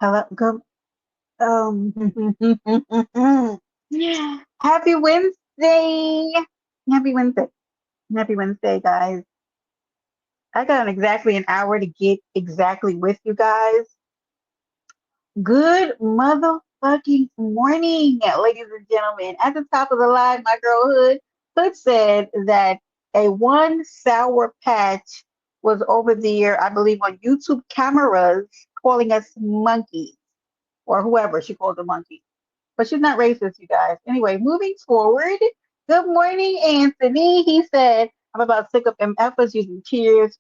Hello, good. Um, Happy Wednesday. Happy Wednesday. Happy Wednesday, guys. I got exactly an hour to get exactly with you guys. Good motherfucking morning, ladies and gentlemen. At the top of the line, my girl Hood said that a one sour patch was over there, I believe, on YouTube cameras calling us monkeys or whoever she called the monkeys. But she's not racist, you guys. Anyway, moving forward. Good morning, Anthony. He said, I'm about sick of MFers using tears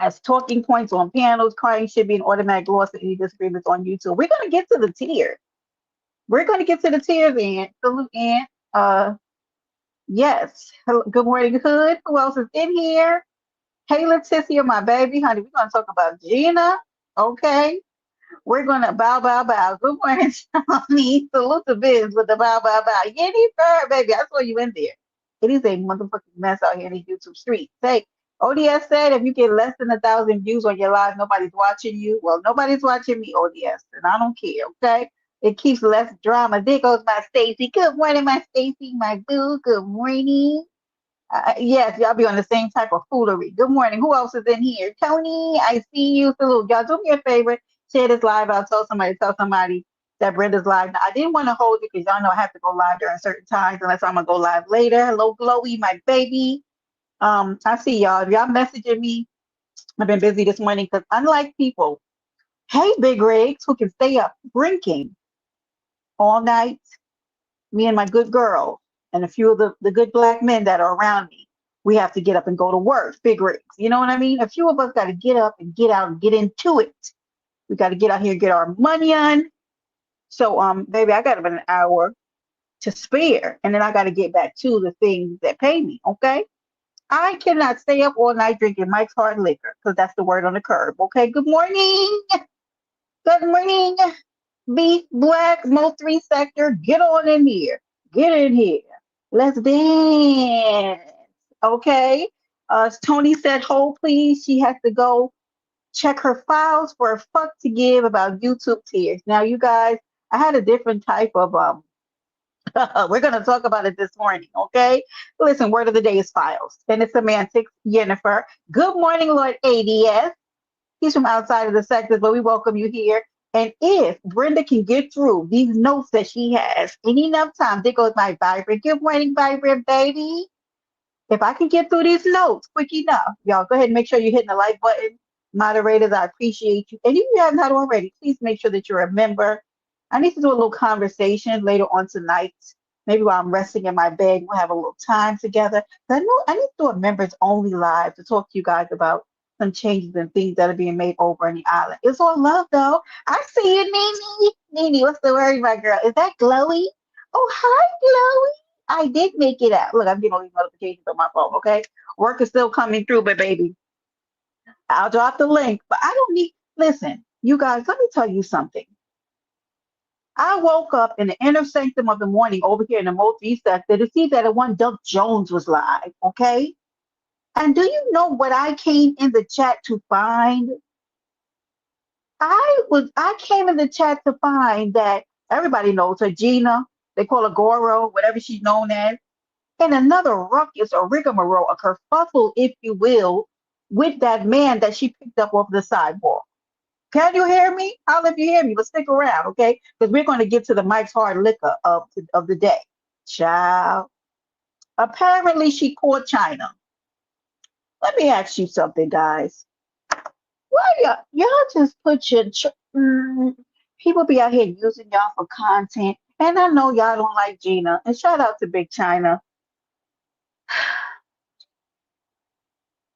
as talking points on panels. Crying should be an automatic loss of any disagreements on YouTube. We're going to get to the tears. We're going to get to the tears, Aunt. Salute, Aunt. Yes. Hello, good morning, Hood. Who else is in here? Hey, Leticia, my baby, honey. We're going to talk about Gina. Okay. We're gonna bow, bow, bow. Good morning, Tony. Salute to Biz with the bow, bow, bow. Yenny Bird, baby. I saw you in there. It is a motherfucking mess out here in these YouTube streets. Say, ODS said if you get less than 1,000 views on your live, nobody's watching you. Well, nobody's watching me, ODS, and I don't care, okay? It keeps less drama. There goes my Stacy. Good morning, my Stacy, my boo. Good morning. Yes, y'all be on the same type of foolery. Good morning. Who else is in here? Tony, I see you. Salute. Y'all do me a favor. Share this live out. Tell somebody that Brenda's live. Now, I didn't want to hold you because y'all know I have to go live during certain times unless I'm going to go live later. Hello, Glowy, my baby. I see y'all. If y'all messaging me, I've been busy this morning because unlike people, hey, big rigs who can stay up drinking all night, me and my good girl and a few of the good black men that are around me, we have to get up and go to work, big rigs. You know what I mean? A few of us got to get up and get out and get into it. We got to get out here and get our money on. So, baby, I got about an hour to spare, and then I got to get back to the things that pay me. Okay, I cannot stay up all night drinking Mike's hard liquor because that's the word on the curb. Okay, good morning. Good morning. Beef, black, most three sector, get on in here. Get in here. Let's dance. Okay. Tony said, hold please. She has to go check her files for a fuck to give about YouTube tears. Now, you guys, I had a different type of we're gonna talk about it this morning, okay? Listen, word of the day is files. And it's semantics, Jennifer. Good morning, Lord ADS. He's from outside of the sectors, but we welcome you here. And if Brenda can get through these notes that she has in enough time, there goes my vibrant. Good morning, vibrant baby. If I can get through these notes quick enough, y'all go ahead and make sure you're hitting the like button. Moderators, I appreciate you. And if you have not already, please make sure that you're a member. I need to do a little conversation later on tonight. Maybe while I'm resting in my bed, we'll have a little time together. I know I need to do a members only live to talk to you guys about some changes and things that are being made over in the island. It's all love though. I see you, Nene. Nene, what's the word, my girl? Is that Glowy? Oh, hi, Glowy. I did make it out. Look, I'm getting all these notifications on my phone, okay? Work is still coming through, but baby, I'll drop the link. But I don't need, listen, you guys, let me tell you something. I woke up in the inner sanctum of the morning over here in the multi sector to see that the one Duck Jones was live, okay? And do you know what I came in the chat to find? I came in the chat to find that everybody knows her, Gina. They call her Goro, whatever she's known as. And another ruckus or rigmarole, a kerfuffle, if you will, with that man that she picked up off the sidewalk. Can you hear me? I'll if you hear me, but stick around, okay? Because we're going to get to the Mike's hard liquor of the day. Child. Apparently, she called China. Let me ask you something, guys. Why y'all just put your people be out here using y'all for content, and I know y'all don't like Gina. And shout out to Big China,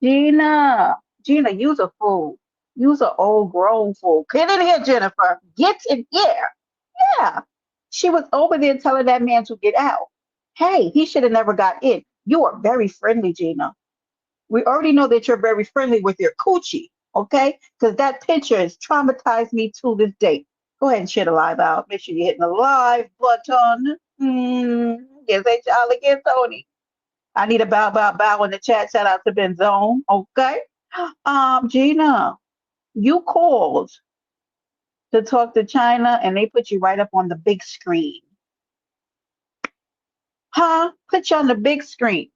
Gina, use a fool, use an old grown fool. Get in here, Jennifer. Get in here. Yeah, she was over there telling that man to get out. Hey, he should have never got in. You are very friendly, Gina. We already know that you're very friendly with your coochie, okay? Because that picture has traumatized me to this day. Go ahead and share the live out. Make sure you're hitting the live button. Yes, hey, y'all again, Tony. I need a bow, bow, bow in the chat. Shout out to Benzone, okay? Gina, you called to talk to China and they put you right up on the big screen. Huh? Put you on the big screen.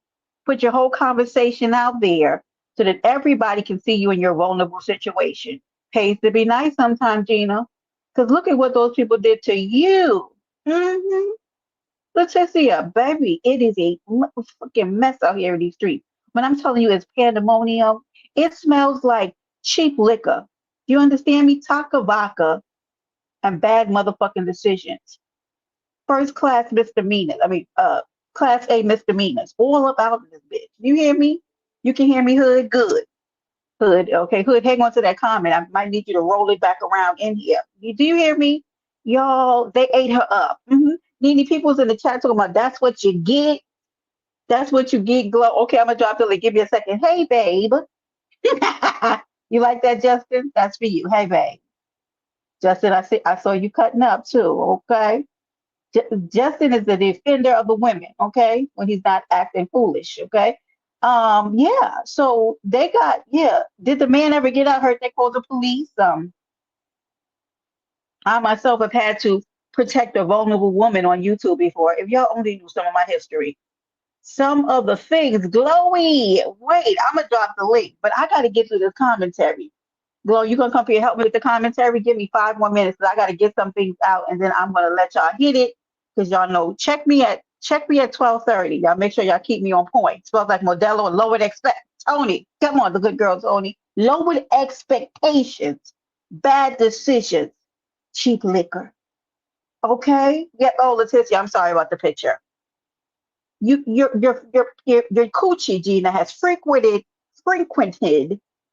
Put your whole conversation out there so that everybody can see you in your vulnerable situation. Pays to be nice sometimes, Gina. Because look at what those people did to you. Mm-hmm. Leticia, baby, it is a fucking mess out here in these streets. When I'm telling you it's pandemonium, it smells like cheap liquor. Do you understand me? Taka vodka and bad motherfucking decisions. First class misdemeanors. Class A misdemeanors. All about this bitch. You hear me? You can hear me, Hood? Good. Hood, okay. Hood, hang on to that comment. I might need you to roll it back around in here. Do you hear me? Y'all, they ate her up. Nene, people's in the chat talking about that's what you get. That's what you get, Glow. Okay, I'm gonna drop the link. Give me a second. Hey, babe. You like that, Justin? That's for you. Hey, babe. Justin, I saw you cutting up too. Okay. Justin is the defender of the women, okay, when he's not acting foolish, okay. Yeah. So they got yeah. Did the man ever get out hurt? They called the police. I myself have had to protect a vulnerable woman on YouTube before. If y'all only knew some of my history, some of the things, Glowy. Wait, I'm gonna drop the link, but I gotta get through this commentary. Glow, you gonna come here and help me with the commentary? Give me 5 more minutes because I gotta get some things out, and then I'm gonna let y'all hit it because y'all know. Check me at 12:30. Y'all make sure y'all keep me on point. Smells like Modelo and lowered expect. Tony, come on, the good girl Tony. Lowered expectations, bad decisions, cheap liquor. Okay. Yeah. Oh, Leticia, I'm sorry about the picture. Your coochie Gina has frequented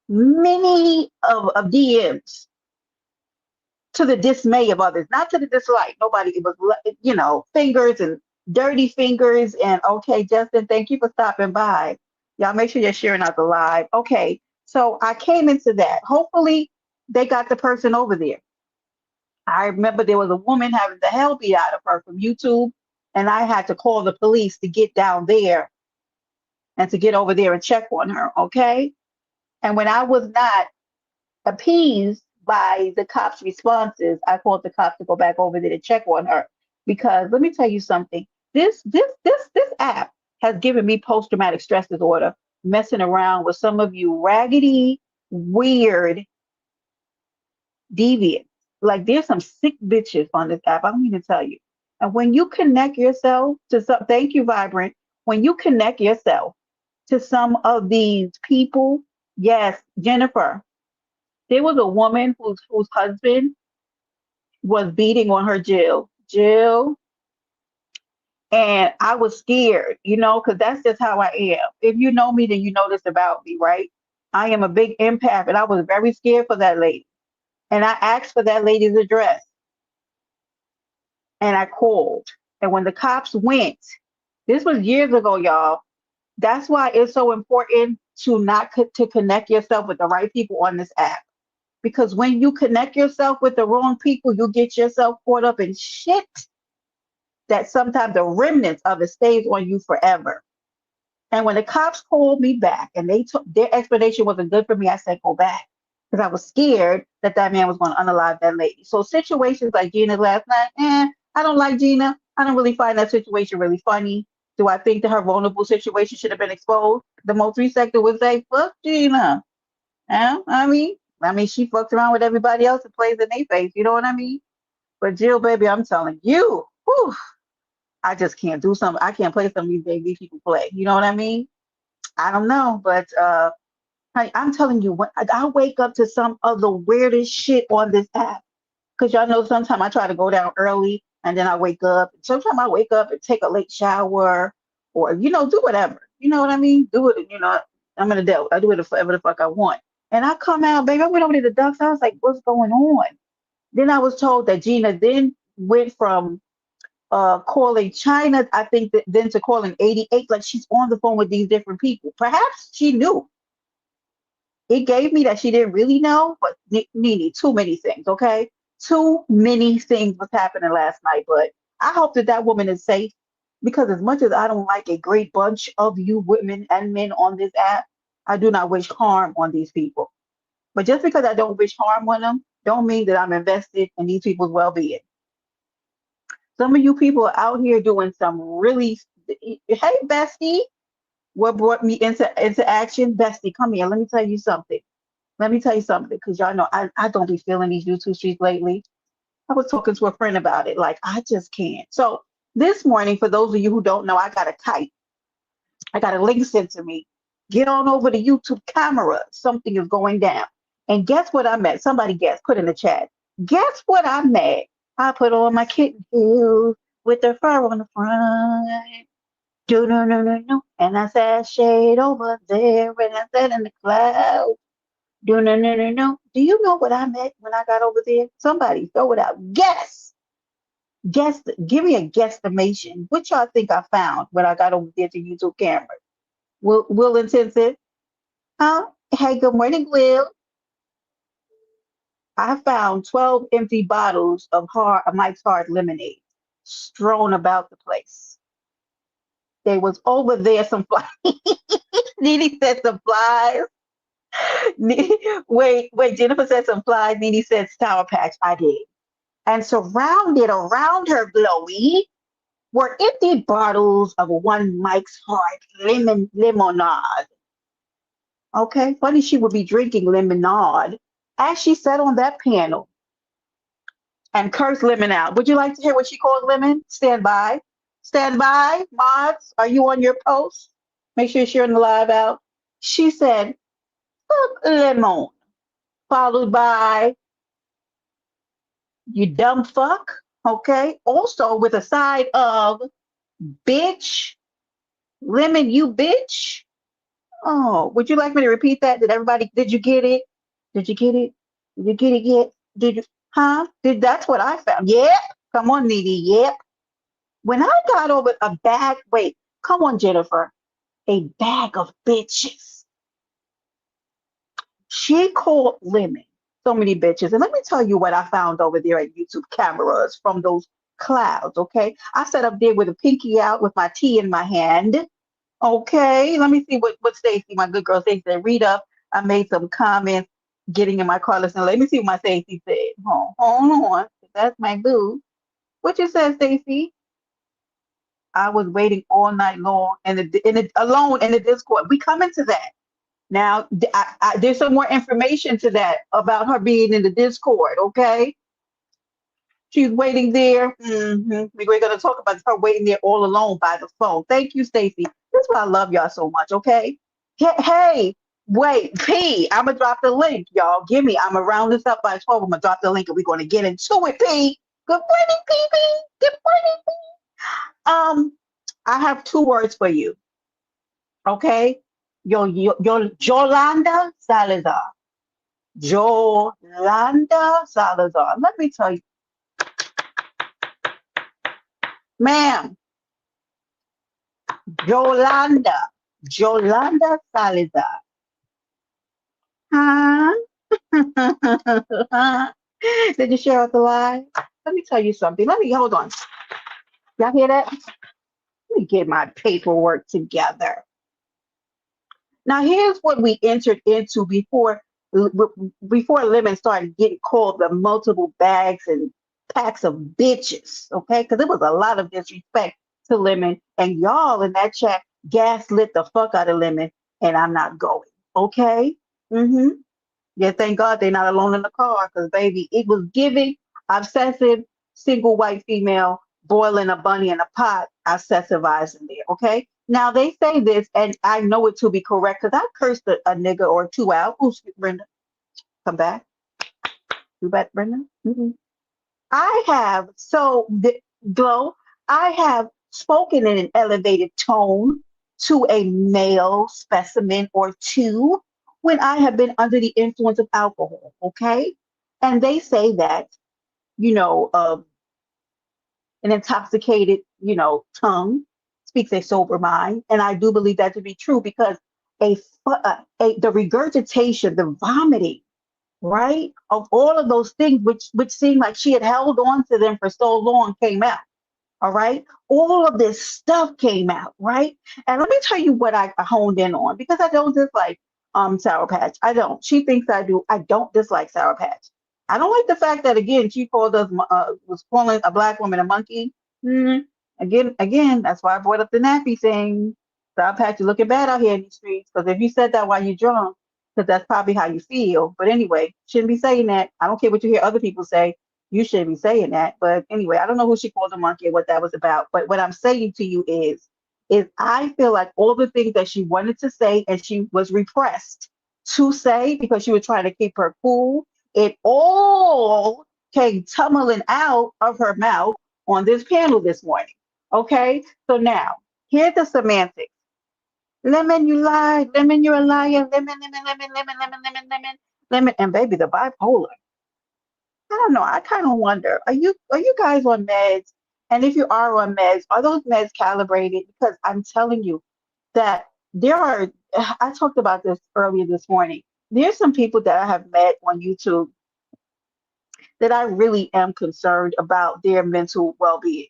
many of DMs to the dismay of others, not to the dislike. Nobody, it was, fingers and dirty fingers. And okay, Justin, thank you for stopping by. Y'all make sure you're sharing out the live. Okay, so I came into that. Hopefully, they got the person over there. I remember there was a woman having the hell beat out of her from YouTube, and I had to call the police to get down there and to get over there and check on her. Okay, and when I was not appeased by the cops' responses, I called the cops to go back over there to check on her. Because let me tell you something. This app has given me post-traumatic stress disorder, messing around with some of you raggedy, weird, deviant. Like there's some sick bitches on this app. I don't even tell you. And when you connect yourself to some, thank you, Vibrant. When you connect yourself to some of these people, yes, Jennifer, there was a woman whose husband was beating on her Jill, and I was scared, because that's just how I am. If you know me, then you know this about me, right? I am a big empath, and I was very scared for that lady. And I asked for that lady's address, and I called. And when the cops went, this was years ago, y'all. That's why it's so important to not to connect yourself with the right people on this app. Because when you connect yourself with the wrong people, you get yourself caught up in shit that sometimes the remnants of it stays on you forever. And when the cops called me back and they took their explanation wasn't good for me, I said, go back. Because I was scared that that man was going to unalive that lady. So situations like Gina's last night, I don't like Gina. I don't really find that situation really funny. Do I think that her vulnerable situation should have been exposed? The Mo3 sector would say, fuck Gina. I mean, she fucks around with everybody else and plays in their face. You know what I mean? But Jill, baby, I'm telling you, whew, I just can't do something. I can't play some of these games these people play. You know what I mean? I don't know, but honey, I'm telling you, when I wake up to some of the weirdest shit on this app, because y'all know sometimes I try to go down early and then I wake up. Sometimes I wake up and take a late shower or, do whatever. You know what I mean? Do it, I'm an adult. I do it whatever the fuck I want. And I come out, baby, I went over to the ducks. I was like, what's going on? Then I was told that Gina then went from calling China, I think, then to calling 88, like she's on the phone with these different people. Perhaps she knew. It gave me that she didn't really know, but Nene, too many things, okay? Too many things was happening last night, but I hope that that woman is safe because as much as I don't like a great bunch of you women and men on this app, I do not wish harm on these people. But just because I don't wish harm on them, don't mean that I'm invested in these people's well-being. Some of you people are out here doing some really. Hey, bestie, what brought me into action? Bestie, come here. Let me tell you something. Let me tell you something, because y'all know I don't be feeling these YouTube streets lately. I was talking to a friend about it. Like, I just can't. So this morning, for those of you who don't know, I got a kite. I got a link sent to me. Get on over to YouTube camera. Something is going down. And guess what I'm at? Somebody guess. Put in the chat. Guess what I'm at? I put on my kitten heels with the fur on the front. Do no no no no. And I said shade over there, and I said in the clouds. Do no no no no. Do you know what I met when I got over there? Somebody throw it out. Guess. Guess. Give me a guesstimation. What y'all think I found when I got over there to YouTube camera? Will Intensive. Huh? Hey, good morning, Will. I found 12 empty bottles of Mike's Hard Lemonade strewn about the place. They was over there some flies. Nene said some flies. Wait, Jennifer said some flies. Nene said Sour Patch. I did. And surrounded around her, Glowy, were empty bottles of one Mike's Hard Lemonade. Okay, funny she would be drinking lemonade as she sat on that panel and cursed Lemon out. Would you like to hear what she called Lemon? Stand by. Stand by, mods. Are you on your post? Make sure you're sharing the live out. She said, fuck Lemon, followed by, you dumb fuck. Okay. Also with a side of, bitch, Lemon, you bitch. Oh, would you like me to repeat that? Did you get it? Did you get it? Did you get it yet? Did you, huh? That's what I found. Yep. Come on, Nene. Yep. When I got over a bag, wait, come on, Jennifer. A bag of bitches. She called Lemon so many bitches. And let me tell you what I found over there at YouTube cameras from those clouds, okay? I sat up there with a pinky out with my tea in my hand. Okay, let me see what Stacy, my good girl Stacy said. Read up. I made some comments getting in my car. Listen, let me see what my Stacy said. Hold on. That's my boo. What you said, Stacy? I was waiting all night long alone in the Discord. We coming to that. Now, there's some more information to that about her being in the Discord, okay? She's waiting there. We're going to talk about her waiting there all alone by the phone. Thank you, Stacy. That's why I love y'all so much, okay? Hey, wait, P, I'm going to drop the link, y'all. I'm going to round this up by 12. I'm going to drop the link and we're going to get into it, P. Good morning, P. Good morning, P. I have two words for you, okay? Yo, Yolanda Salazar. Yolanda Salazar. Let me tell you, ma'am, Yolanda Salazar. Huh? Did you share out the live? Let me tell you something. Hold on. Y'all hear that? Let me get my paperwork together. Now, here's what we entered into before Lemon started getting called the multiple bags and packs of bitches, okay? Because there was a lot of disrespect to Lemon, and y'all in that chat gaslit the fuck out of Lemon, and I'm not going, okay? Yeah, thank God they're not alone in the car, because baby, it was giving obsessive single white female boiling a bunny in a pot, obsessivizing there, okay? Now they say this, and I know it to be correct because I cursed a nigga or two out. Ooh, Brenda, come back. You back, Brenda? I have, Glow, I have spoken in an elevated tone to a male specimen or two when I have been under the influence of alcohol, okay? And they say that, you know, an intoxicated, tongue speaks a sober mind. And I do believe that to be true because the regurgitation, the vomiting, right, of all of those things which seemed like she had held on to them for so long came out. All right. All of this stuff came out, right? And let me tell you what I honed in on because I don't just like, Sour Patch. I don't. She thinks I do. I don't dislike Sour Patch. I don't like the fact that again she called us was calling a black woman a monkey. Hmm. Again, that's why I brought up the nappy thing. Sour Patch, you're looking bad out here in the streets. Because if you said that while you're drunk, because that's probably how you feel. But anyway, shouldn't be saying that. I don't care what you hear other people say. You shouldn't be saying that. But anyway, I don't know who she called a monkey or what that was about. But what I'm saying to you is I feel like all the things that she wanted to say and she was repressed to say because she was trying to keep her cool, it all came tumbling out of her mouth on this panel this morning. Okay, so now here's the semantics. Lemon, you lied. Lemon, you're a liar. Lemon, and baby, the bipolar. I don't know. I kind of wonder, are you guys on meds? And if you are on meds, are those meds calibrated? Because I'm telling you that there are, I talked about this earlier this morning. There's some people that I have met on YouTube that I really am concerned about their mental well-being.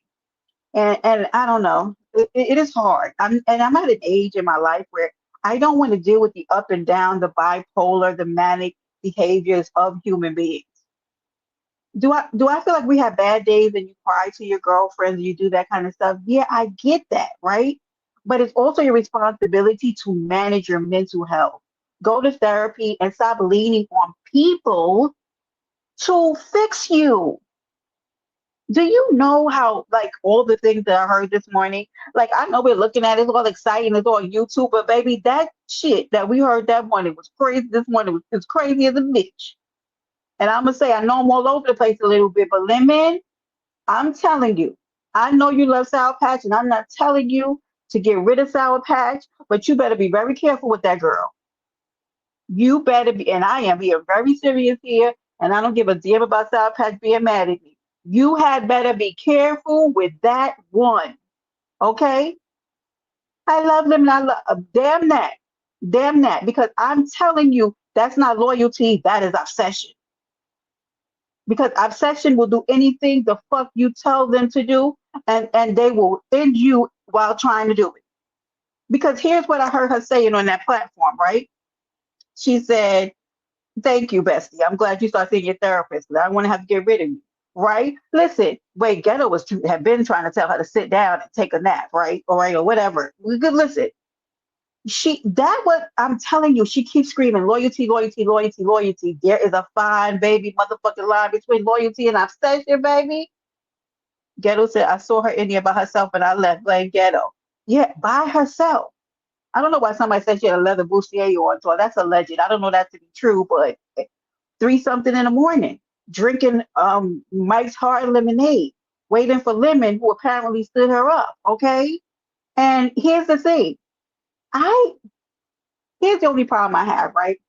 And I don't know, it is hard. I'm at an age in my life where I don't want to deal with the up and down, the bipolar, the manic behaviors of human beings. Do I feel like we have bad days and you cry to your girlfriend and you do that kind of stuff? Yeah, I get that, right? But it's also your responsibility to manage your mental health. Go to therapy and stop leaning on people to fix you. Do you know how, like, all the things that I heard this morning? Like, I know we're looking at it, it's all exciting, it's on YouTube, but baby, that shit that we heard that morning was crazy. This morning was as crazy as a bitch. And I'm gonna say, I know I'm all over the place a little bit, but Lemon, I'm telling you, I know you love Sour Patch, and I'm not telling you to get rid of Sour Patch, but you better be very careful with that girl. You better be, and I am being very serious here, and I don't give a damn about Sour Patch being mad at me. You had better be careful with that one, okay? I love them, and I love damn that, because I'm telling you, that's not loyalty, that is obsession. Because obsession will do anything the fuck you tell them to do, and they will end you while trying to do it. Because here's what I heard her saying on that platform, right? She said, thank you, bestie. I'm glad you started seeing your therapist because I don't want to have to get rid of you. Right? Listen, wait, Ghetto had been trying to tell her to sit down and take a nap, right? All right, or whatever. We could listen. That what I'm telling you, she keeps screaming loyalty, loyalty, loyalty, loyalty. There is a fine baby motherfucking line between loyalty and obsession, baby. Ghetto said, I saw her in there by herself and I left. Blame Ghetto. Yeah, by herself. I don't know why somebody said she had a leather bustier on, so that's alleged. I don't know that to be true, but three something in the morning, drinking Mike's Hard Lemonade, waiting for Lemon, who apparently stood her up. Okay, and here's the thing, I here's the only problem I have. Right,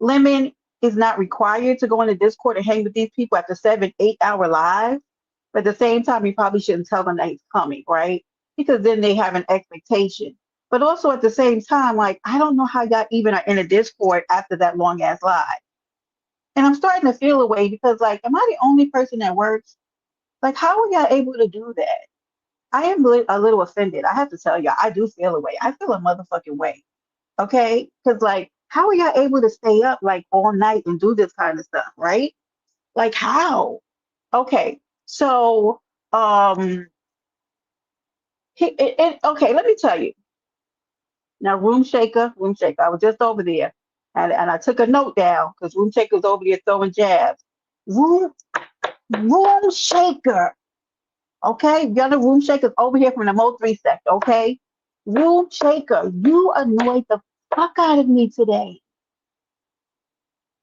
Lemon is not required to go into Discord and hang with these people after 7, 8 hour live. But at the same time, you probably shouldn't tell them that he's coming, right? Because then they have an expectation. But also at the same time, like, I don't know how y'all even are in a Discord after that long ass live. And I'm starting to feel away because, like, am I the only person that works? Like, how are y'all able to do that? I am a little offended. I have to tell y'all, I do feel away. I feel a motherfucking way. Okay? Because, like, how are y'all able to stay up, like, all night and do this kind of stuff, right? Like, how? Okay. So, um, okay, let me tell you. Now, Room Shaker, I was just over there and I took a note down because Room Shaker's over there throwing jabs. Room, room Shaker, okay? The other Room Shaker's over here from the Mo 3 sector, okay? Room Shaker, you annoyed the fuck out of me today.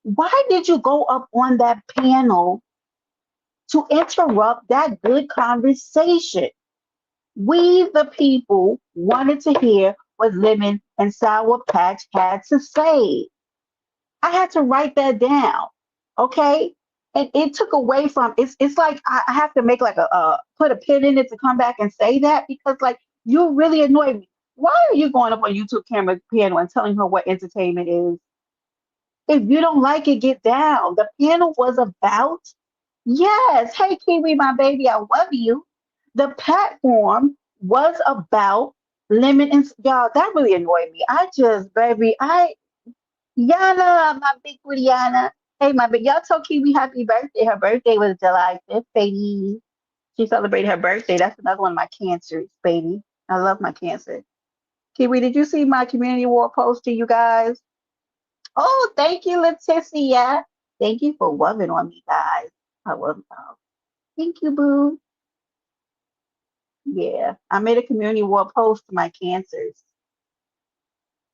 Why did you go up on that panel to interrupt that good conversation? We, the people, wanted to hear what Lemon and Sour Patch had to say. I had to write that down, okay? And it took away from it's like I have to make like put a pin in it to come back and say that because like you really annoyed me. Why are you going up on YouTube camera panel and telling her what entertainment is? If you don't like it, get down. The panel was about yes. Hey Kiwi, my baby, I love you. The platform was about Lemon and y'all, that really annoyed me. I just, baby, Yana, my big booty Yana. Hey, my big, y'all told Kiwi happy birthday. Her birthday was July 5th, baby. She celebrated her birthday. That's another one of my cancers, baby. I love my cancer. Kiwi, did you see my community award post to you guys? Oh, thank you, Leticia. Thank you for loving on me, guys. I love you. Thank you, boo. Yeah, I made a community award post to my cancers.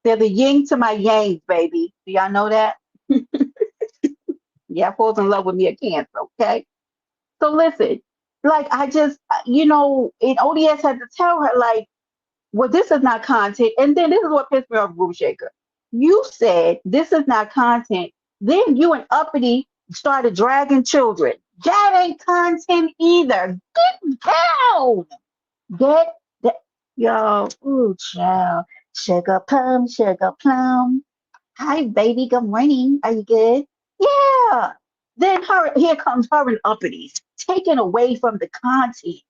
They're the yin to my yang, baby. Do y'all know that? Yeah, falls in love with me a cancer, okay? So listen, like I just, and ODS had to tell her, like, well, this is not content. And then this is what pissed me off, Groove Shaker. You said this is not content. Then you and Uppity started dragging children. That ain't content either. Get down. Get that. Yo, ooh, child. Sugar plum. Hi, baby. Good morning. Are you good? Yeah. Then here comes her and Uppity, taken away from the content.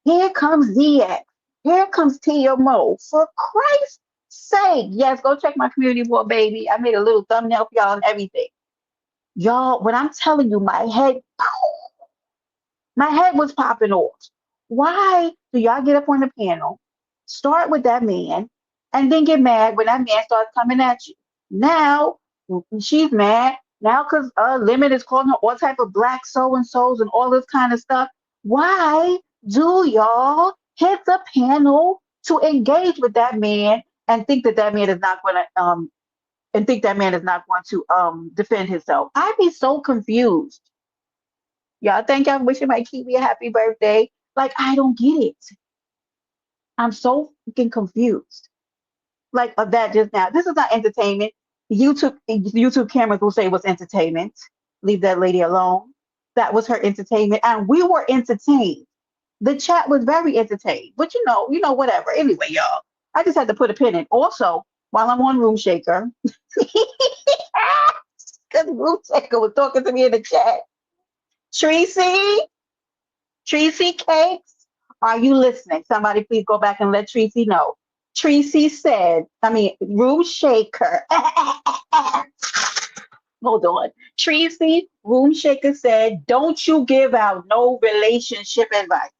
Here comes ZX. Here comes TMO. For Christ's sake. Yes, go check my community board, baby. I made a little thumbnail for y'all and everything. Y'all, when I'm telling you, my head was popping off. Why do y'all get up on the panel, start with that man, and then get mad when that man starts coming at you? Now she's mad now because Lemon is calling her all type of black so and so's and all this kind of stuff. Why do y'all hit the panel to engage with that man and think that that man is not going to defend himself? I'd be so confused. Y'all think I'm wishing my Kiwi a happy birthday? Like, I don't get it. I'm so freaking confused. Like, of that just now. This is not entertainment. YouTube cameras will say it was entertainment. Leave that lady alone. That was her entertainment. And we were entertained. The chat was very entertained. But whatever. Anyway, y'all. I just had to put a pin in. Also, while I'm on Room Shaker, because Room Shaker was talking to me in the chat. Tracy, Tracy Cakes, are you listening? Somebody please go back and let Tracy know. Tracy said, Room Shaker. Hold on. Tracy, Room Shaker said, don't you give out no relationship advice.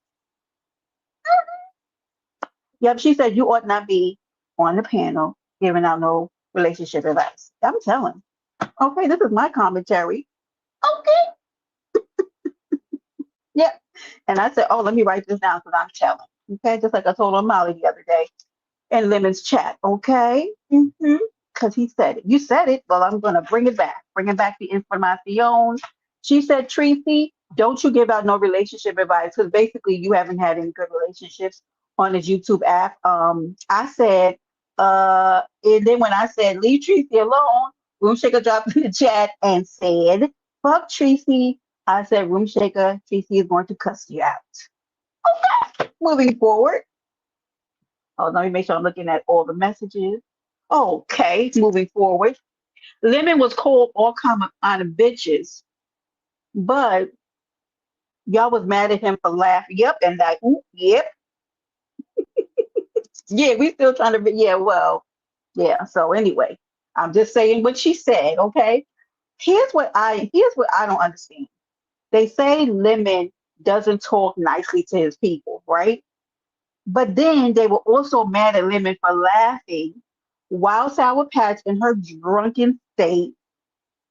Yep, she said you ought not be on the panel giving out no relationship advice. I'm telling. Okay, this is my commentary. Okay. Yep. And I said, oh, let me write this down because I'm telling. Okay, just like I told on Molly the other day in Lemon's chat. Okay, because he said it. You said it. Well, I'm gonna bring it back. Bringing back the information. She said, Tracy, don't you give out no relationship advice because basically you haven't had any good relationships on this YouTube app. I said, and then when I said leave Tracy alone, Room Shaker dropped in the chat and said, fuck Tracy. I said, Room Shaker, Tracy is going to cuss you out. Okay, moving forward. Oh, let me make sure I'm looking at all the messages. Okay, moving forward. Lemon was called all kind of bitches, but y'all was mad at him for laughing. Yep, and like, yep, yeah, we still trying to be. Yeah, well, yeah. So anyway, I'm just saying what she said. Okay, here's what I don't understand. They say Lemon doesn't talk nicely to his people, right? But then they were also mad at Lemon for laughing while Sour Patch in her drunken state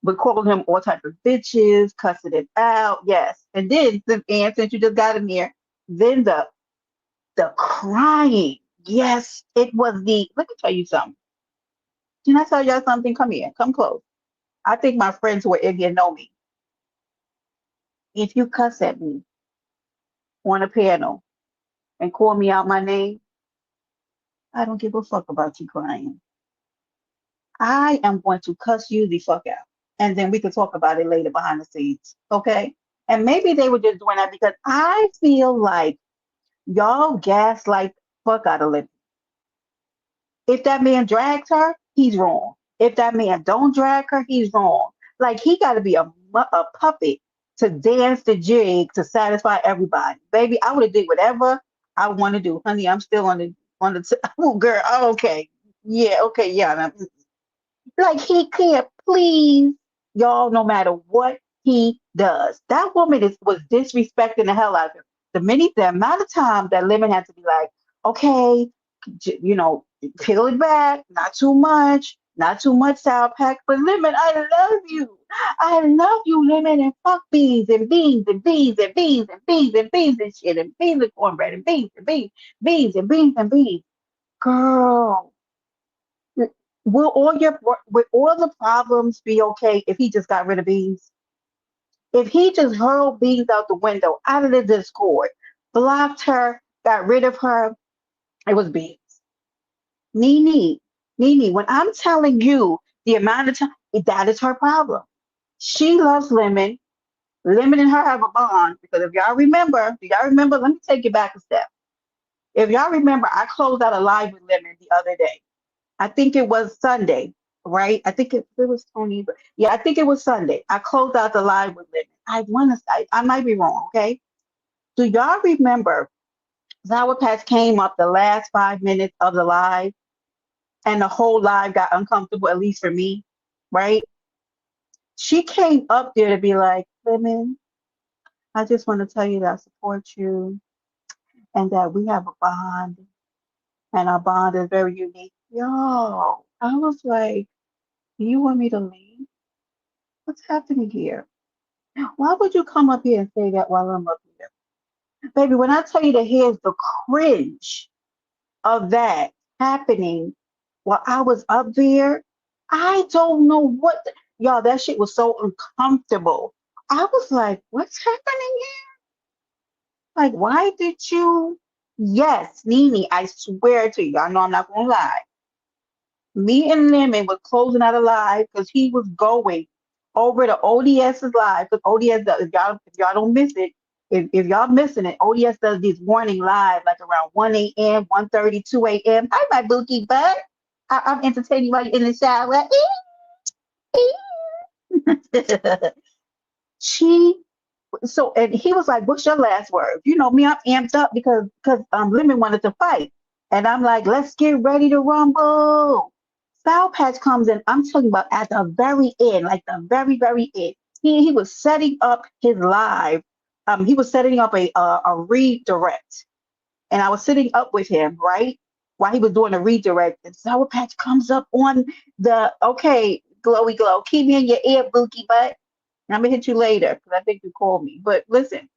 would call him all type of bitches, cussing it out. Yes. And then since you just got in here, then the crying. Yes, it was let me tell you something. Can I tell y'all something? Come here, come close. I think my friends who are in here know me. If you cuss at me on a panel and call me out my name, I don't give a fuck about you crying. I am going to cuss you the fuck out. And then we can talk about it later behind the scenes. Okay? And maybe they were just doing that because I feel like y'all gaslight the fuck out of Libby. If that man drags her, he's wrong. If that man don't drag her, he's wrong. Like he got to be a puppet to dance the jig to satisfy everybody. Baby, I would have did whatever I want to do. Honey, I'm still on the on the oh girl, oh, okay. Yeah, okay, yeah. Like he can't please y'all no matter what he does. That woman was disrespecting the hell out of him. The amount of time that Lemon had to be like, okay, you know, peel it back, not too much sour pack, but Lemon, I love you. I love you, Lemon, and fuck beans and beans and beans and beans and beans and beans and shit and beans and cornbread and beans and beans, beans and beans and beans. Girl, will all the problems be okay if he just got rid of beans? If he just hurled beans out the window, out of the Discord, blocked her, got rid of her, it was beans. Nene, Nene, when I'm telling you the amount of time, that is her problem. She loves Lemon. Lemon and her have a bond because if y'all remember, do y'all remember? Let me take you back a step. If y'all remember, I closed out a live with Lemon the other day. I think it was Sunday, right? I think it was Tony, but yeah, I think it was Sunday. I closed out the live with Lemon. I want to say, I might be wrong, okay? Do y'all remember Sour Patch came up the last 5 minutes of the live and the whole live got uncomfortable, at least for me, right? She came up there to be like, Lemon, I just want to tell you that I support you and that we have a bond and our bond is very unique. Yo, I was like, do you want me to leave? What's happening here? Why would you come up here and say that while I'm up here? Baby, when I tell you that here's the cringe of that happening while I was up there, I don't know y'all, that shit was so uncomfortable. I was like, what's happening here? Like, why did you? Yes, Nene, I swear to you, I know I'm not gonna lie. Me and Lemon was closing out a live because he was going over to ODS's live because ODS does, if y'all don't miss it, if y'all missing it, ODS does these morning live like around 1 a.m., 1:30, 2 a.m. Hi, my bookie butt. I'm entertaining while you're in the shower. she and he was like, "What's your last word?" You know me, I'm amped up because Lemon wanted to fight, and I'm like, "Let's get ready to rumble." Sour Patch comes in. I'm talking about at the very end, like the very very end. He was setting up his live. He was setting up a redirect, and I was sitting up with him right while he was doing a redirect. And Sour Patch comes up on the okay, glowy glow. Keep me in your ear, bookie butt. I'm gonna hit you later because I think you called me. But listen,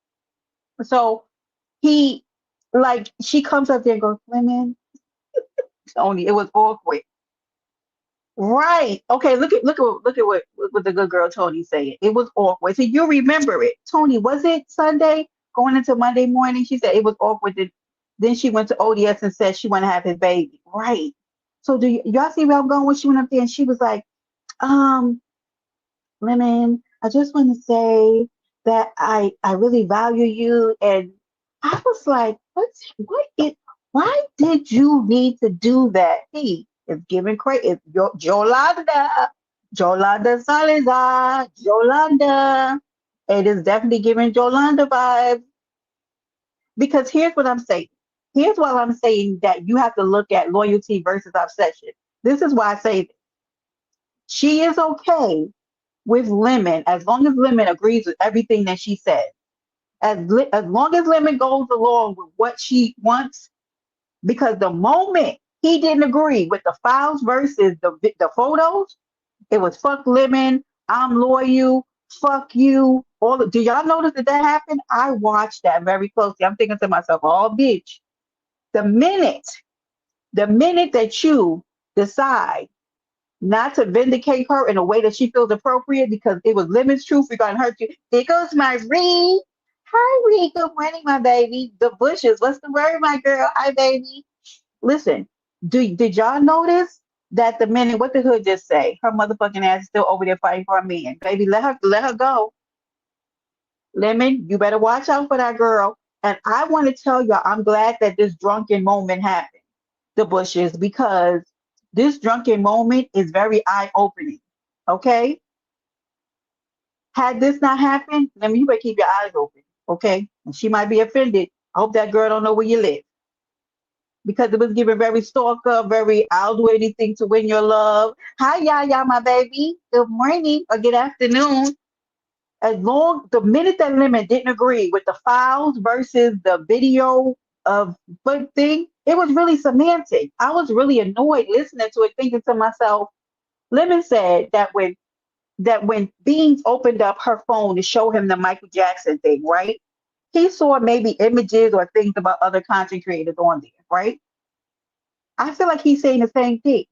so he she comes up there and goes, Lemon, Tony, it was awkward. Right. Okay, look at what the good girl Tony saying. It was awkward. So you remember it. Tony, was it Sunday going into Monday morning? She said it was awkward. Then she went to ODS and said she want to have his baby. Right. So y'all see where I'm going when she went up there and she was like, um, Lemon, I just want to say that I really value you. And I was like, why did you need to do that? He is giving credit. Jolanda Salazar, Jolanda. It is definitely giving Jolanda vibes. Because here's what I'm saying. Here's what I'm saying that you have to look at loyalty versus obsession. This is why I say this. She is okay with Lemon as long as Lemon agrees with everything that she says. As long as Lemon goes along with what she wants, because the moment he didn't agree with the files versus the photos, it was fuck Lemon, I'm loyal, fuck you. Do y'all notice that happened? I watched that very closely. I'm thinking to myself, oh bitch, the minute, the minute that you decide not to vindicate her in a way that she feels appropriate because it was Lemon's truth regarding her. There goes my Reed. Hi, Reed. Good morning, my baby. The bushes. What's the word, my girl? Hi, baby. Listen, did y'all notice that the minute what the hood just say? Her motherfucking ass is still over there fighting for a man. Baby, let her go. Lemon, you better watch out for that girl. And I want to tell y'all, I'm glad that this drunken moment happened, the bushes, because this drunken moment is very eye opening. Okay? Had this not happened, Lemon, you better keep your eyes open. Okay? And she might be offended. I hope that girl don't know where you live. because it was given very stalker, very I'll do anything to win your love. Hi, Yaya, my baby. Good morning or good afternoon. As long the minute that Lemon didn't agree with the files versus the video of but thing, it was really semantic. I was really annoyed listening to it, thinking to myself, Lemon said that when Beans opened up her phone to show him the Michael Jackson thing, right? He saw maybe images or things about other content creators on there, right? I feel like he's saying the same thing.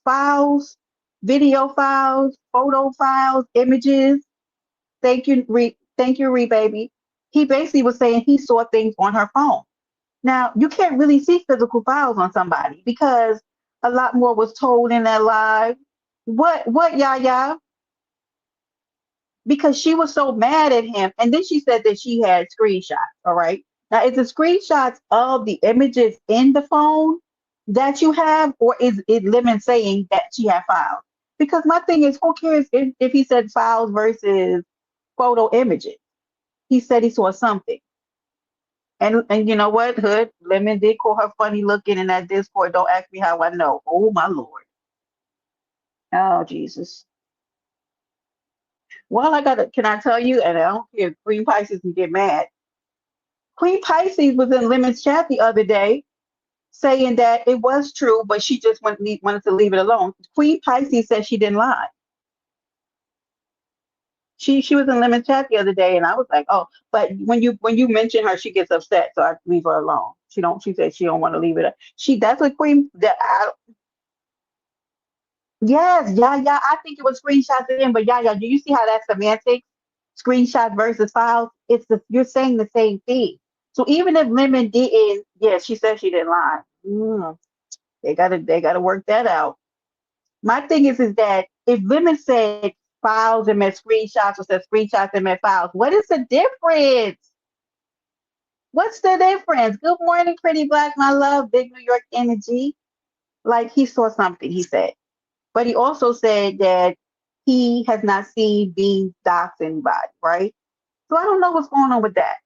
Files, video files, photo files, images. Thank you, Ree baby. He basically was saying he saw things on her phone. Now you can't really see physical files on somebody because a lot more was told in that live. What, Yaya? Because she was so mad at him. And then she said that she had screenshots. All right. Now, is the screenshots of the images in the phone that you have, or is it Lemon saying that she had files? Because my thing is, who cares if he said files versus photo images? He said he saw something. And you know what, Hood? Lemon did call her funny looking in that Discord. Don't ask me how I know. Oh my Lord. Oh Jesus. Well, can I tell you, and I don't care, Queen Pisces can get mad. Queen Pisces was in Lemon's chat the other day saying that it was true, but she just wanted to leave it alone. Queen Pisces said she didn't lie. She was in Lemon's chat the other day, and I was like, oh, but when you mention her, she gets upset, so I leave her alone. She said she don't want to leave it. That's what Queen. Yes, yeah, yeah. I think it was screenshots again, but yeah, yeah. Do you see how that's semantics? Screenshot versus files. You're saying the same thing. So even if Lemon didn't, yeah, she said she didn't lie. They gotta work that out. My thing is that if Lemon said files and meant screenshots or said screenshots and meant files, what is the difference? What's the difference? Good morning, pretty black, my love, big New York energy. Like he saw something, he said. But he also said that he has not seen Beans dox anybody, right? So I don't know what's going on with that.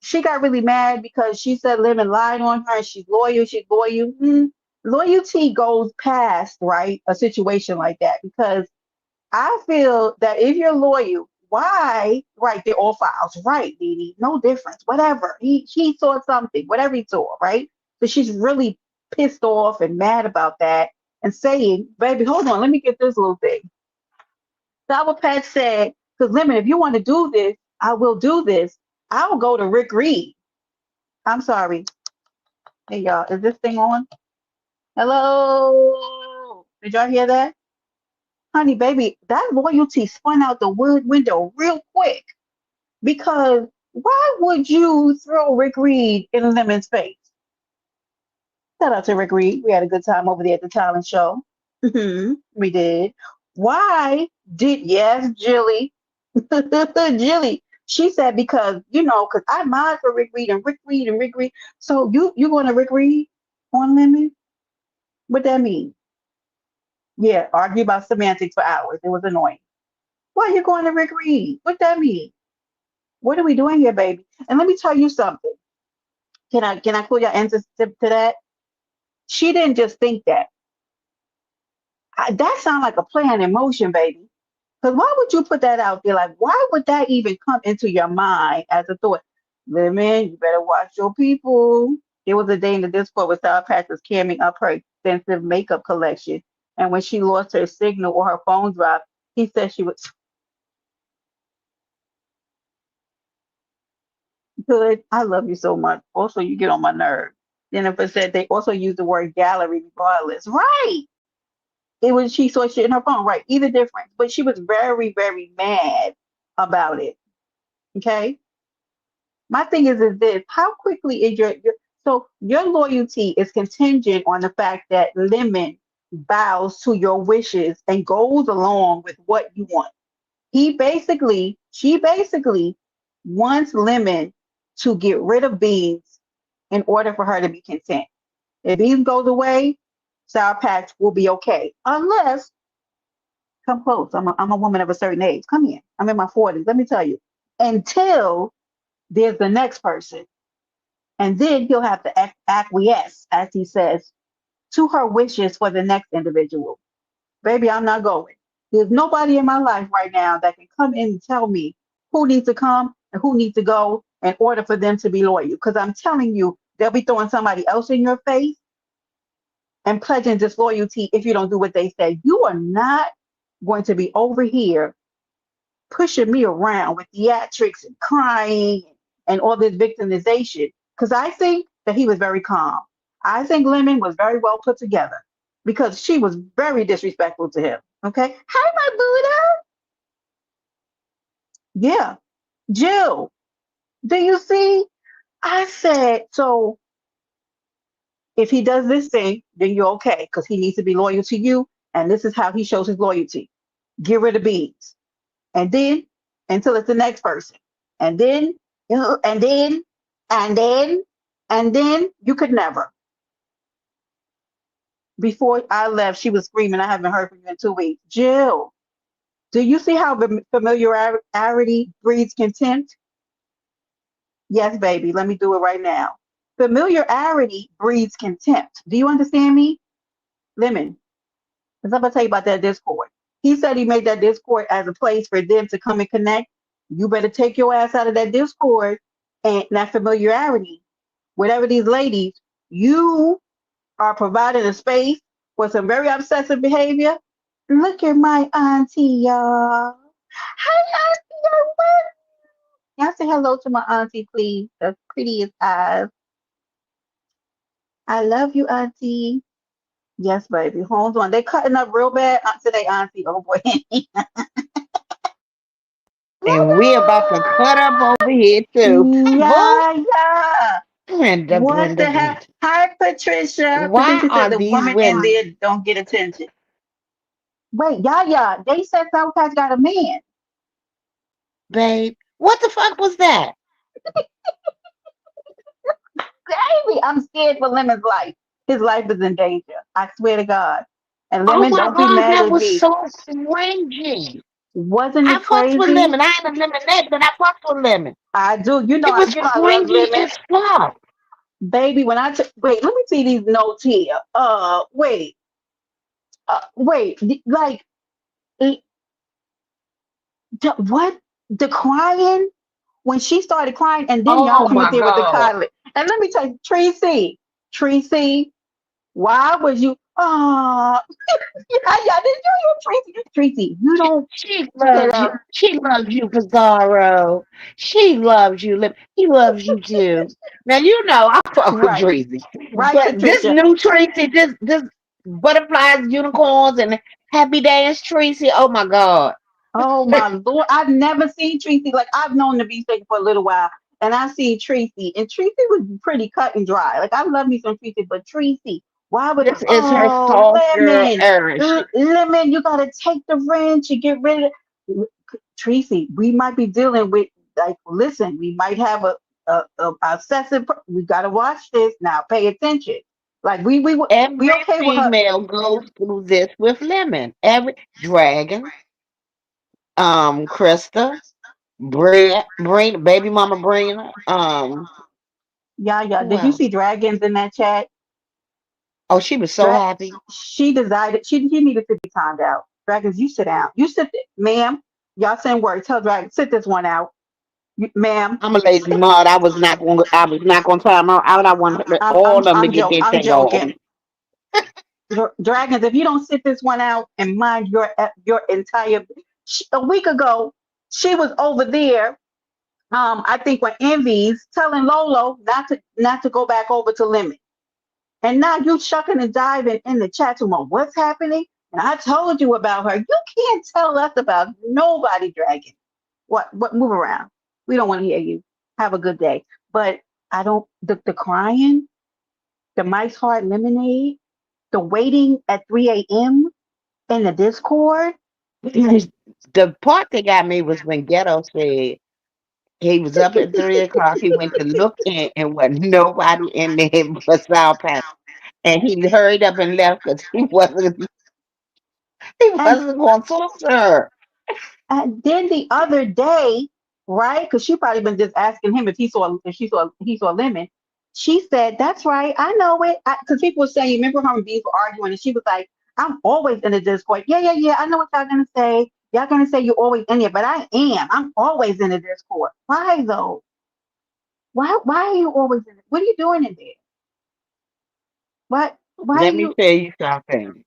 She got really mad because she said Lemon lied on her and she's loyal, she's loyal. Loyalty goes past, right, a situation like that because I feel that if you're loyal, why, right, they're all files, right, Dee no difference, whatever. He saw something, whatever he saw, right? So she's really pissed off and mad about that and saying, baby, hold on, let me get this little thing. Sour Patch said, because Lemon, if you want to do this, I will do this. I'll go to Rick Reed. I'm sorry. Hey, y'all, is this thing on? Hello? Did y'all hear that? Honey, baby, that loyalty spun out the wood window real quick because why would you throw Rick Reed in Lemon's face? Shout out to Rick Reed. We had a good time over there at the talent show. We did. Why did, yes, Jilly, Jilly. She said because because I mind for Rick Reed and Rick Reed and Rick Reed. So you going to Rick Reed on Lemon? What that mean? Yeah, argue about semantics for hours. It was annoying. Why are you going to Rick Reed? What that mean? What are we doing here, baby? And let me tell you something. Can I pull your answer to that? She didn't just think that. That sounds like a plan in motion, baby. Because why would you put that out there? Like, why would that even come into your mind as a thought? Women, you better watch your people. There was a day in the Discord where Sour Patch was camming up her extensive makeup collection. And when she lost her signal or her phone dropped, he said she was good. I love you so much. Also, you get on my nerves. Jennifer said they also use the word gallery regardless. Right. It was she saw shit in her phone. Right. Either difference. But she was very, very mad about it. Okay. My thing is this: how quickly is so your loyalty is contingent on the fact that Lemon bows to your wishes and goes along with what you want. She basically wants Lemon to get rid of Beans in order for her to be content. If Beans goes away, Sour Patch will be okay. Unless, come close. I'm a woman of a certain age. Come here. I'm in my 40s. Let me tell you. Until there's the next person. And then he'll have to acquiesce, as he says, to her wishes for the next individual. Baby, I'm not going. There's nobody in my life right now that can come in and tell me who needs to come and who needs to go in order for them to be loyal. Because I'm telling you, they'll be throwing somebody else in your face and pledging disloyalty if you don't do what they say. You are not going to be over here pushing me around with theatrics and crying and all this victimization. Because I think that he was very calm. I think Lemon was very well put together because she was very disrespectful to him. Okay. Hi, my Buddha. Yeah. Jill, do you see? I said, so if he does this thing, then you're okay because he needs to be loyal to you. And this is how he shows his loyalty. Get rid of beans. And then until it's the next person. And then, and then, and then, and then you could never. Before I left, she was screaming, I haven't heard from you in 2 weeks. Jill, do you see how familiarity breeds contempt? Yes, baby, let me do it right now. Familiarity breeds contempt. Do you understand me? Lemon, because I'm going to tell you about that Discord. He said he made that Discord as a place for them to come and connect. You better take your ass out of that Discord and that familiarity. Whatever these ladies, you are providing a space for some very obsessive behavior. Look at my auntie, y'all. Hi, auntie. Y'all say hello to my auntie, please. The prettiest eyes. I love you, auntie. Yes, baby. Hold on. They cutting up real bad today, auntie. Oh boy. And we about to cut up over here too. Boy, Yeah, yeah. Brenda, What Brenda, the heck? Brenda. Hi, Patricia. Why Patricia said are the these woman in women, there don't get attention. Wait, yeah, yeah. They said Sabotage got a man. babe? What the fuck was that? Baby, I'm scared for Lemon's life. His life is in danger. I swear to God. And Oh Lemon, my don't be God, mad that at was me. so cringy. Wasn't I it fucks with crazy? lemon. I ain't a lemonade, but I fucks with lemon. I do. It was You know I love cringy Lemon. as fuck. Baby, when I took wait, let me see these notes here. Wait, like eh, what? The crying when she started crying, and then y'all Oh come up my there with the God. coddling. And let me tell you, Tracy, why was you? Oh, yeah, did you hear Tracy? Tracy, you She, don't she say loves you. that. She loves you, Pizarro. She loves you. He loves you too. Now you know I fuck with Right, Tracy, right, but this Patricia. new Tracy, this butterflies, unicorns, and happy dance Tracy. Oh my God. Oh my Lord, I've never seen Tracy. Like I've known the beefcake for a little while, and I see Tracy, and Tracy was pretty cut and dry. Like I love me some Tracy, but Tracy, why would This is her oh soft girl Lemon, era. Lemon, you gotta take the wrench and get rid of Tracy. We might be dealing with like, listen, we might have a obsessive. We gotta watch this now. Pay attention. Like we Every okay with her. female goes through this with lemon. Every dragon, Krista, baby mama Brina, Yeah, yeah. who Did you else? see dragons in that chat? Oh, she was so Dra- happy. she decided she needed to be timed out. Dragons, you sit down. You sit there, ma'am. Y'all send word. Tell Dragon, sit this one out, ma'am. I'm a lazy mud. I was not gonna time her out. I want all of them to get their I'm thing off. joking. Dragons, if you don't sit this one out and mind your entire a week ago, she was over there. I think when Envy's telling Lolo not to go back over to Limit. And now you shucking and diving in the chat room on what's happening. And I told you about her. You can't tell us about nobody, Dragon. What move around. We don't want to hear you. Have a good day. But I don't the crying, the Mike's Hard Lemonade, the waiting at 3 a.m. in the Discord. The part that got me was when Ghetto said he was up at 3 o'clock. He went to look in and wasn't nobody in there but South Pack. And he hurried up and left because he And wasn't going to talk to her. and then the other day, right? Because she probably been just asking him if he saw Lemon. She said, "That's right. I know it." Because people were saying, "Remember her and Beef were arguing?" And she was like, "I'm always in the Discord. Yeah, yeah, yeah. I know what y'all gonna say. Y'all gonna say you're always in there, but I am. I'm always in the Discord. Why though? Why? Why are you always in it? What are you doing in there? What? Why are Let me you? tell you something.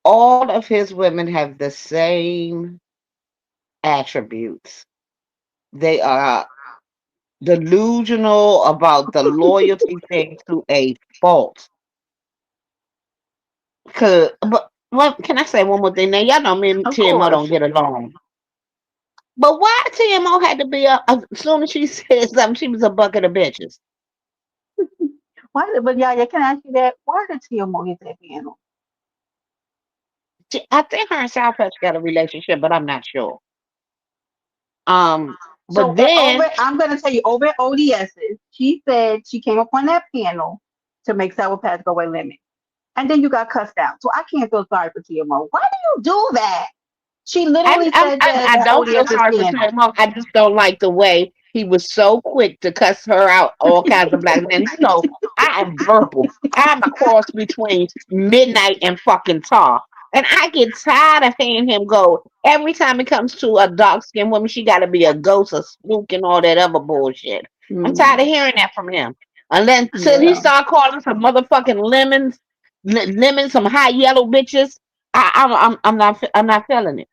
All of his women have the same attributes. They are delusional about the loyalty thing to a fault. But what can I say one more thing? Now y'all know me and Of TMO don't course. get along. But why TMO had to be as soon as she said something, she was a bucket of bitches. Why? But yeah, yeah. Can I ask you that? Why did TMO get that piano? I think her and South Patch got a relationship, but I'm not sure. Um, So but then I'm gonna tell you over at ODS's, she said she came up on that panel to make Sour Patch go away limit. And then you got cussed out. So I can't feel sorry for TMO. Why do you do that? She literally said that I on don't feel ODS's sorry for panel. TMO. I just don't like the way he was so quick to cuss her out all kinds of black men. You know, I am verbal. I'm a cross between midnight and fucking tar. And I get tired of hearing him go every time it comes to a dark skinned woman, she gotta be a ghost, a spook, and all that other bullshit. I'm tired of Mm, hearing that from him. Unless till he yeah, start calling some motherfucking lemons, lemons, some high yellow bitches. I'm not feeling it.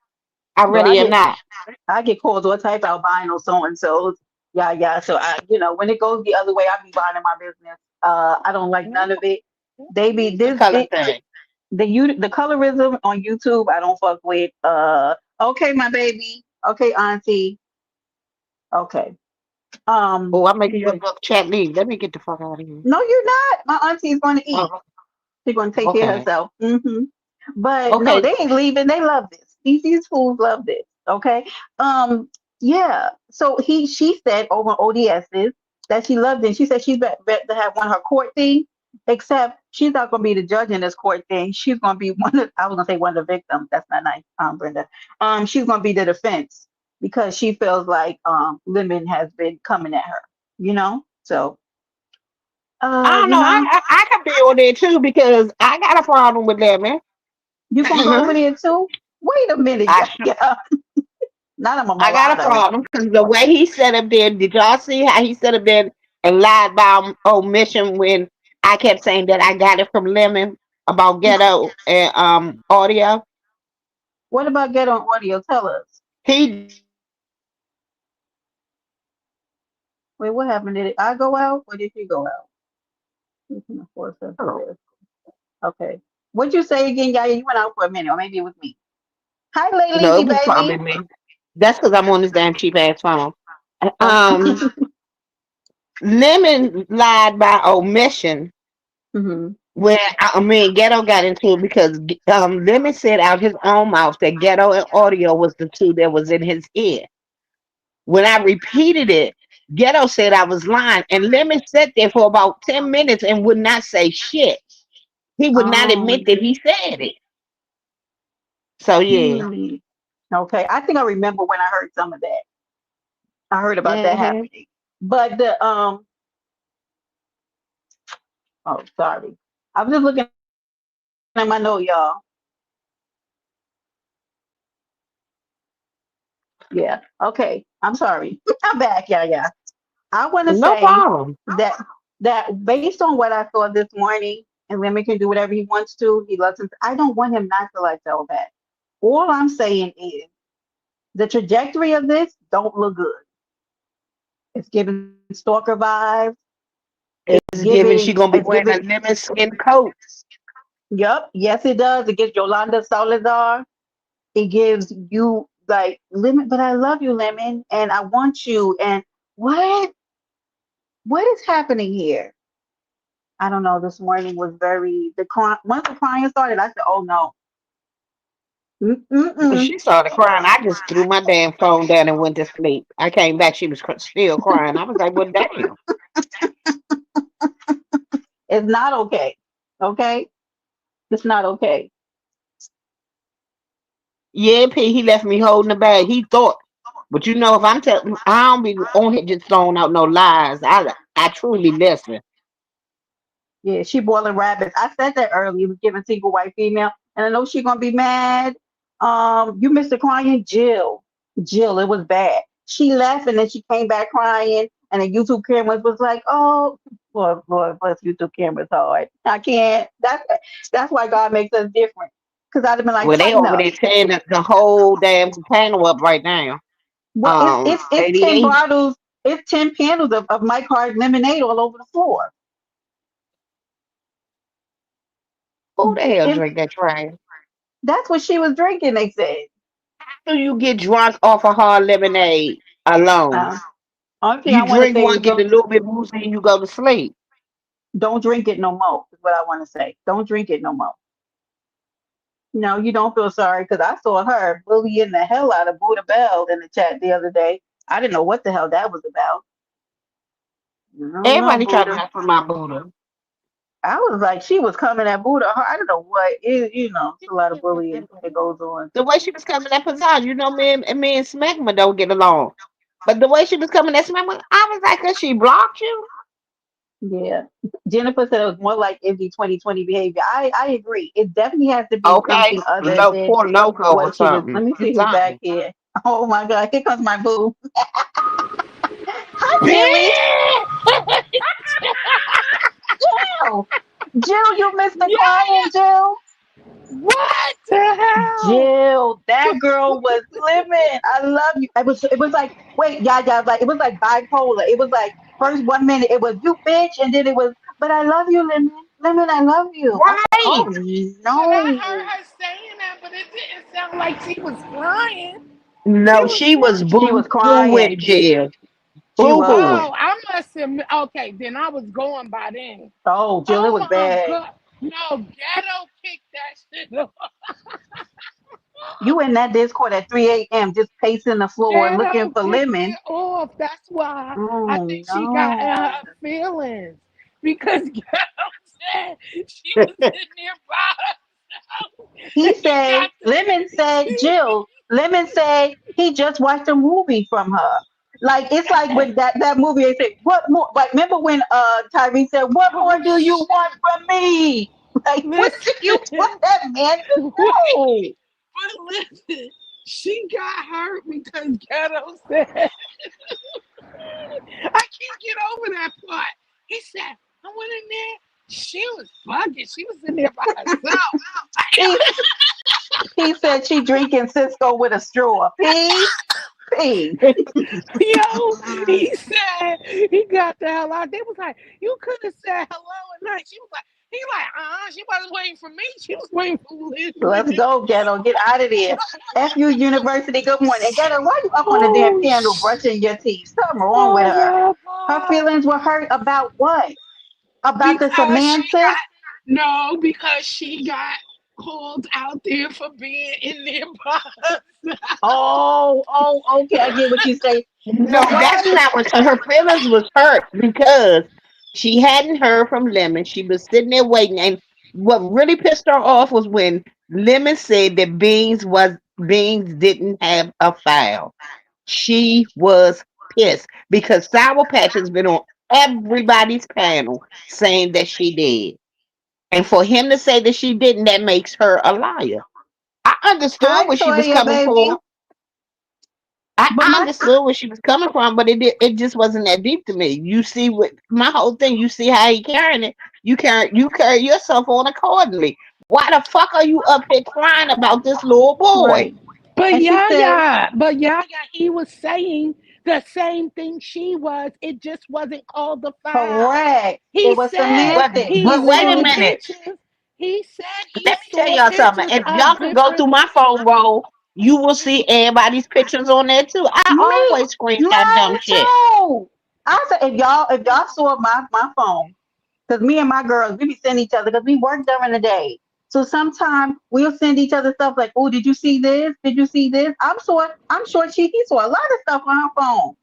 I girl, really am not. I get called all type albino so and so. Yeah, yeah. So when it goes the other way, I be minding my business. I don't like none of it. They be The this color it, thing. the colorism on YouTube. I don't fuck with. Okay, my baby. Okay, auntie. Okay. Um, Oh, I'm making your book chat leave. Let me get the fuck out of here. no, you're not. My auntie's going to eat. Oh, She's going to take care of okay. herself. But no, Okay. they ain't leaving. They love this. These fools love this. Okay. Um. Yeah. So she said over on ODS's that she loved it. She said she's bet to have won her court thing, except she's not going to be the judge in this court thing. She's going to be one of. I was going to say one of the victims. That's not nice, Brenda. She's going to be the defense because she feels like Lemon has been coming at her. So I don't know. I can be on there too because I got a problem with lemon. you gonna go over there too? Wait a minute, I yeah, sure, yeah. Not I'm a I got a mulatto. problem because the way he set up there, did y'all see how he set up there and lied by omission when I kept saying that I got it from Lemon about ghetto and audio? What about get on audio? Tell us. He did that on purpose. Wait, what happened? Did I go out or did she go out? You can afford us to Oh, this. Okay. What'd you say again, Yaya? You went out for a minute, or maybe it was me. Hi, no, Lady it was probably baby. me. That's because I'm on this damn cheap ass phone. Okay. Um, Lemon lied by omission hmm when I mean Ghetto got into it because Lemon said out his own mouth that Ghetto and Audio was the two that was in his ear. When I repeated it, Ghetto said I was lying, and Lemon sat there for about 10 minutes and would not say shit. He would not admit Um. that he said it. So yeah. hmm. Okay. I think I remember when I heard some of that. I heard about that Hmm. happening. But the oh sorry. I was just looking at my note, y'all. Yeah. Okay. I'm sorry. I'm back. Yeah, yeah. I want to No say problem. that based on what I saw this morning, and Lemon can do whatever he wants to. He loves him. I don't want him not to like so bad. All I'm saying is the trajectory of this don't look good. It's giving stalker vibes. It's It's giving giving. she gonna be It's wearing giving. a lemon skin coat. Yup. Yes, it does. It gives Yolanda Salazar. It gives you like Lemon, but I love you, Lemon, and I want you. And what? What is happening here? I don't know. This morning was very the cry. Once the crying started, I said, "Oh no, When mm-mm. she started crying, I just threw my damn phone down and went to sleep. I came back, she was still crying. I was like, well, damn. It's not okay. Okay, it's not okay." Yeah, P, he left me holding the bag. He thought. But you know, if I'm telling, I don't be on here just throwing out no lies. I truly listen. Yeah, she boiling rabbits. I said that earlier. Was giving single white female, and I know she gonna be mad. You missed the crying, Jill. Jill, it was bad. She left and then she came back crying, and the YouTube cameras was like, "Oh, Lord, bless YouTube cameras hard. I can't. That's why God makes us different. Because I'd have been like, Well, they tighten over up. there tearing the whole damn panel up right now. Well, it's 10 88. bottles. It's 10 panels of Mike Hard lemonade all over the floor. Who the hell And drink that trash? that's what she was drinking. They said. How do you get drunk off a hard lemonade alone? Uh, Only thing I You want to drink say is one, get a little bit woozy, and you go to sleep. don't drink it no more. Is what I want to say. Don't drink it no more. No, you don't feel sorry because I saw her bullying the hell out of Buddha Bell in the chat the other day. I didn't know what the hell that was about. I don't know, Everybody try to Buddha. mess with my Buddha. I was like, she was coming at Buddha. I don't know what. It's a lot of bullying that goes on. The way she was coming at Pizzazz, me and Smegma don't get along. But the way she was coming at Smegma, I was like, cause she blocked you? Yeah. Jennifer said it was more like MD 2020 behavior. I agree. It definitely has to be Okay, something other than poor loco or what she was. something. Let me see It's who's back something. here. Oh my God. Here comes my boo. Hi, Billy. Bitch! Jill. Jill, you missed the Yeah, crying, Jill. what the hell? Jill, that girl was living. I love you. It was like, wait, yeah, like it was like bipolar. It was like first 1 minute it was you bitch, and then it was, but I love you, Lemon. Lemon, I love you. I said, Right. oh But I heard no. her saying that, but it didn't sound like she was crying. She No, was she was crying. She was boo booing crying. Jill. She Boo was. booing. Oh, I must have. Okay, then I was going by then. Oh, Jill, it Oh was my bad. God. No, ghetto kicked that shit off. You in that Discord at 3 a.m. just pacing the floor looking Ghetto for kicked Lemon. it off. That's why I Oh think she got in no. her feelings. Because ghetto said she was in there by herself. He And he said, got Lemon said, Jill, Lemon said he just watched a movie from her. Like it's like the when that movie they said, what more like remember when Tyrese said, what more oh do you shit. want from me? Like what do you want Listen. that man to know? Wait. But listen. She got hurt because Ghetto said I can't get over that part. He said, I went in there. She was bugging. She was in there by herself. He he said she drinking Cisco with a straw. P. Yo, he said he got the hell out. They was like, you could have said hello at night. She was like, he like, she wasn't waiting for me. She was waiting for Let's Lemon. go, Ghetto. Get out of there. FU University, good morning. And Ghetto, why you up on the damn Oh, piano brushing your teeth? Something wrong with oh her. my Her god. feelings were hurt about what? About the Because she semantics? got no, because she got called out there for being in there by herself. Okay. I get what you say. No, that's Nobody. not what her feelings was hurt because she hadn't heard from Lemon. She was sitting there waiting, and what really pissed her off was when Lemon said that Beans didn't have a file. She was pissed because Sour Patch has been on everybody's panel saying that she did. And for him to say that she didn't, that makes her a liar. I understood Hi, where she was Toya, coming baby. from. I, But I my understood where she was coming from, but it just wasn't that deep to me. You see what my whole thing. You see how he carrying it. You carry yourself on accordingly. Why the fuck are you up here crying about this little boy? right. But And she said, He was saying the same thing she was. It just wasn't called the file. correct. He It was said But semantics. he but wait a saw Believe. minute. pictures. He said he Let me tell saw y'all something. pictures If y'all of can go different. through my phone roll, you will see everybody's pictures on there too. I Me, always screenshot dumb mine shit. too. I said, if y'all saw my phone, because me and my girls, we be sending each other because we work during the day. So sometimes we'll send each other stuff like, "Oh, did you see this? Did you see this?" I'm sure he saw a lot of stuff on her phone.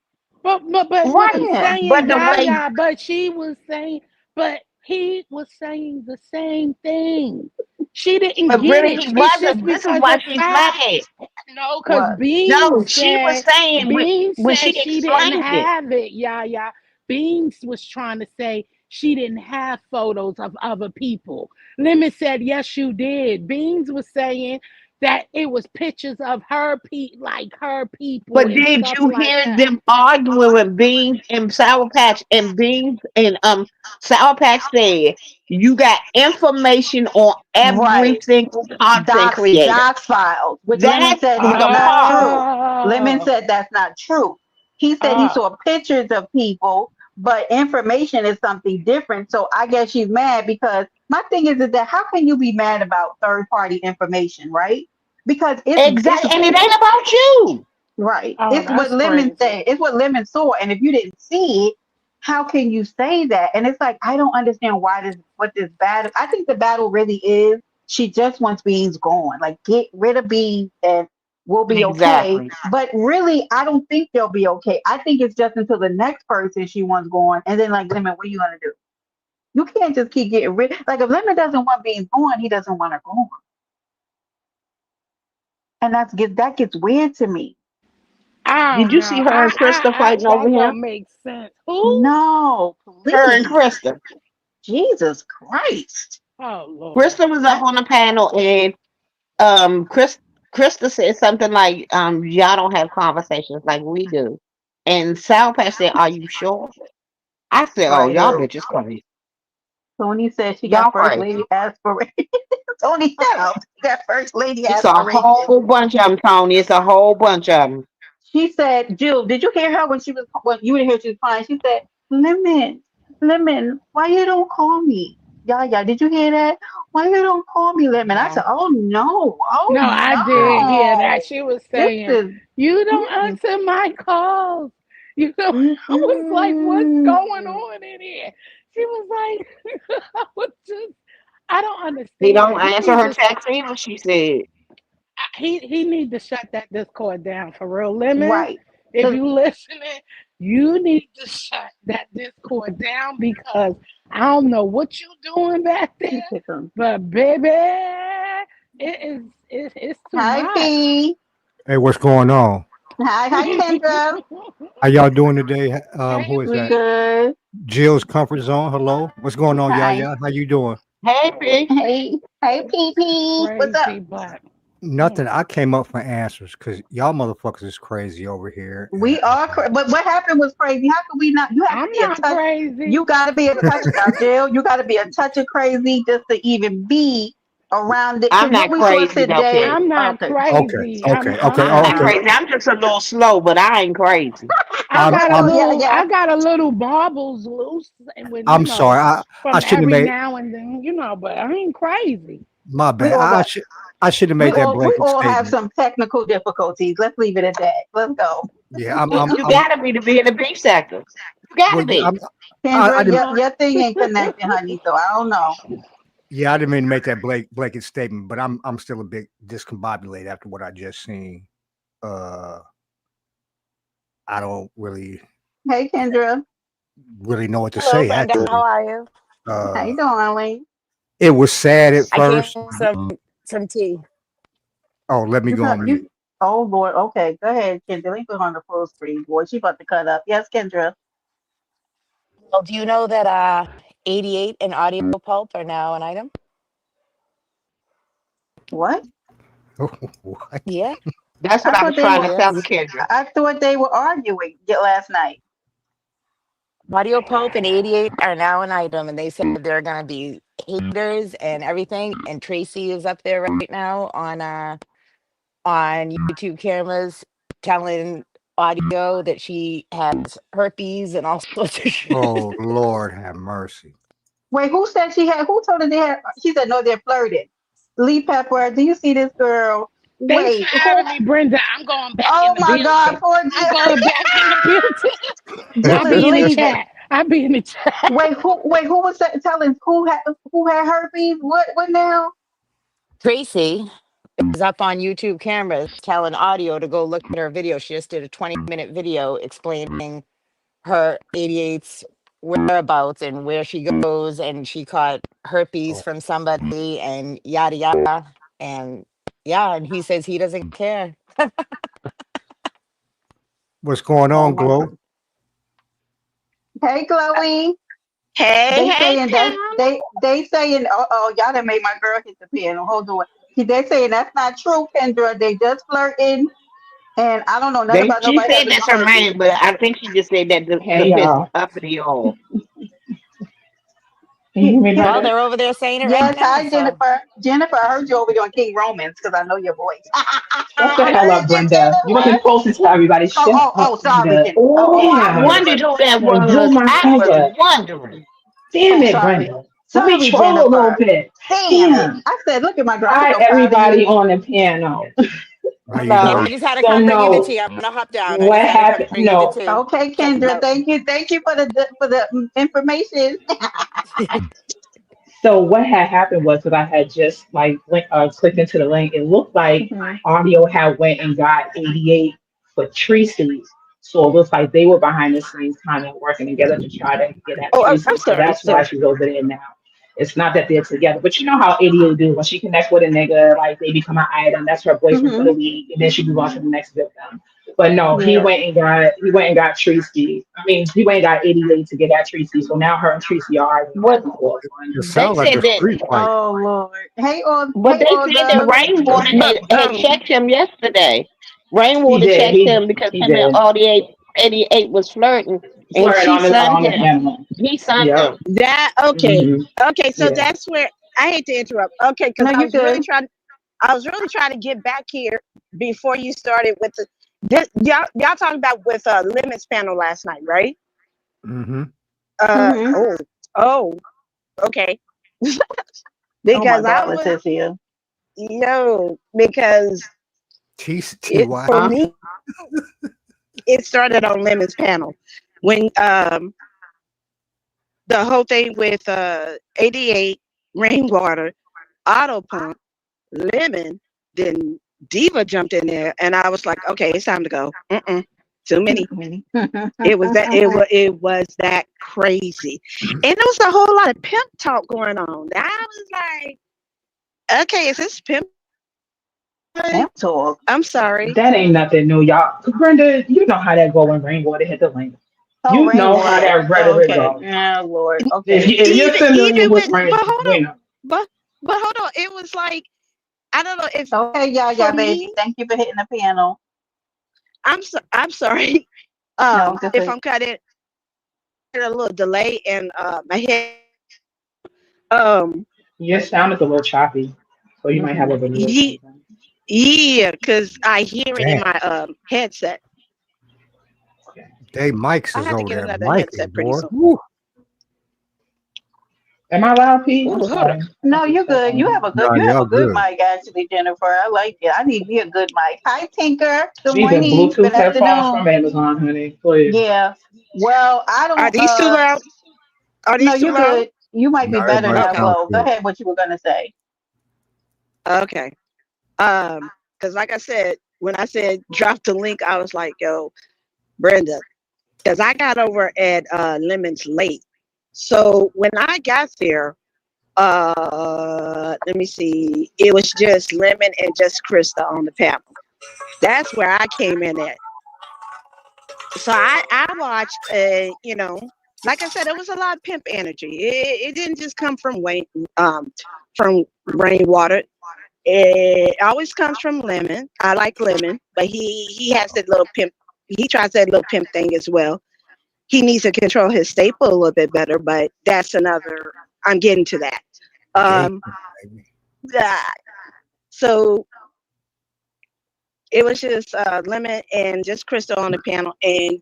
But what I'm Right. Yeah, saying, But the way but she was saying, but he was saying the same thing. She didn't but get really it. he It's just wasn't. This is because why the she's fact. mad. No, because what? No, she was saying Bean when said she she didn't explained it. have it. Yeah, yeah. Beans was trying to say she didn't have photos of other people. Lemon said, yes, you did. Beans was saying that it was pictures of like her people But and did stuff you like hear that. them arguing with Beans and Sour Patch? And Beans and Sour Patch said you got information on every Right. single content creator. Docs files, which Lemon That's said the not part. true. Lemon Oh, said that's not true. He said he oh, saw pictures of people, but information is something different. So I guess she's mad because my thing is that how can you be mad about third party information, right? Because it's Exactly. And it ain't about you. right. oh, It's what that's Lemon crazy. said. It's what Lemon saw. And if you didn't see it, how can you say that? And it's like I don't understand why this battle. I think the battle really is she just wants Beans gone. Like get rid of Beans and we'll be okay. Exactly. But really, I don't think they'll be okay. I think it's just until the next person she wants gone. And then like Lemon, what are you gonna do? You can't just keep getting rid. Like if Lemon doesn't want Beans gone, he doesn't want her gone. And that gets weird to me. I Did don't you know. see her and Krista fighting over That him? don't make sense. Who? No, Her and please. Krista. Jesus Christ. Oh Lord. Krista was up on the panel and Chris Krista said something like, y'all don't have conversations like we do. And Sour Patch said, are you sure? I said, oh, Right. y'all bitches crazy. Tony said she got Y'all first crazy. lady aspirations. Tony shut up. She got first lady It's a aspirations. whole bunch of them, Tony. It's a whole bunch of them. She said, Jill, did you hear her when you didn't hear she was crying? She said, Lemon, why you don't call me? Yeah, did you hear that? Why you don't call me, Lemon? I said, No. oh no, No, I did hear that. no. She was This saying, is "You don't mm-mm, answer my calls." You know, I was like, "What's going mm-mm. on in here?" She was like, "I was just, I don't He don't understand. He answer need her to, text either, she said. he need to shut that Discord down for real, Lemon. Right. If 'Cause you listening, you need to shut that Discord down because I don't know what you doing back there, he took 'em. but baby, it's too Hi, much." P. Hey, what's going on? Hi, Kendra. How y'all doing today? Hey, Who is We that? P. good. Jill's Comfort Zone. Hello. What's going on, Hi. Yaya? How you doing? Hey, P. Hey, P P. What's up? Crazy black. Nothing. I came up for answers because y'all motherfuckers is crazy over here. We are, but what happened was crazy. How could we not? You have to I'm be a not touch. crazy. You got to be a touch now, Jill. You got to be a touch of crazy just to even be around it. I'm Because what not we saw crazy though, today. P. I'm not Okay, okay, crazy. okay, okay, I'm oh, not okay. crazy. I'm just a little slow, but I ain't crazy. I'm I'm yeah. I got a little marbles loose and when I'm sorry. I from shouldn't have every made now and then, but I ain't crazy. my We bad. all got. I should have made that We blanket all have statement. some technical difficulties. Let's leave it at that. Let's go. Yeah, You gotta be to be in the beef sector. You gotta well, yeah, be. I Kendra, didn't. your thing ain't connected, honey. So I don't know. Yeah, I didn't mean to make that blanket statement, but I'm still a bit discombobulated after what I just seen. Uh, I don't Hey, Kendra, really know what to Hello, say. Brenda. How Actually, are you? how uh, you doing, Eileen? it was sad at I came first. some tea. Oh, let me You go can on mute. you. Oh Lord. Okay, go ahead, Kendra. Let me put on the full screen, boy. She about to cut up. Yes, Kendra. Well, do you know that 88 and audio pulp are now an item? What? What? Yeah, That's what I I was thought they trying to were. tell yes. Kendra. I thought they were arguing last night. Audio pulp and 88 are now an item, and they said they're going to be haters and everything. And Tracy is up there right now on YouTube cameras telling audio that she has herpes and all sorts of shit. Oh Lord, have mercy. Wait, who said she had? Who told her they had? She said no, they're flirting. Lee Pepper, do you see this girl? Thanks for Wait, who? having me, Brenda. I'm going back in Oh the my God, building. poor I'm Jill. going back in the building. Jill I'll is be in the leaving. chat. I'll be in the chat. Wait, who? Wait, who was telling who had herpes? What now? Tracy is up on YouTube cameras telling audio to go look at her video. She just did a 20-minute video explaining her 88's whereabouts and where she goes, and she caught herpes Oh, from somebody and yada yada. And yeah, and he says he doesn't care. what's going Oh on, my Glow? God. Hey, Chloe. Hey, They hey, saying Pam. they saying y'all done made my girl hit the piano. Hold on. They saying that's not true, Kendra. They just flirting, and I don't know nothing about She nobody said having no that's her husband. man, but I think she just said that to Hey piss y'all. uppity off. Can you hear me, Well, Brenda? they're over there saying it right Yes, now. hi So Jennifer. Jennifer, I heard you over there on King Romans because I know your voice. Shut the I hell heard up, you, Brenda. You Jennifer. wasn't supposed to tell everybody. Shut up, Sorry, Brenda. Jennifer. Oh, I Damn. wondered Jennifer. who that Gonna do was. my I was contact. wondering. Damn Oh, it, sorry. Brenda. Let me Sorry, troll a little Jennifer. bit. Damn it. Damn. I said, look at my girl. I'm Hi, so proud of everybody you. on the piano. How you yeah, Hello. doing? I just had to So come bring you the no, tea. I'm gonna hop down. I what just had to come happened? bring you the No. tea. Okay, Check it Kendra. out. Thank you for the information. So what had happened was that I had just clicked into the link. It looked like Mhm. audio had went and got 88 for Tracy. So it looks like they were behind the scenes kind of working together to try to get at Oh, I'm Tracy. So sorry, that's why sir. she's over there now. It's not that they're together, but you know how 88 do when she connects with a nigga, like they become an item. That's her boyfriend for the Mhm. week, and then she move on to the next victim. But no, Yeah. he went and got Tracy. I mean, he went and got 88 to get at Tracy. So now her and Tracy are arguing back What and forth. It they sounds like a said that street fight. Oh Lord. but Hey they said that Olga. Rainwater Look, had checked him yesterday. He Rainwater did. checked him because He him and did. 88 was flirting, and Flirting she sunned on the him. panel. He sunned Yep. him. That okay. Hmm. Okay, so Yeah. that's where I hate to interrupt. Okay, because No, you good. I was really trying to get back here before you started with this, y'all talking about with limits panel last night, right? Mm-hmm. Uh Mhm. oh, oh, okay. Oh my Because I God, was Leticia. because it TY. for Huh? me it started on lemons panel when the whole thing with 88 rainwater auto pump lemon, then Diva jumped in there, and I was like, okay, it's time to go. Too many. Many. It was that crazy, and there was a whole lot of pimp talk going on. I was like, okay, is this pimp? Pimp talk. I'm sorry. That ain't nothing new, y'all. Brenda, you know how that go when rainwater hit the link. Oh, You know how rainwater. that Oh, rhetoric okay. goes. Oh Lord. Okay. If you're familiar Even with with, but rain, hold on, you know. but but hold on. It was like I don't know if Okay, for yeah, baby. me, Thank you for hitting the piano. I'm sorry. No, just If a I'm cutting a little delay and my head. Um, Your sound is a little choppy, so you might have a mhm. video or ye- something. yeah, because I hear it in Damn. my headset. Okay. They mics I is have to over get there. another Miking, headset pretty boy. soon. Woo. Am I loud, P? I'm Ooh, hold on. sorry. I No, got this you're stuff good. on. No, You have y'all a good good. mic actually, Jennifer. I like it. I need me a good mic. Hi, Tinker. Good These are morning. Good Bluetooth headphones afternoon. from Amazon, honey. Please. Yeah. Well, I Are don't these too loud? Are no, these too you're loud? good. You might No, be better everybody now, Okay. sounds Glow. Go good. ahead, what you were gonna say. Okay. Because like I said, when I said drop the link, I was like, yo, Brenda, because I got over at Lemons late. So when I got there, let me see, it was just Lemon and just Krista on the panel. That's where I came in at. So I watched, like I said, it was a lot of pimp energy. It didn't just come from rainwater. It always comes from lemon. I like lemon, but he has that little pimp. He tries that little pimp thing as well. He needs to control his staple a little bit better, but that's another. I'm getting to that. Gay, Um, baby. yeah, so it was just lemon and just Crystal on the panel, and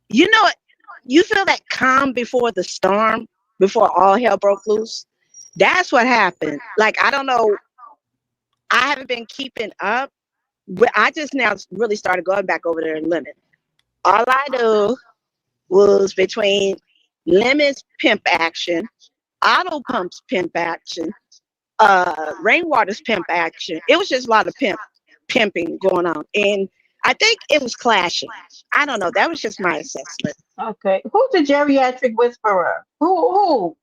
you know what? You feel that calm before the storm, before all hell broke loose. That's what happened. Like I don't know. I haven't been keeping up, but I just now really started going back over there and lemon. All I knew was between Lemon's pimp action, Auto Pump's pimp action, Rainwater's pimp action. It was just a lot of pimping going on. And I think it was clashing. I don't know. That was just my assessment. Okay. Who's the geriatric whisperer? Hood?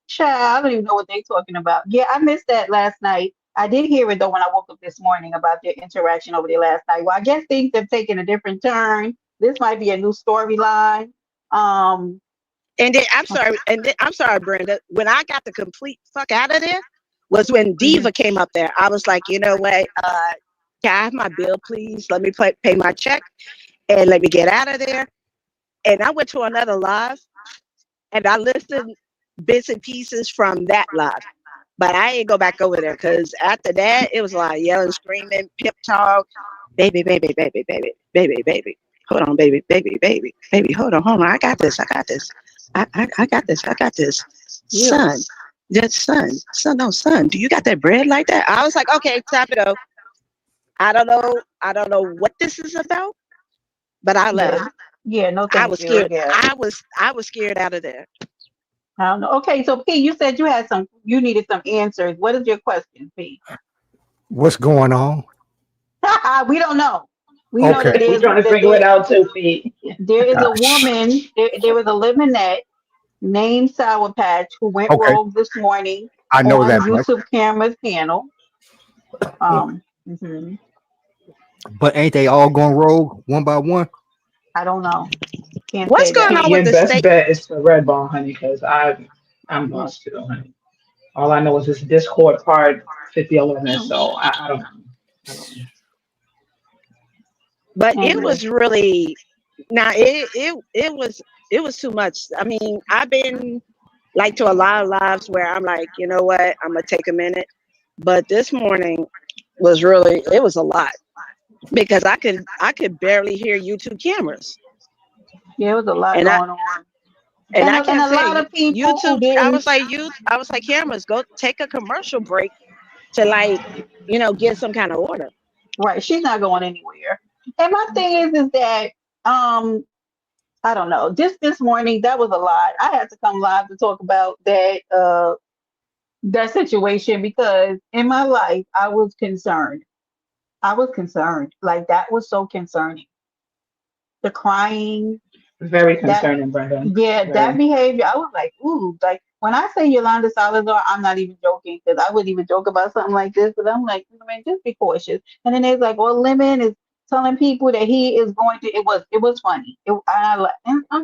Child, I don't even know what they're talking about. Yeah, I missed that last night. I did hear it though when I woke up this morning about their interaction over there last night. Well, I guess things have taken a different turn. This might be a new storyline. Um, And then I'm sorry, Brenda. When I got the complete fuck out of there was when mhm. Diva came up there. I was like, you know what? Can I have my bill, please? Let me pay my check and let me get out of there. And I went to another live and I listened bits and pieces from that live. But I ain't go back over there because after that, it was like yelling, screaming, pip talk, baby, baby, baby, baby, baby, baby. Hold on, baby, baby, baby, baby. Hold on. I got this. I got this. I got this. I got this. Ew. Son, that son, no, son. Do you got that bread like that? I was like, okay, tap it up. I don't know. I don't know what this is about, but I Yeah. left. Yeah. No, I thank was you. scared. Yeah. I was scared out of there. I don't know. Okay, so P, you said you needed some answers. What is your question, P? What's going on? We don't know. We know Okay. that We're trying to that figure it out too, Pete. there is a Shh. woman. There was a limonette named Sour Patch who went Okay. rogue this morning I know on that much. YouTube camera's panel. Mhm. But ain't they all going rogue one by one? I don't know. Can't What's say going that. Pete, on with your the best state? bet is to red ball, honey, because I'm lost too, honey. All I know is this Discord card 5011, so I don't know. I don't know. But it Anyway, was really now it was too much. I mean, I've been like to a lot of lives where I'm like, you know what, I'm gonna take a minute. But this morning was really it was a lot because I could barely hear YouTube cameras. there was a lot And I going on, and I and kept a lot saying of people who YouTube, didn't. I was like, cameras, go take a commercial break to like, get some kind of order. Right, she's not going anywhere. And my thing is that um, I don't know. This morning that was a lot. I had to come live to talk about that situation because in my life I was concerned. I was concerned. Like that was so concerning. The crying, Very that concerning, Brenda. yeah, that Very. behavior, I was like, ooh, like when I say Yolanda Salazar, I'm not even joking because I wouldn't even joke about something like this, but I'm like, man, just be cautious. And then they're like, well, Lemon is telling people that he is going to. It was funny.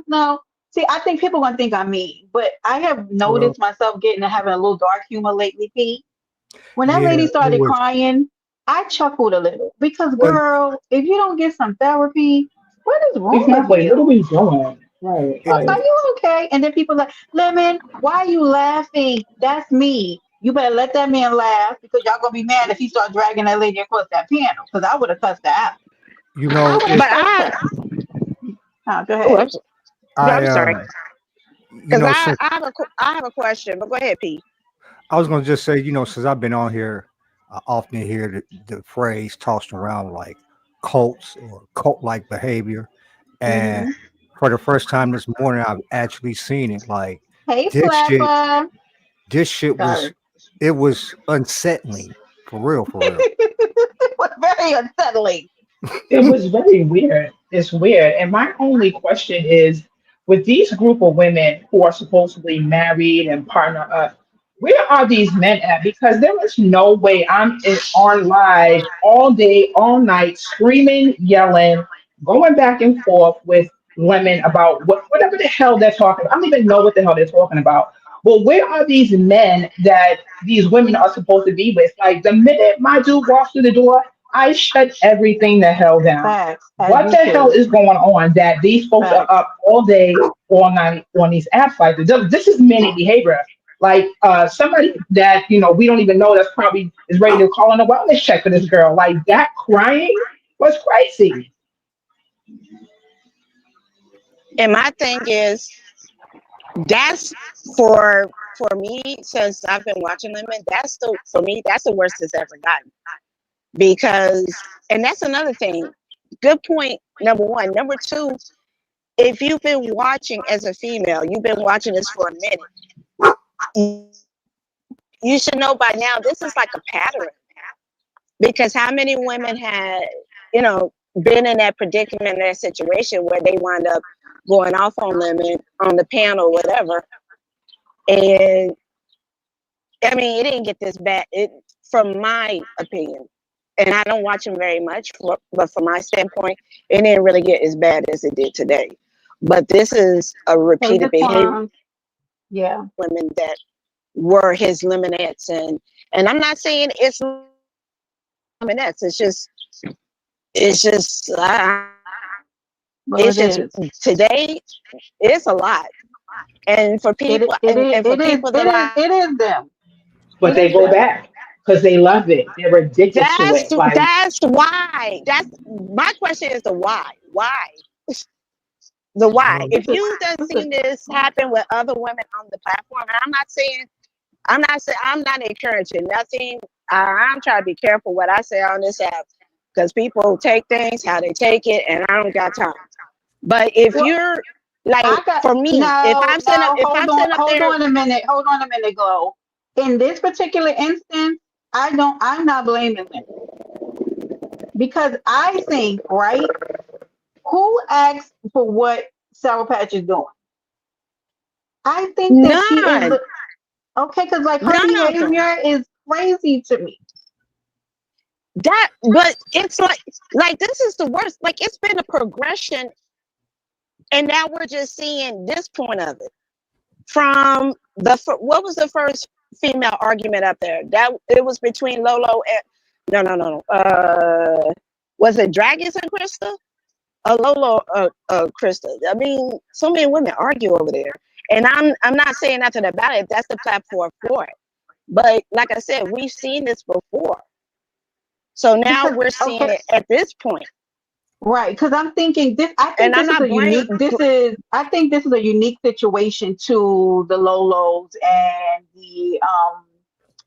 No, see, I think people gonna think I'm mean, but I have Well, noticed myself getting to having a little dark humor lately, Pete. When that yeah, lady it started was. crying, I chuckled a little because, Well, girl, if you don't get some therapy, what is wrong with Exactly. What are you? we doing? Right. it, Are Like, you okay? And then people like, Lemon, why are you laughing? That's me. You better let that man laugh because y'all gonna be mad if he start dragging that lady across that piano. Because I would have cussed her out. you I know, would have it. But cussed her. Go oh, ahead. I'm I sorry. you Because know, I, since I have a question, but go ahead, P. I was gonna just say, since I've been on here, I often hear the phrase tossed around like cults or cult-like behavior, and Hmm. for the first time this morning, I've actually seen it. Like Hey, this shit, Flapper. this shit was, Sorry. it was unsettling for real, for real. It was very unsettling. it was very weird. It's weird. And my only question is, with these group of women who are supposedly married and partner up, where are these men at? Because there is no way on live all day, all night, screaming, yelling, going back and forth with women about whatever the hell they're talking about. I don't even know what the hell they're talking about. But where are these men that these women are supposed to be with? Like the minute my dude walks through the door, I shut everything the hell down. Facts, as What you the hell should. is going on that these folks are Facts, up all day, all night on these apps like this? This is many behavior. Like somebody that we don't even know that's probably is ready to call in a wellness check for this girl. Like that crying was crazy. And my thing is that's for me since I've been watching them, and that's the for me that's the worst it's ever gotten because and that's another thing. Good point. Number one. Number two. If you've been watching as a female, you've been watching this for a minute. You should know by now this is like a pattern because how many women had you know been in that predicament, that situation where they wind up going off on lemon on the panel, whatever. And I mean, it didn't get this bad. From my opinion, and I don't watch them very much, but from my standpoint, it didn't really get as bad as it did today. But this is a Hey, repeated behavior Daquan. Yeah. of women that were his lemonettes, and I'm not saying it's lemonettes. It's just Well, it's it just is. today it's a lot, and for people and for people that It is them. But It they is go them. back because they love it. They're addicted to that's it. Like, that's why that's my question is the why the why. Well, If It's a, you done it's a, seen this happen with other women on the platform, and I'm not encouraging nothing. I'm trying to be careful what I say on this app because people take things how they take it, and I don't got time. But if well, you're like I got for me, no, no. if I'm sitting up Hold there, on a minute. Hold on a minute, Glow. In this particular instance, I don't. I'm not blaming them because I think right. Who asked for what Sour Patch is doing? I think that she is none, the okay because like her none of them. behavior is crazy to me. That, but it's like this is the worst. Like it's been a progression, and now we're just seeing this point of it. From what was the first female argument up there? That it was between Lolo and no. Was it Dragons and Krista? Lolo, Krista. I mean, so many women argue over there, and I'm not saying nothing about it. That's the platform for it. But like I said, we've seen this before, so now Because we're seeing okay, it at this point. right, because I'm thinking this. I think And I'm this is not a unique. I think this is a unique situation to the Lolos and the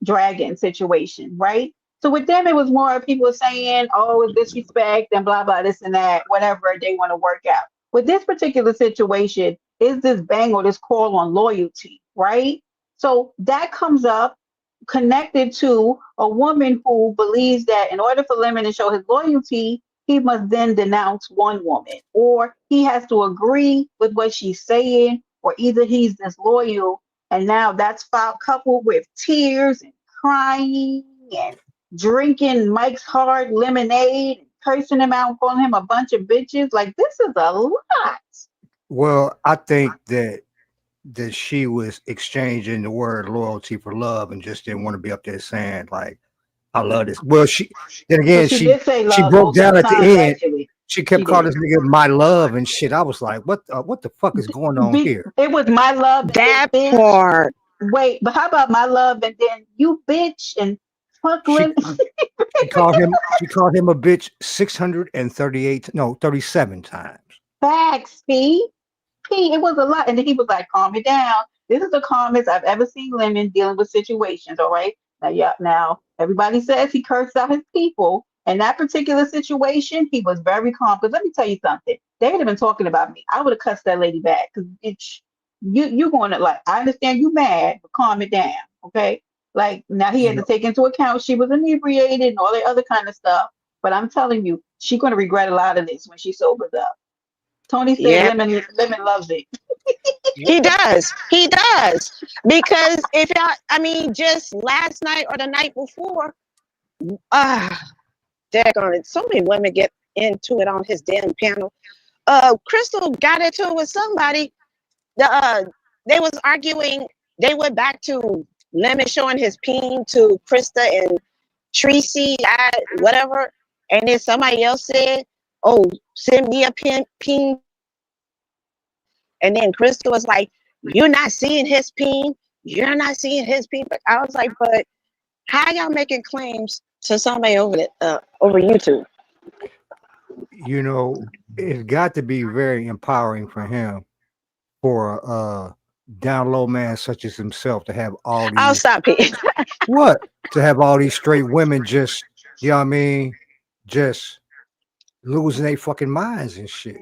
Dragon situation, right? So with them, it was more people saying, "Oh, it's disrespect and blah blah this and that, whatever they want to work out." With this particular situation, is this bang or this call on loyalty, right? So that comes up connected to a woman who believes that in order for Lemon to show his loyalty, he must then denounce one woman, or he has to agree with what she's saying, or either he's disloyal, and now that's coupled with tears and crying and drinking Mike's hard lemonade, cursing him out, calling him a bunch of bitches. Like this is a lot. well, I think that she was exchanging the word loyalty for love and just didn't want to be up there saying like I love this. Well, she then But again she did say she love broke multiple down at the times, end. actually. She She kept calling did. this nigga my love and shit. I was like, what the fuck is going on here? It was my love and then That bitch. part, Wait, but how about my love and then you bitch and fuck She Lynn? she called him a bitch 638 no 37 times. Facts, P, it was a lot. And then he was like, calm it down. This is the calmest I've ever seen Lemon dealing with situations, all right? Now, yeah, now everybody says he cursed out his people. In that particular situation, he was very calm. Because let me tell you something. They would have been talking about me. I would have cussed that lady back. Because you going to like, I understand you mad, but calm it down, okay? Like now he You had to know, take into account she was inebriated and all that other kind of stuff. But I'm telling you, she's going to regret a lot of this when she sobers up. Tony said yeah, Lemon loves it. he does. He does. Because if y'all, I mean, just last night or the night before, ah, daggone it, so many women get into it on his damn panel. Crystal got into it with somebody. They was arguing. They went back to Lemon showing his peen to Krista and Tracy, whatever, and then somebody else said, "Oh, send me a peen." And then Krista was like, "You're not seeing his peen. You're not seeing his peen." But I was like, "But how y'all making claims to somebody over YouTube?" you know, it's got to be very empowering for him for a down low man such as himself to have all I'll these stop it. what to have all these straight women just you know what I mean just losing their fucking minds and shit.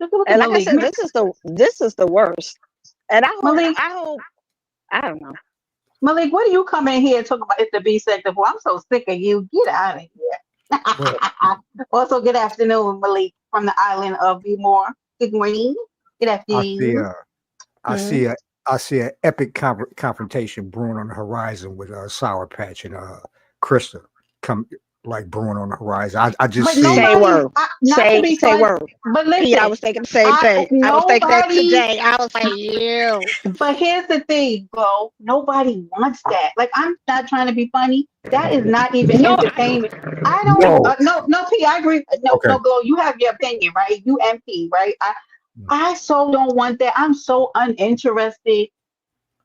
Just look at And like I Malik. said, this is the worst. And Malik, I don't know. Malik, what do you come in here talking about? It's the B sector for? I'm so sick of you. Get out of But here. Also, good afternoon, Malik, from the island of Bmore. Good morning. Good I see afternoon. a I Hmm. see a I see an epic confrontation brewing on the horizon with Sour Patch and Krista. Come like brewing on the horizon. I just But see. Say nobody, word. not to be Say fun, word. but Pete, I listen, was thinking the same thing. I was thinking that nobody. today. I was like, you. But here's the thing, Bo. Nobody wants that. Like, I'm not trying to be funny. That is not even No, entertainment. I don't. No. No, P. I agree. No, Okay. no, Glow. You have your opinion, right? You and P, right? I so don't want that. I'm so uninterested.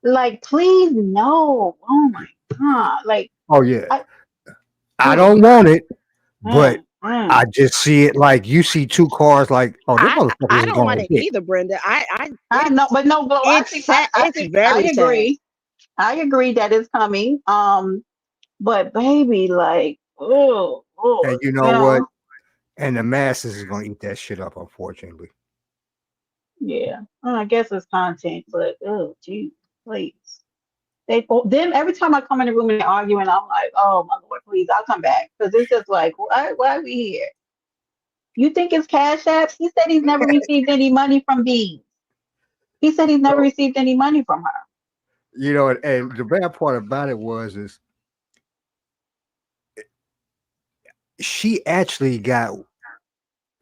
Like, please, no. Oh my god. Like, Oh yeah. I. I Mm, don't want it, but mm. I just see it like you see two cars. Like, oh, them I motherfuckers is don't want gonna it hit. either, Brenda. I know, but no, Glow. I It's think. sad. I It's think. I very sad. agree. I agree that it's coming. But baby, like, And you know what? And the masses is gonna eat that shit up, unfortunately. yeah. I guess it's content, but oh, geez, please. Them every time I come in the room and they're arguing, I'm like, oh my lord, please, I'll come back because it's just like, why are we here? You think it's Cash Apps? He said he's never received any money from Bees. He said he's never So received any money from her. and the bad part about it was is she actually got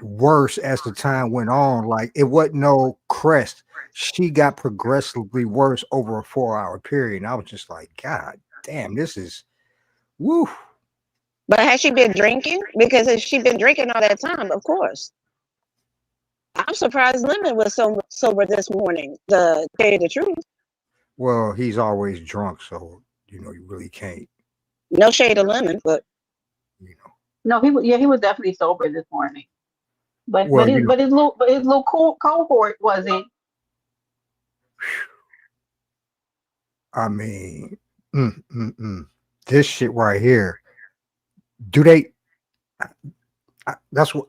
worse as the time went on. Like it wasn't no crest. She got progressively worse over a 4 hour period. And I was just like, God damn, this is woo. But has she been drinking? Because if she been drinking all that time, of course. I'm surprised Lemon was so sober this morning. To tell you the truth, Well, he's always drunk, so you really can't, no shade of Lemon, but you know. No, he was definitely sober this morning. But Well, his little cohort wasn't. I mean, mm, mm, mm. This shit right here. Do they? That's what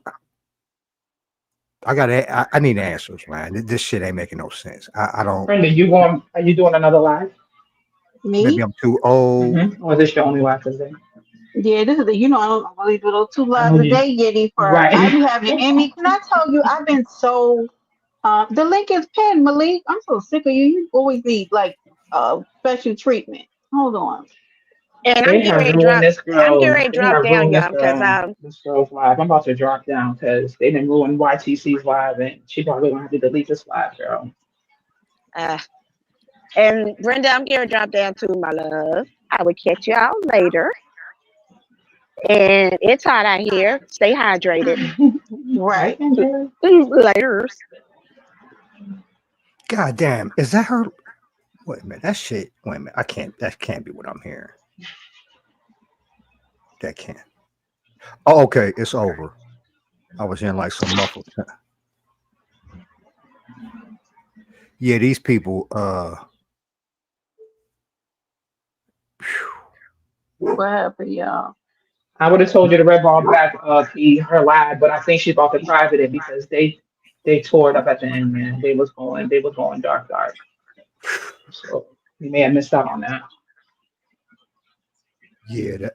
I got. I need answers, man. This shit ain't making no sense. I don't. Brenda, you going? Are you doing another live? Maybe Me? I'm too old. Or is this your only live today? Yeah, this is I don't really do those two I know lives a you. day, Yeti. For I Right. be having the Emmy. Can I tell you? I've been so. The link is pinned, Malik. I'm so sick of you. You always need like special treatment. Hold on. and They have ruined this I'm getting girl. ready to They drop have down, ruined y'all, because this girl's live. I'm about to drop down because they didn't ruin YTC's live, and she probably gonna have to delete this live, girl. uh and Brenda, I'm getting ready to drop down to my love. I will catch y'all later. And it's hot out here. Stay hydrated. Right. Okay, girl. Later. God damn, is that her? Wait a minute, that shit. Wait a minute, I can't. That can't be what I'm hearing. That can't. Oh, okay, it's over. I was hearing like some muffled. Yeah, these people. What happened, y'all? I would have told you to red ball back her live, but I think she's about to private it because they tore it up at the end, man. They was going dark. So you may have missed out on that. Yeah,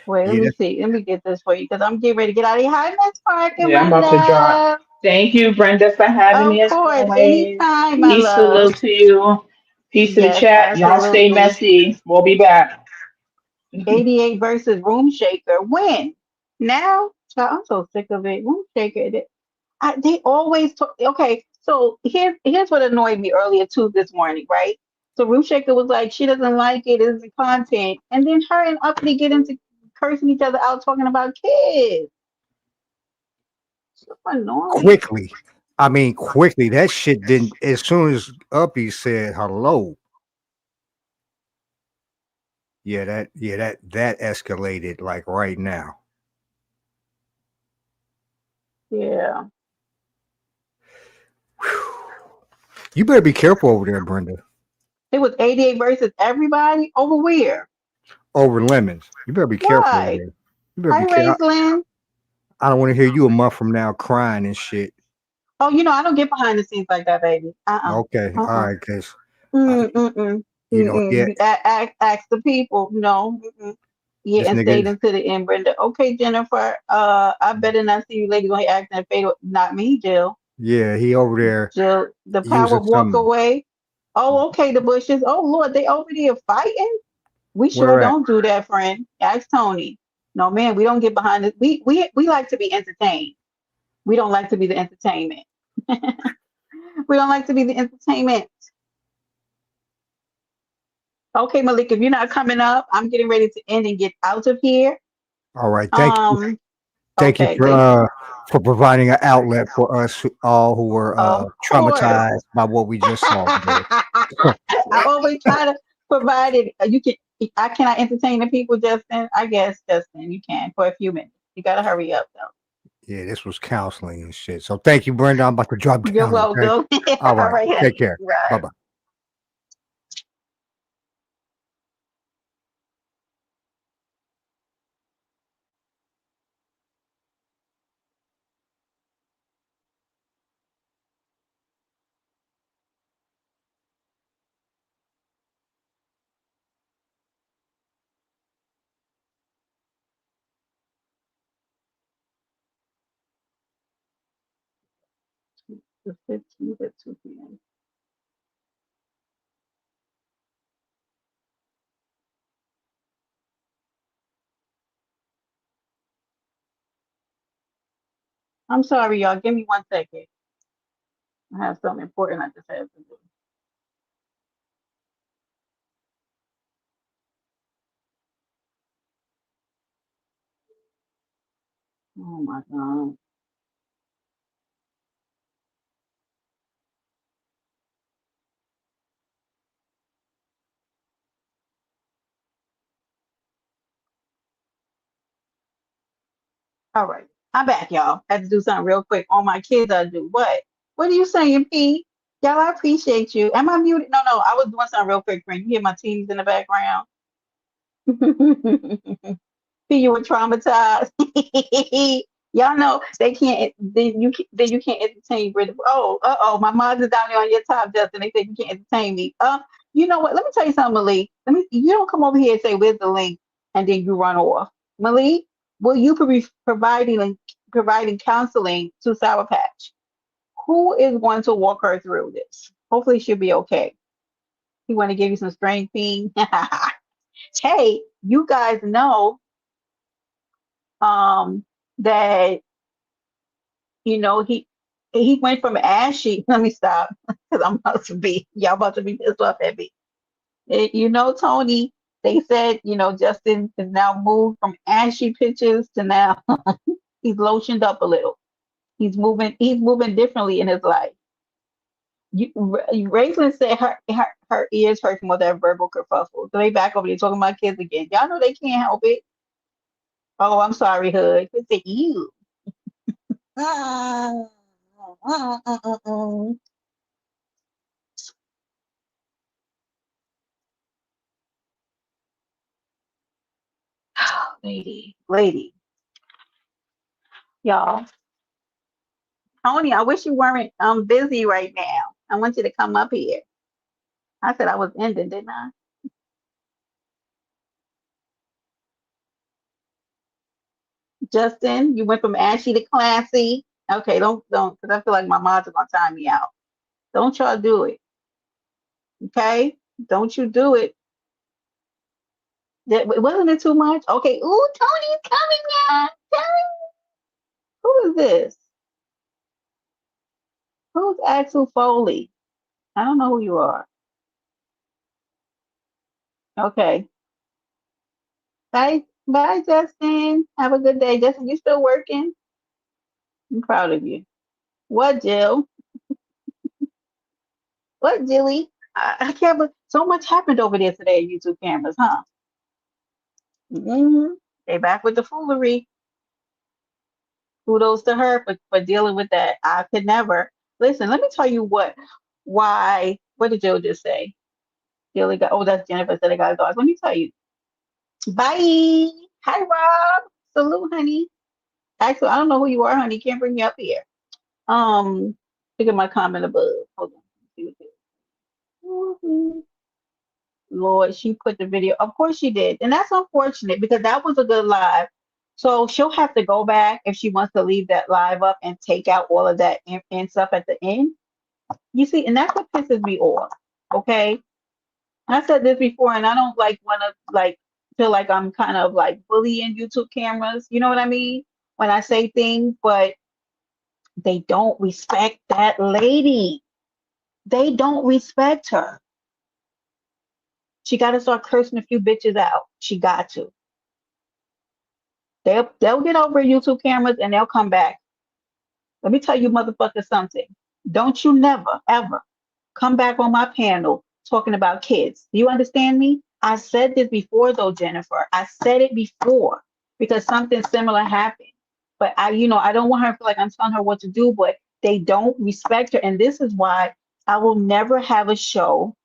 Wait, let yeah, me see. Let me get this for you because I'm getting ready to get out of here. Hi, Miss Park and Yeah, I'm my about to drop. love. Thank you, Brenda, for having me Of as course, always. anytime, my Peace love. salute to you. Peace to the Yes, chat. Y'all stay absolutely. messy. We'll be back. 88 versus Room Shaker. When? Now? Child, I'm so sick of it. Room Shaker. They always talk. Okay, so here's what annoyed me earlier too this morning, right? So Room Shaker was like, she doesn't like it, it's the content. And then her and Uppity get into cursing each other out talking about kids. So annoying. quickly. I mean, quickly. That shit didn't. As soon as Uppy said hello, that escalated like right now. Yeah. You better be careful over there, Brenda. It was 88 versus everybody over where? Over lemons. You better be careful over Why? there. You better be Hi, careful. Raislyn. I don't want to hear you a month from now crying and shit. Oh, I don't get behind the scenes like that, baby. Uh-uh. Okay, all Uh-uh. right, cause Mm-mm. yeah, Mm-mm. Ask the people. No. Mm-mm. Yeah, this and stayed nigga, into the end, Brenda. Okay, Jennifer. I better not see you ladies on here acting a fatal. Not me, Jill. yeah, he over there Jill, the power using of walk some. away. Oh, okay, the bushes. Oh Lord, they over there fighting. We sure Where at? don't do that, friend. Ask Tony. No, man, we don't get behind it. We like to be entertained. We don't like to be the entertainment. We don't like to be the entertainment. Okay, Malik, if you're not coming up, I'm getting ready to end and get out of here. All right. Um, Thank you okay, thank you. for providing an outlet for us all who were Of course. traumatized by what we just saw today. I always try to provide it. You can. I cannot entertain the people, Justin. I guess Justin, you can for a few minutes. You gotta hurry up though. Yeah, this was counseling and shit. So thank you, Brenda. I'm about to drop You're down. Okay. welcome. All All right. right, Take honey. care. Bye Right. bye. The 15th at 2 p.m. I'm sorry, y'all. Give me 1 second. I have something important I just have to do. Oh my God. All right. I'm back, y'all. I had to do something real quick on my kids. I do what? What are you saying, P? Y'all, I appreciate you. Am I muted? No, no. I was doing something real quick, friend. You hear my TVs in the background? See, you were traumatized. Y'all know they can't. Then you can't entertain. Oh, oh. My mom's is down there on your top, Justin. They said you can't entertain me. You know what? Let me tell you something, Malik. Let me. You don't come over here and say where's the link, and then you run off. Malik, will you be providing counseling to Sour Patch? Who is going to walk her through this? Hopefully, she'll be okay. He want to give you some strength, Ping. Hey, you guys know that he went from ashy. Let me stop because I'm about to be y'all about to be pissed off at me. Tony, they said Justin is now moved from ashy pictures to now he's lotioned up a little. He's moving differently in his life. Raisin said her ears hurt from all that verbal kerfuffle. So they back over there talking about kids again. Y'all know they can't help it. Oh, I'm sorry, Hood. They said you. Lady, y'all. Tony, I wish you weren't busy right now. I want you to come up here. I said I was ending, didn't I? Justin, you went from ashy to classy. Okay, don't, because I feel like my moms are gonna time me out. Don't y'all do it, okay? Don't you do it. Wasn't it too much? Okay. Ooh, Tony's coming, y'all. Tony, who is this? Who's Axel Foley? I don't know who you are. Okay. Bye, bye, Justin. Have a good day. Justin, you still working? I'm proud of you. What, Jill? What, Jilly? I can't believe so much happened over there today at YouTube cameras, huh? hmm They back with the foolery. Kudos to her for dealing with that. I could never. Listen, let me tell you what did Jill just say? Jilly got, oh, that's Jennifer said they got dogs. Let me tell you. Bye. Hi, Rob. Salute, honey. Actually, I don't know who you are, honey. Can't bring you up here. Look at my comment above. Hold on. See what it is. Lord, she put the video. Of course she did. And that's unfortunate because that was a good live. So she'll have to go back if she wants to leave that live up and take out all of that and stuff at the end. You see, and that's what pisses me off. Okay. I said this before, and I don't like want to like feel like I'm kind of like bullying YouTube cameras. You know what I mean? When I say things, but they don't respect that lady. They don't respect her. She got to start cursing a few bitches out. She got to. They'll get over YouTube cameras and they'll come back. Let me tell you, motherfucker, something. Don't you never ever come back on my panel talking about kids. Do you understand me? I said this before, though, Jennifer. I said it before because something similar happened. But I don't want her to feel like I'm telling her what to do, but they don't respect her. And this is why I will never have a show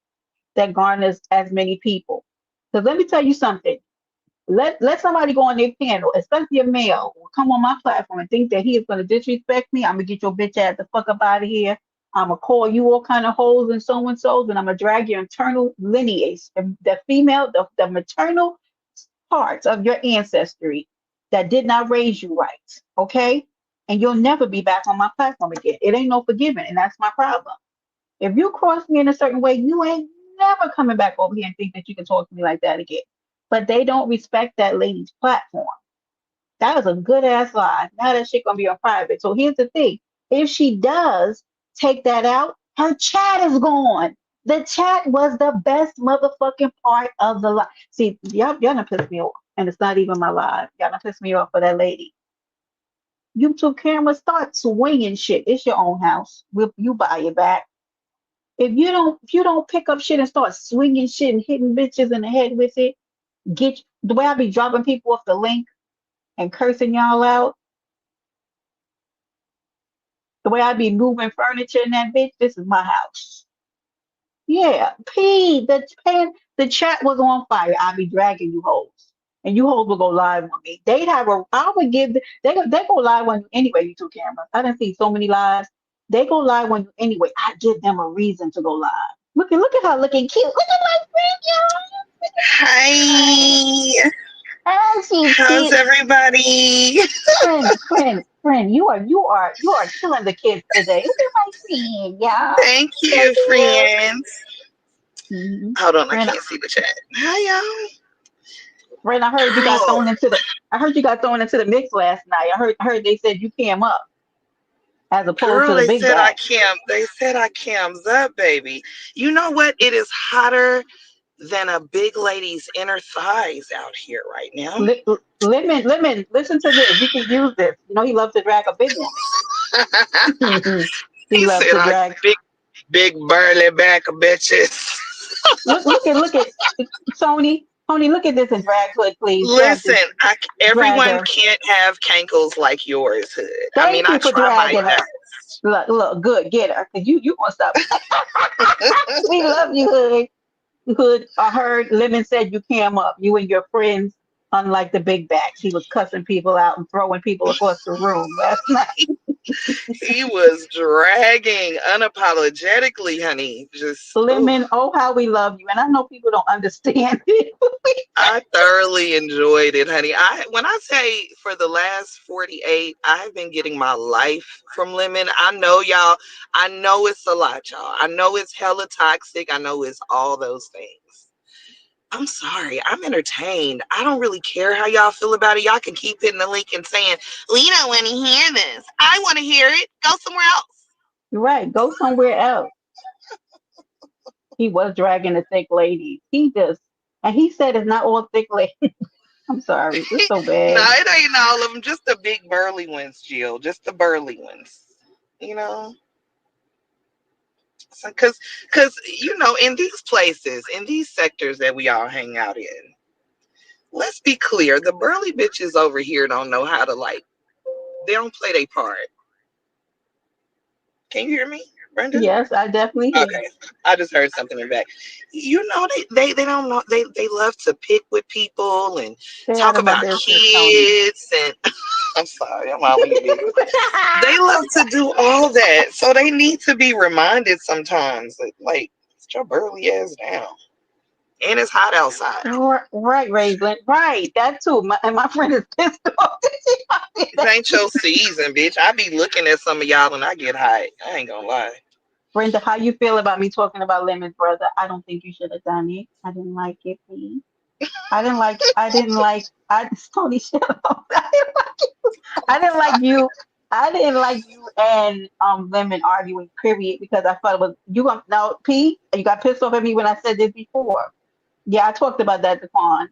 that garners as many people. Because let me tell you something. Let somebody go on their panel, especially a male, will come on my platform and think that he is going to disrespect me. I'm gonna get your bitch ass the fuck up out of here. I'm gonna call you all kind of hoes and so and so's, and I'm gonna drag your internal lineage, the female, the maternal parts of your ancestry that did not raise you right. Okay, and you'll never be back on my platform again. It ain't no forgiving, and that's my problem. If you cross me in a certain way, you ain't never coming back over here and think that you can talk to me like that again. But they don't respect that lady's platform. That was a good ass lie. Now that shit gonna be on private. So here's the thing. If she does take that out, her chat is gone. The chat was the best motherfucking part of the lie. See, y'all done pissed me off. And it's not even my lie. Y'all done pissed me off for that lady. YouTube cameras start swinging shit. It's your own house. You buy it back. If you don't pick up shit and start swinging shit and hitting bitches in the head with it, get the way I be dropping people off the link and cursing y'all out, the way I be moving furniture in that bitch, this is my house. Yeah, the chat was on fire. I be dragging you hoes. And you hoes will go live on me. I would give, they go live on you anyway, you two cameras. I didn't see so many lives. They go live on you anyway. I give them a reason to go live. Look at her looking cute. Look at my friend, y'all. Hi, Oh, she's how's cute. everybody? Friend, you are killing the kids today. Look at my friend, y'all. Thank Thank you, you. friends. Mm-hmm. Hold on, I Friend, can't see the chat. Hi, friend, y'all. Girl, I heard you got thrown into the mix last night. I heard they said you came up as opposed to girl, the big bag. they said I cams up, baby. You know what? It is hotter than a big lady's inner thighs out here right now. Lemon, listen to this. You can use this. You know he loves to drag a big woman. He He loves said to I drag. big burly back of bitches. Look at Tony, look at this and drag hood, please. Drag Listen, this, drag everyone her. can't have cankles like yours, Hood. I mean, Thank I you for try my dragging her. best. Look, good, get her, cause you gonna stop. We love you, Hood. Hood, I heard Lemon said you came up, you and your friends, unlike the big backs. He was cussing people out and throwing people across the room last night. He was dragging unapologetically, honey. Just, oh, Lemon, oh how we love you. And I know people don't understand it. I thoroughly enjoyed it, honey. When I say for the last 48, I've been getting my life from Lemon. I know y'all, I know it's a lot, y'all. I know it's hella toxic. I know it's all those things. I'm sorry. I'm entertained. I don't really care how y'all feel about it. Y'all can keep hitting the link and saying, we don't want to hear this. I want to hear it. Go somewhere else. Right, go somewhere else. He was dragging the thick ladies. And he said it's not all thick ladies. I'm sorry. It's so No, bad. it ain't all of them. Just the big burly ones, Jill. Just the burly ones. You know, because in these places, in these sectors that we all hang out in, let's be clear: the burly bitches over here don't know how to like. They don't play their part. Can you hear me, Brenda? Yes, I definitely hear you. Okay, I just heard something in the back. They don't know they love to pick with people and Stay out talk of my about business, Tony. kids and I'm sorry, I'm all in your business. They love to do all that, so they need to be reminded sometimes that like sit your burly ass down. And it's hot outside. Right, Raylan. Right, that too. And my friend is pissed off. It ain't your season, bitch. I be looking at some of y'all and I get hot. I ain't gonna lie. Brenda, how you feel about me talking about Lemon's brother? I don't think you should have done it. I didn't like it, please. I Tony, shut up. I didn't like you. I didn't like you and Lemon arguing, period, because I thought it was you gonna no P, you got pissed off at me when I said this before. Yeah, I talked about that, Daquan.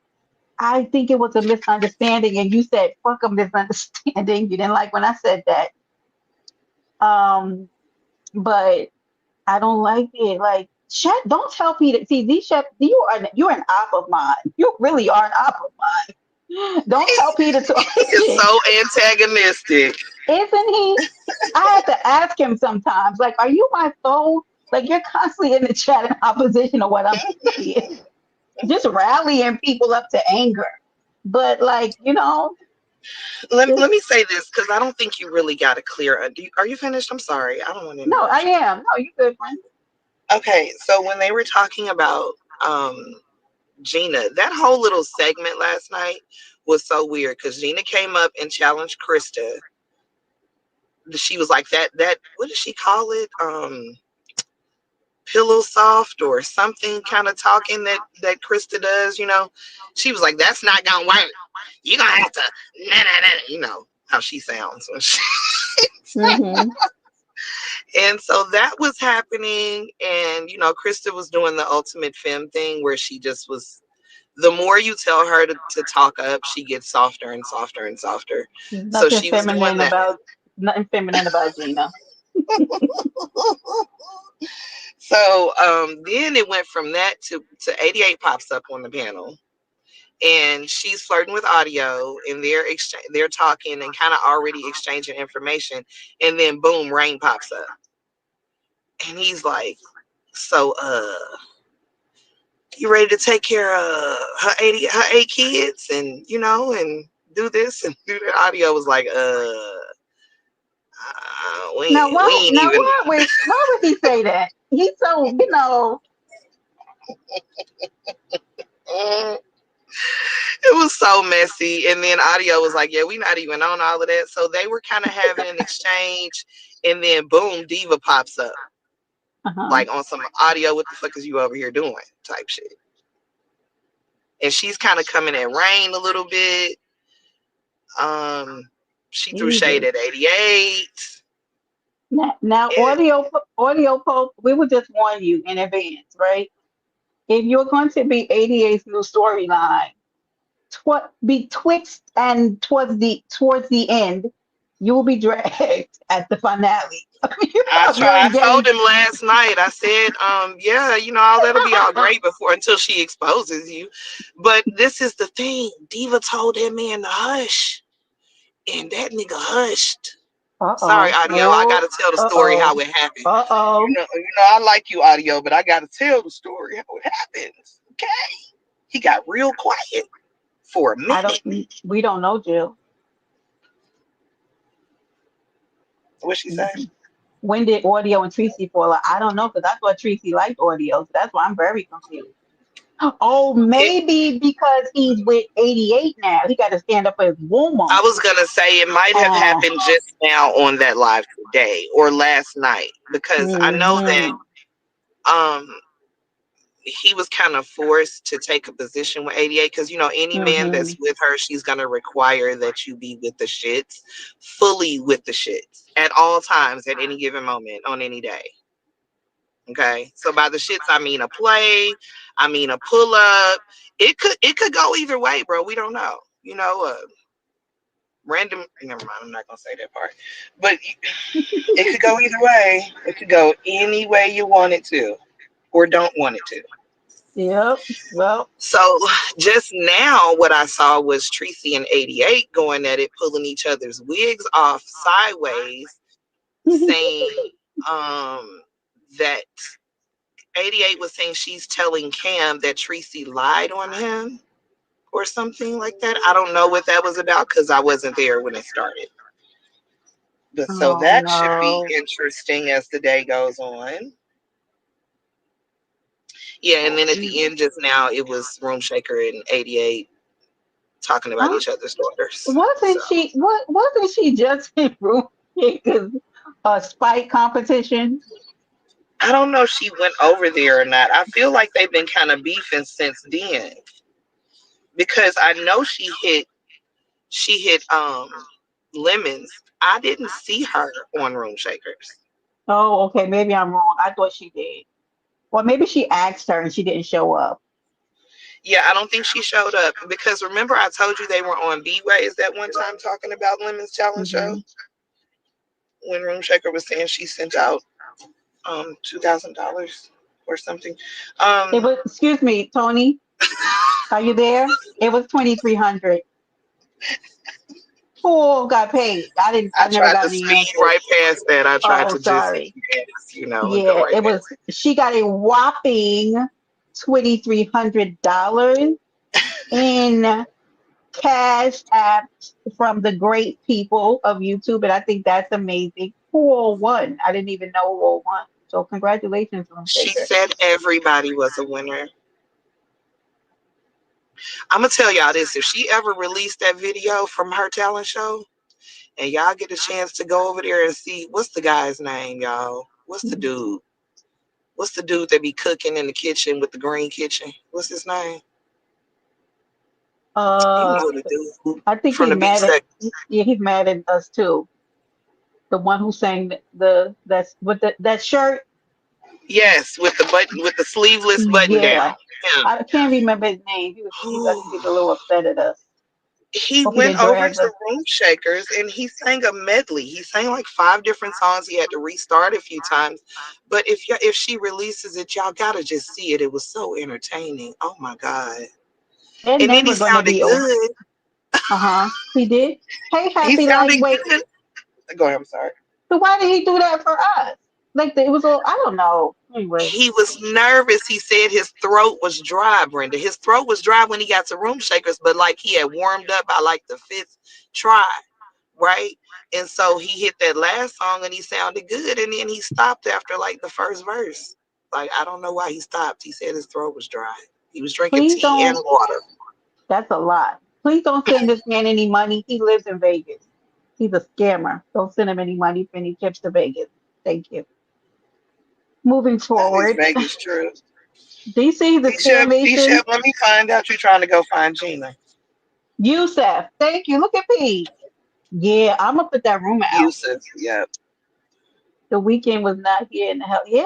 I think it was a misunderstanding, and you said fuck a misunderstanding. You didn't like when I said that. But I don't like it. Like, shut. Don't tell Peter. See, these chef. You're an op of mine. You really are an op of mine. Don't tell Peter to He's shit. so antagonistic. Isn't he? I have to ask him sometimes. Like, are you my foe? Like, you're constantly in the chat in opposition of what I'm saying, just rallying people up to anger. But like, Let just me say this because I don't think you really got a clear. Are you finished? I'm sorry. I don't want to no. I interrupt you. am. No, you good, friend. Okay, so when they were talking about Gina, that whole little segment last night was so weird because Gina came up and challenged Krista. She was like that what does she call it? Pillow soft or something kind of talking that Krista does, She was like, that's not gonna work. You're gonna have to nah, nah, nah, how she sounds when she Mm-hmm. and so that was happening, and Krista was doing the ultimate femme thing where she just was the more you tell her to talk up, she gets softer and softer and softer. So Nothing she was doing feminine that. about nothing feminine about Gina. So then it went from that to 88 pops up on the panel, and she's flirting with audio, and they're talking and kind of already exchanging information, and then boom, Rain pops up, and he's like, so you ready to take care of her 8 kids, and and do this and do that. Audio was like, we ain't Now even. why would he say that? He's so Mm. It was so messy. And then audio was like, yeah, we not even on all of that. So they were kind of having an exchange. And then boom, Diva pops up. uh-huh. Like on some audio, what the fuck is you over here doing? Type shit. And she's kind of coming at Rain a little bit. She threw shade Jesus. at 88. Now And audio pope, we would just warn you in advance, right? If you're going to be 88's new storyline, betwixt and towards the end, you will be dragged at the finale. You are I really told getting him last night, I said, yeah, all that'll be all great before until she exposes you. But this is the thing. Diva told that man to hush. And that nigga hushed. Sorry, uh-oh. audio. I Oh, gotta tell the story uh-oh. how it happened. Uh-oh. I like you, audio, but I gotta tell the story how it happens. Okay. He got real quiet for a I don't minute. we don't know, Jill. What she say? Mhm. When did audio and Tracy fall out? I don't know because I thought Tracy liked audio, so that's why I'm very confused. Oh, It, maybe because he's with 88 now. He got to stand up for his woman. I was gonna say it might have Uh, happened just now on that live today or last night because I know that hmm um he was kind of forced to take a position with 88 because any man hmm that's with her, she's gonna require that you be with the shits, fully with the shits at all times, at any given moment, on any day. Okay, so by the shits I mean a play, I mean a pull up. It could go either way, bro. We don't know. Random. Never mind. I'm not gonna say that part, but it could go either way. It could go any way you want it to, or don't want it to. Yep. Well, So just now, what I saw was Tracy and 88 going at it, pulling each other's wigs off sideways, saying that 88 was saying she's telling Cam that Tracy lied on him or something like that. I don't know what that was about because I wasn't there when it started. But so oh that should be no. interesting as the day goes on. Yeah, and then at the end just now it was Room Shaker and 88 talking about Huh? each other's daughters. So Wasn't she just in room because spike competition? I don't know if she went over there or not. I feel like they've been kind of beefing since then. because I know she hit Lemons. I didn't see her on Room Shakers. Oh, okay. Maybe I'm wrong. I thought she did. Or maybe she asked her and she didn't show up. Yeah, I don't think she showed up because remember I told you they were on B-Ways that one time talking about Lemons Challenge show Hmm. when Room Shaker was saying she sent out $2,000 or something. It Um was, excuse me, Tony, are you there? It was 2,300. Who got paid? I I never tried got to any speed answers. right past that. I tried Oh, to just sorry. yes, and go Yeah, right it past was, she got a whopping $2,300 in cash apps from the great people of YouTube. And I think that's amazing. Who all won? I didn't even know who all won. So congratulations, Room She Shaker. said everybody was a winner. I'm gonna tell y'all this: if she ever released that video from her talent show, and y'all get a chance to go over there and see what's the guy's name, y'all? What's the dude? What's the dude that be cooking in the kitchen with the green kitchen? What's his name? You Uh, know the dude I think from he's the B mad at, sec. yeah, he's mad at us too. The one who sang that's with that shirt. Yes, with the button, with the sleeveless button down. Yeah, I can't remember his name. I Him. think he's a little upset at us. He Hope he went didn't over drag to us. Room Shakers and he sang a medley. He sang like five different songs. He had to restart a few times. But if she releases it, y'all gotta just see it. It was so entertaining. Oh my god! They're And then he never gonna sounded be over. good. Uh-huh. He did. Hey, He happy sounded lightweight. good. Go ahead. I'm sorry. So why did he do that for us? Like it was all I don't know. Anyway, He was nervous. He said his throat was dry, Brenda. His throat was dry when he got to Room Shakers, but like he had warmed up by like the fifth try, right? And so he hit that last song and he sounded good. And then he stopped after like the first verse. Like, I don't know why he stopped. He said his throat was dry. He was drinking please tea and don't. water. That's a lot. Please don't send this man any money. He lives in Vegas. He's a scammer. Don't send him any money for any trips to Vegas. Thank you. Moving That is forward, Vegas true. DC, the Bishop, Scamation, Bishop, let me find out you're trying to go find Gina. Yusef. Thank you. Look at me. Yeah, I'm gonna put that rumor out. Yusuf, yep. The weekend was not here in the hell. Yeah,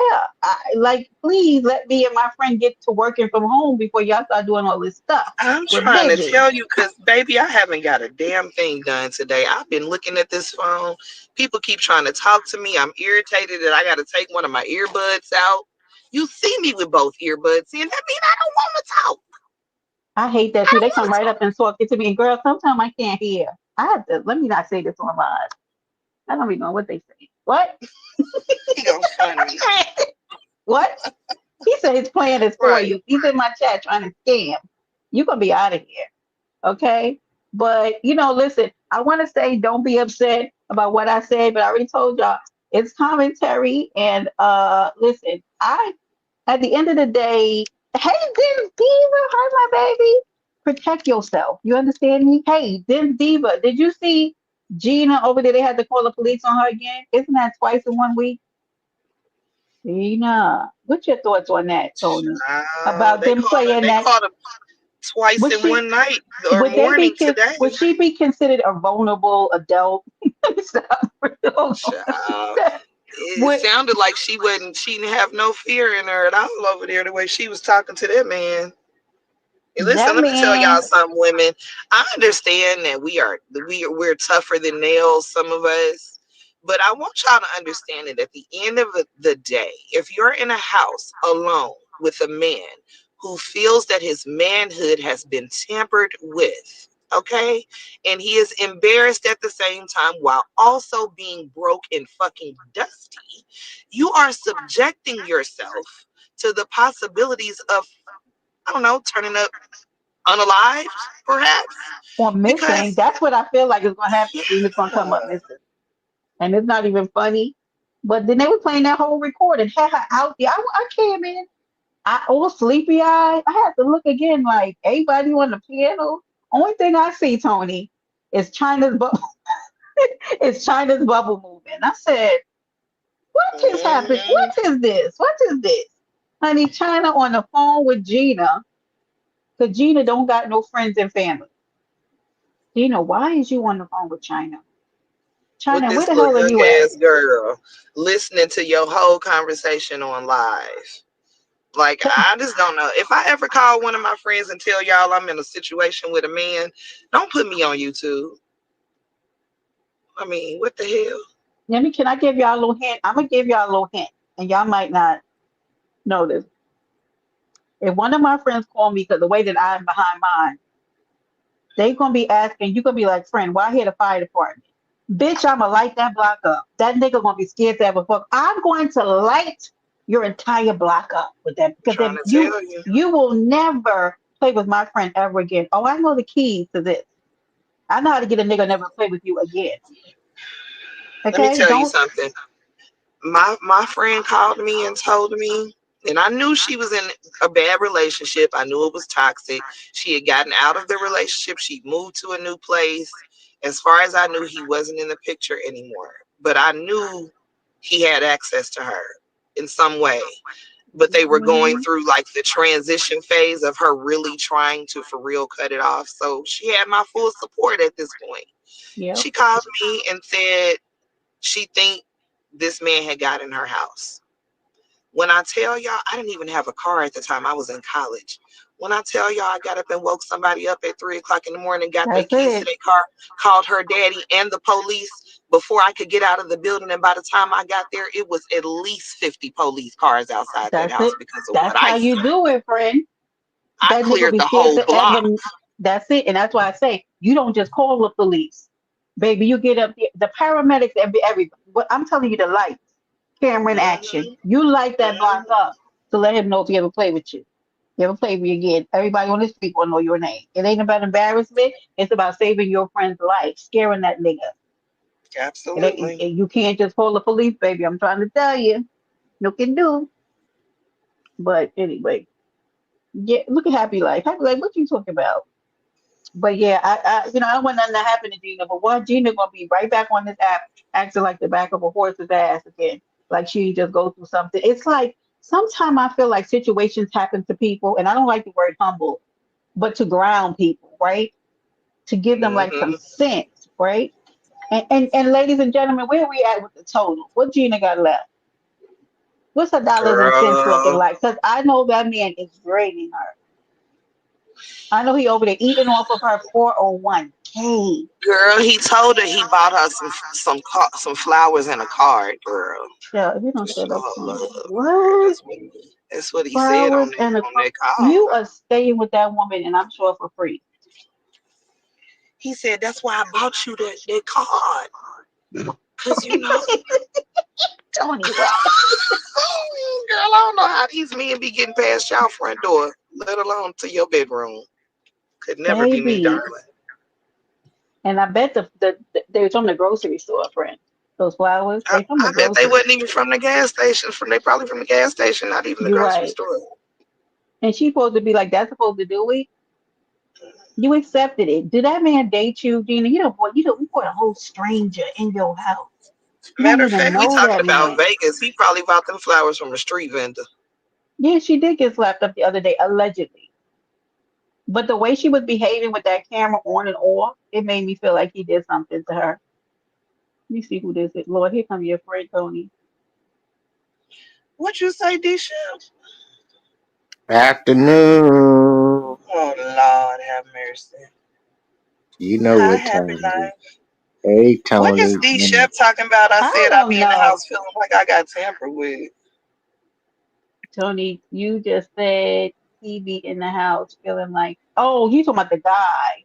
like please let me and my friend get to working from home before y'all start doing all this stuff. I'm We're trying to busy. tell you because, baby, I haven't got a damn thing done today. I've been looking at this phone. People keep trying to talk to me. I'm irritated that I got to take one of my earbuds out. You see me with both earbuds in. That means I don't want to talk. I hate that I too. don't They want come to right talk. up and talk to me, and girl, sometimes I can't hear. I have to. Let me not say this on live. I don't even know what they say. What? He gonna fund me. What? He said his plan is for Right. you. He's in my chat trying to scam. You gonna be out of here, okay? But listen. I want to say don't be upset about what I said, but I already told y'all it's commentary. And listen, I at the end of the day, hey, Div Diva, hi my baby. Protect yourself. You understand me? Hey, Div Diva, did you see Gina over there? They had to call the police on her again. Isn't that twice in one week? Gina, what's your thoughts on that, Tony? About They them called her. playing They that? called her twice Would in she one night or would they be morning today. would she be considered a vulnerable adult? Stop. Child. It Would sounded like she wasn't. She didn't have no fear in her at all over there. The way she was talking to that man. Hey, listen, that let me tell y'all man? something, women. I understand that we're tougher than nails, some of us, but I want y'all to understand that at the end of the day, if you're in a house alone with a man who feels that his manhood has been tampered with, okay, and he is embarrassed at the same time while also being broke and fucking dusty, you are subjecting yourself to the possibilities of, I don't know, turning up unalived, perhaps, Or missing. because That's what I feel like is gonna happen. yeah, Gina's gonna come up missing. And it's not even funny. But then they were playing that whole recording, had her out there. I came in, I all sleepy eyed. I had to look again, like everybody on the piano. Only thing I see, Tony, is China's bubble. Is China's bubble moving. I said, what is happening? mm, What is this? What is this? Honey, China on the phone with Gina, Because Gina don't got no friends and family. Gina, why is you on the phone with China? With China, where this the little hell are young you at? ass girl listening to your whole conversation on live. Like, I just don't know. If I ever call one of my friends and tell y'all I'm in a situation with a man, don't put me on YouTube. I mean, what the hell? Can I give y'all a little hint? I'm gonna give y'all a little hint, and y'all might not know this. If one of my friends call me because the way that I'm behind mine, they gonna be asking, you gonna be like, friend, why here the fire department? Bitch, I'ma light that block up. That nigga gonna be scared to have a fuck. I'm going to light your entire block up with that because if Trying to you tell you. you will never play with my friend ever again. Oh, I know the keys to this. I know how to get a nigga never play with you again. Let me Okay? tell you Don't something. My friend called me and told me, and I knew she was in a bad relationship. I knew it was toxic. She had gotten out of the relationship. She moved to a new place. As far as I knew, he wasn't in the picture anymore. But I knew he had access to her in some way. But they were going Mhm. through like the transition phase of her really trying to for real cut it off. So she had my full support at this point. Yep. She called me and said she think this man had got in her house. When I tell y'all, I didn't even have a car at the time. I was in college. When I tell y'all, I got up and woke somebody up at 3 o'clock in the morning, got their That's keys to it. their car, called her daddy and the police before I could get out of the building. And by the time I got there, it was at least 50 police cars outside that That's house it. because of what That's I how you saw. do it, friend. I That nigga cleared be the scared whole to block. ever. That's it. And that's why I say you don't just call the police, baby. You get up the paramedics, everybody. But I'm telling you, the lights, camera in action. Hmm. You light that block Hmm. up to let him know if he ever play with you. You ever play with me again? Everybody on the street will know your name. It ain't about embarrassment. It's about saving your friend's life, scaring that nigga. Absolutely. You can't just call the police, baby. I'm trying to tell you. You can do. But anyway, yeah. Look at Happy Life. Happy Life. What you talking about? But yeah, I don't want nothing to happen to Gina. But what Gina gonna be right back on this app, acting like the back of a horse's ass again, like she just go through something. It's like sometimes I feel like situations happen to people, and I don't like the word humble, but to ground people, right? To give them like some Hmm. sense, right? And ladies and gentlemen, where we at with the total? What Gina got left? What's her dollars and cents looking Girl. like? Because I know that man is draining her. I know he over there eating off of her 401k. Girl, he told her he bought her some flowers and a card, girl, Yeah, if you to don't show shut up, her Tina. love. Girl, What? that's what he said Flowers and a on card. that call. You are staying with that woman, and I'm sure for free. He said that's why I bought you that card, cause Tony, girl, what? I don't know how these men be getting past y'all front door, let alone to your bedroom. Could never be me, Baby. darling. And I bet they was from the grocery store, friend. Those flowers, I, they from the I bet they grocery. wasn't even from the gas station. They probably from the gas station, not even the You're grocery right. store. And she supposed to be like, that's supposed to do it. You accepted it. Did that man date you, Gina? You put a whole stranger in your house. You don't Matter of even fact, we know talking that about man. Vegas. He probably bought them flowers from a street vendor. Yeah, she did get slapped up the other day, allegedly. But the way she was behaving with that camera on and off, it made me feel like he did something to her. Let me see who this is. Lord, here come your friend Tony. What you say, Disha? Afternoon. Oh Lord, have mercy. You know Hi, what happy time it is. life. Hey, What is Tony. D Shep talking about? I I said I don't be in the know. house feeling like I got tampered with. Tony, you just said he be in the house feeling like, oh, you talking about the guy,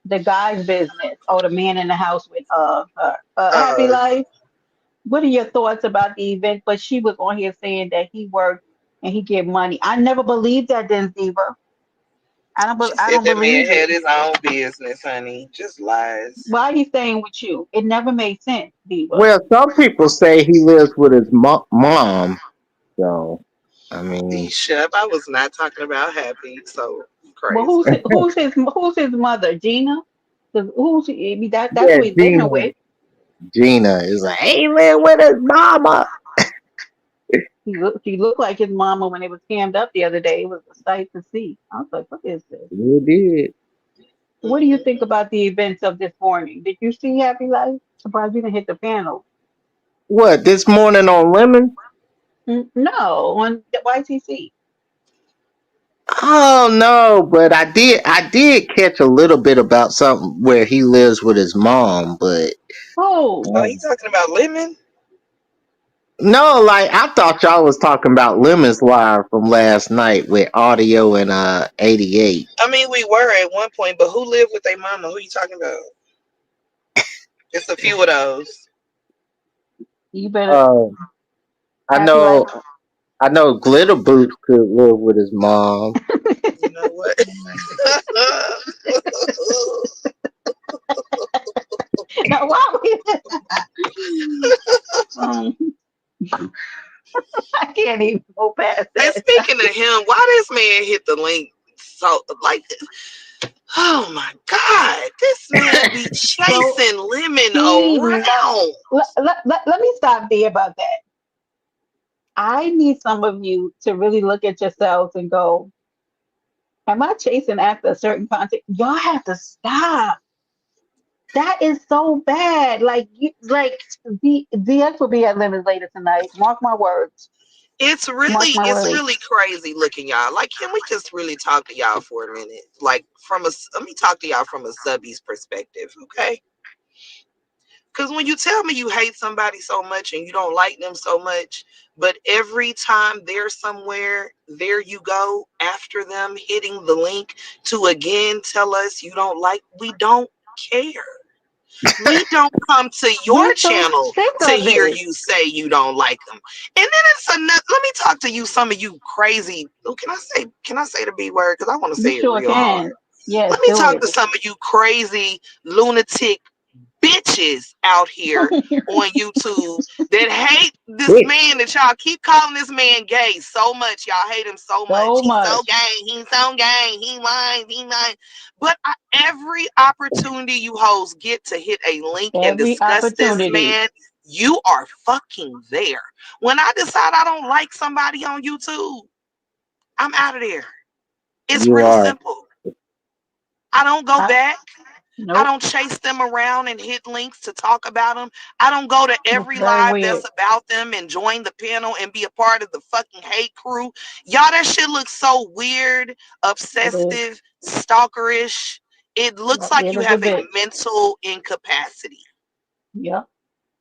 the guy's business. Oh, the man in the house with her. Happy Uh, Life. What are your thoughts about the event? But she was on here saying that he worked and he get money. I never believed that, then Diva. she I said don't that man believe had it. his own business, honey. Just lies. Why are you staying with you? It never made sense, Diva. Well, some people say he lives with his mom. So, I D mean, Shep, I was not talking about happy, so Well, crazy. who's his mother? Gina? 'Cause I mean, that's yeah, who he's living Gina. with. Gina is like, he live with his mama. He looked like his mama when it was cammed up the other day. It was a sight to see. I was like, what is this? You did. What do you think about the events of this morning? Did you see Happy Life? Surprised you didn't hit the panel. What, this morning on Lemon? No, on the YTC. Oh no, but I did catch a little bit about something where he lives with his mom, but Oh, Oh, he talking about lemon? no, like I thought y'all was talking about Lemon's Live from last night with Audio and 88. I mean, we were at one point, but who lived with their mama? Who you talking about? It's a few of those. you better Uh, I Happy Life. know I know Glitter Boots could live with his mom. You know what? Now, why we? um, I can't even go past And that. speaking of him, why this man hit the link so like? Oh my God, this man be So chasing lemon he love. around. Let me stop there about that. I need some of you to really look at yourselves and go, am I chasing after a certain content? Y'all have to stop. That is so bad. Like the DX will be at Lemons later tonight. Mark my words. Mark my It's words. really crazy looking, y'all. Like, can we just really talk to y'all for a minute? Like, let me talk to y'all from a subby's perspective, okay? Because when you tell me you hate somebody so much and you don't like them so much, but every time they're somewhere, there you go after them hitting the link to again tell us you don't like, we don't care. We don't come to your We're so channel sick to of hear it. you say you don't like them. And then it's another, let me talk to you, some of you crazy. Oh, can I say the B word? Because I want to You say it sure real hard. can. Yes, Let me do talk it. to some of you crazy lunatic bitches out here on YouTube that hate this Bitch. man that y'all keep calling this man gay so much. Y'all hate him so much. So He's so much. gay. He's so gay. He whines. But every opportunity you hoes get to hit a link and Every discuss this opportunity. man, you are fucking there. When I decide I don't like somebody on YouTube, I'm out of there. It's You real are. simple. I don't go I, back. I nope. don't chase them around and hit links to talk about them. I don't go to That's every very live that's weird. about them and join the panel and be a part of the fucking hate crew. Y'all, that shit looks so weird, It is. obsessive, stalkerish. It looks Yep, like it you is a have a bit. mental incapacity. Yep.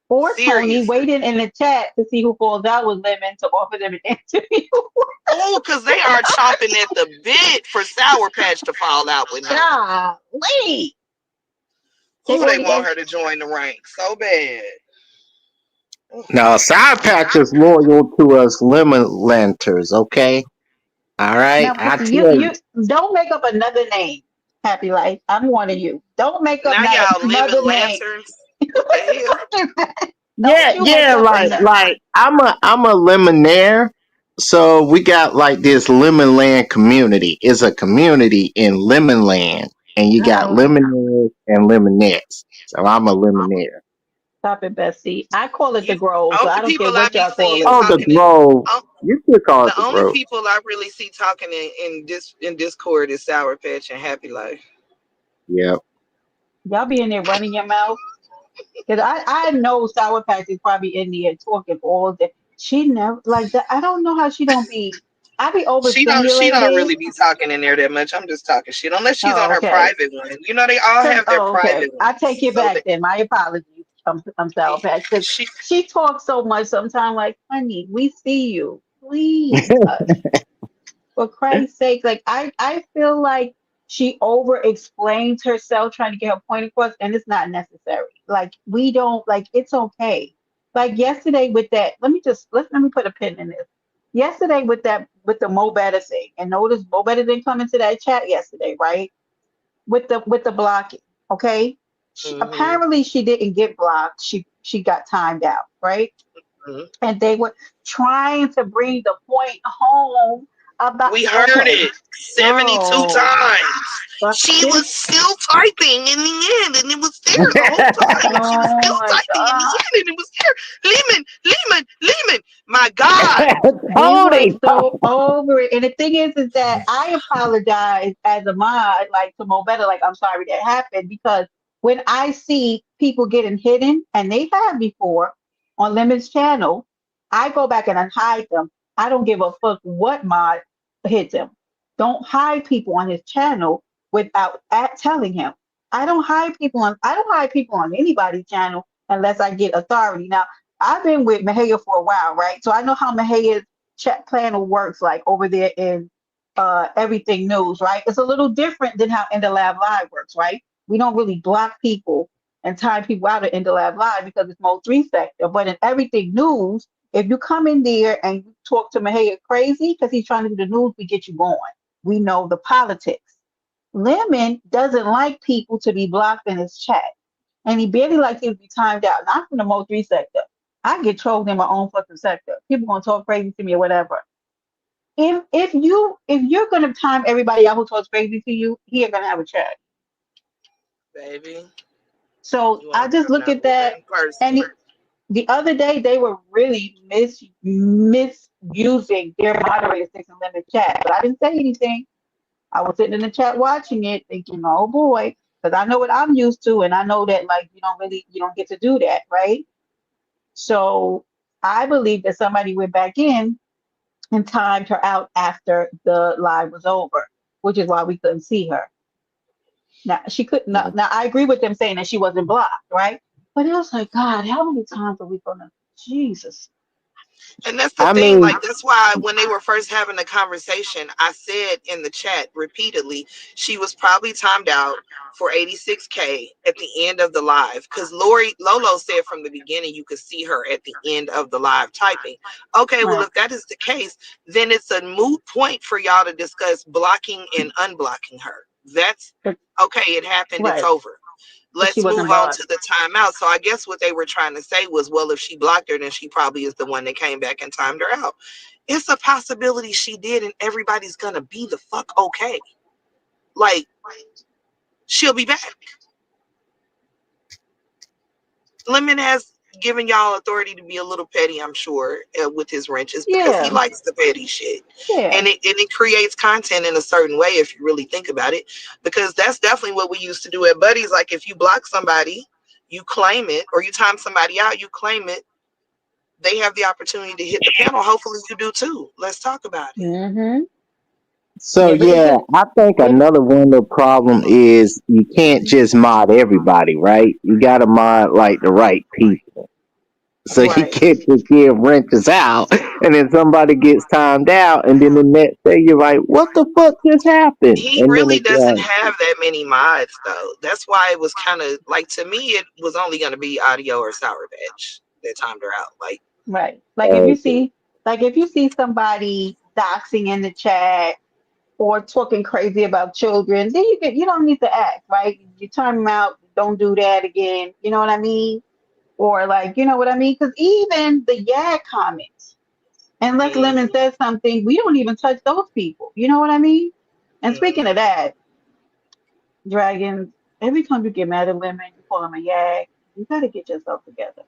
Or Tony Seriously. waiting in the chat to see who falls out with Lemon to offer them an interview. Oh, because they are chomping at the bit for Sour Patch to fall out with her. Golly. They Oh, they already want asked. her to join the ranks so bad. Now, Sour Patch is loyal to us lemon lanterns, okay? All right, Now, I tell you. you don't make up another name, Happy Life. I'm warning you. Don't make up Now not y'all living another name. lanterns. What the hell? Don't Yeah, you make yeah, up another. like I'm a lemonaire. So we got like this Lemon Land community. It's a community in Lemon Land, and you got Oh, lemonaires and lemonettes. So I'm a lemonaire. stop it, Bessie. I call it the You Grove, so only I don't care people I what be y'all call seeing it. Oh, the talking in Grove. um, You could call it the the only Grove. people I really see talking in Discord is Sour Patch and Happy Life. Yep. Y'all be in there running your mouth. Because I know Sour Patch is probably in there talking all day. She never, like that. I don't know how she don't be. I be She don't overstimulated. really be talking in there that much. I'm just talking shit. Unless she's on Oh, her okay. private one. You know they all have their Oh, okay. private I take ones. it So back that then. My apologies. I'm Sour Patch. Because she she talks so much sometimes, like, honey, we see you. Please hush. For Christ's sake, like I feel like she over explains herself trying to get her point across, and it's not necessary. Like we don't like it's okay. Like yesterday with that, let me put a pin in this. Yesterday with the Mo Better thing, and notice Mo Better didn't come into that chat yesterday, right? With the blocking, okay? hmm Apparently she didn't get blocked. She got timed out, right? hmm And they were trying to bring the point home about we heard okay, it 72 girl, times. but She was this still typing in the end, and it was there the whole time. And she was oh still my typing in the god, end, and it was there. Lehman. My God. We were Tony. so over it. And the thing is that I apologize as a mod, like to Mo Better, like I'm sorry that happened because when I see people getting hidden, and they have before on Lemon's channel, I go back and I hide them. I don't give a fuck what mod hits him. Don't hide people on his channel without telling him. I don't hide people on anybody's channel unless I get authority. Now I've been with Mahaya for a while, right? So I know how Mahaya's chat panel works, like over there in Everything News, right? It's a little different than how In the Lab Live works, right? We don't really block people and time people out of In the Lab Live because it's Mo 3 sector. But in Everything News, if you come in there and you talk to Mahaya crazy because he's trying to do the news, we get you going. We know the politics. Lemon doesn't like people to be blocked in his chat. And he barely likes it to be timed out. Not from the Mo 3 sector. I get trolled in my own fucking sector. People gonna talk crazy to me or whatever. If you're gonna time everybody out who talks crazy to you, he ain't gonna have a chat. Baby, So you I want to just come look out at with that. that in And person. the other day they were really misusing their moderator sticks and limit chat. But I didn't say anything. I was sitting in the chat watching it, thinking, "Oh boy," because I know what I'm used to, and I know that like you don't get to do that, right? So I believe that somebody went back in and timed her out after the live was over, which is why we couldn't see her. Now she could not. Now I agree with them saying that she wasn't blocked, right? But it was like, God, how many times are we gonna? Jesus. And that's the I thing, like mean, that's why when they were first having the conversation, I said in the chat repeatedly, she was probably timed out for 86K at the end of the live. Because Lori Lolo said from the beginning you could see her at the end of the live typing. Okay, well, Right. if that is the case, then it's a moot point for y'all to discuss blocking and unblocking her. That's But, okay, it happened, it's right. over. But she Let's move wasn't on blocked. to the timeout. So I guess what they were trying to say was, well, if she blocked her, then she probably is the one that came back and timed her out. It's a possibility she did, and everybody's gonna be the fuck okay. Like, she'll be back. Lemon has given y'all authority to be a little petty, I'm sure, with his wrenches because he Yeah. likes the petty shit, Yeah. and it creates content in a certain way if you really think about it. Because that's definitely what we used to do at Buddies. Like if you block somebody, you claim it, or you time somebody out, you claim it. They have the opportunity to hit the panel. Hopefully, you do too. Let's talk about it. Mm-hmm. so Yeah. But it yeah, just I think it. another one of the problem is you can't just mod everybody, right? You gotta mod like the right people. So you Right. can't just give renters out and then somebody gets timed out and then the next day you're like, what the fuck just happened? He And then really it's doesn't like, have that many mods, though. That's why it was kind of like, to me, it was only going to be Audio or Sour Patch that timed her out. Like, Right. Like uh, if you see somebody doxing in the chat or talking crazy about children, then you don't need to act, right? You time them out, don't do that again. You know what I mean? Or like, you know what I mean? Because even the comments, unless Lemon mm-hmm, says something, we don't even touch those people. You know what I mean? And speaking of mm-hmm. that, Dragons, every time you get mad at Lemon, you call him a yag. You got to get yourself together.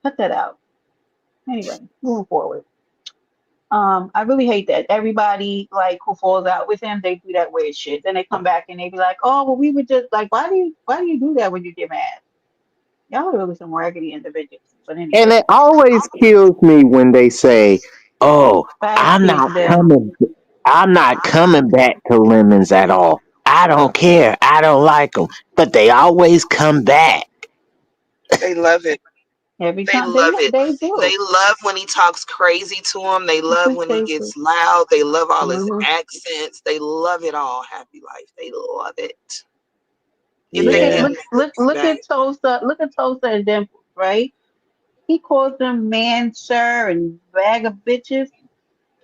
Cut that out. Anyway, moving forward. I really hate that. Everybody like who falls out with him, they do that weird shit. Then they come back and they be like, "Oh, well, we would just like, why do you do that when you get mad? Y'all are really some raggedy individuals." But and anyway, it always kills me when they say, oh, fast I'm feet not to them. coming, I'm not coming back to lemons at all. I don't care. I don't like them, but they always come back. They love it. Every They time love it. they They do. love when he talks crazy to them. They love when he They do. gets loud. They love all his Hmm. accents. They love it all. Happy life. They love it. If Look they at Yeah. can, they will be look back. at Tosa. Look at Tosa and Dimples, right? He calls them man, sir, and bag of bitches.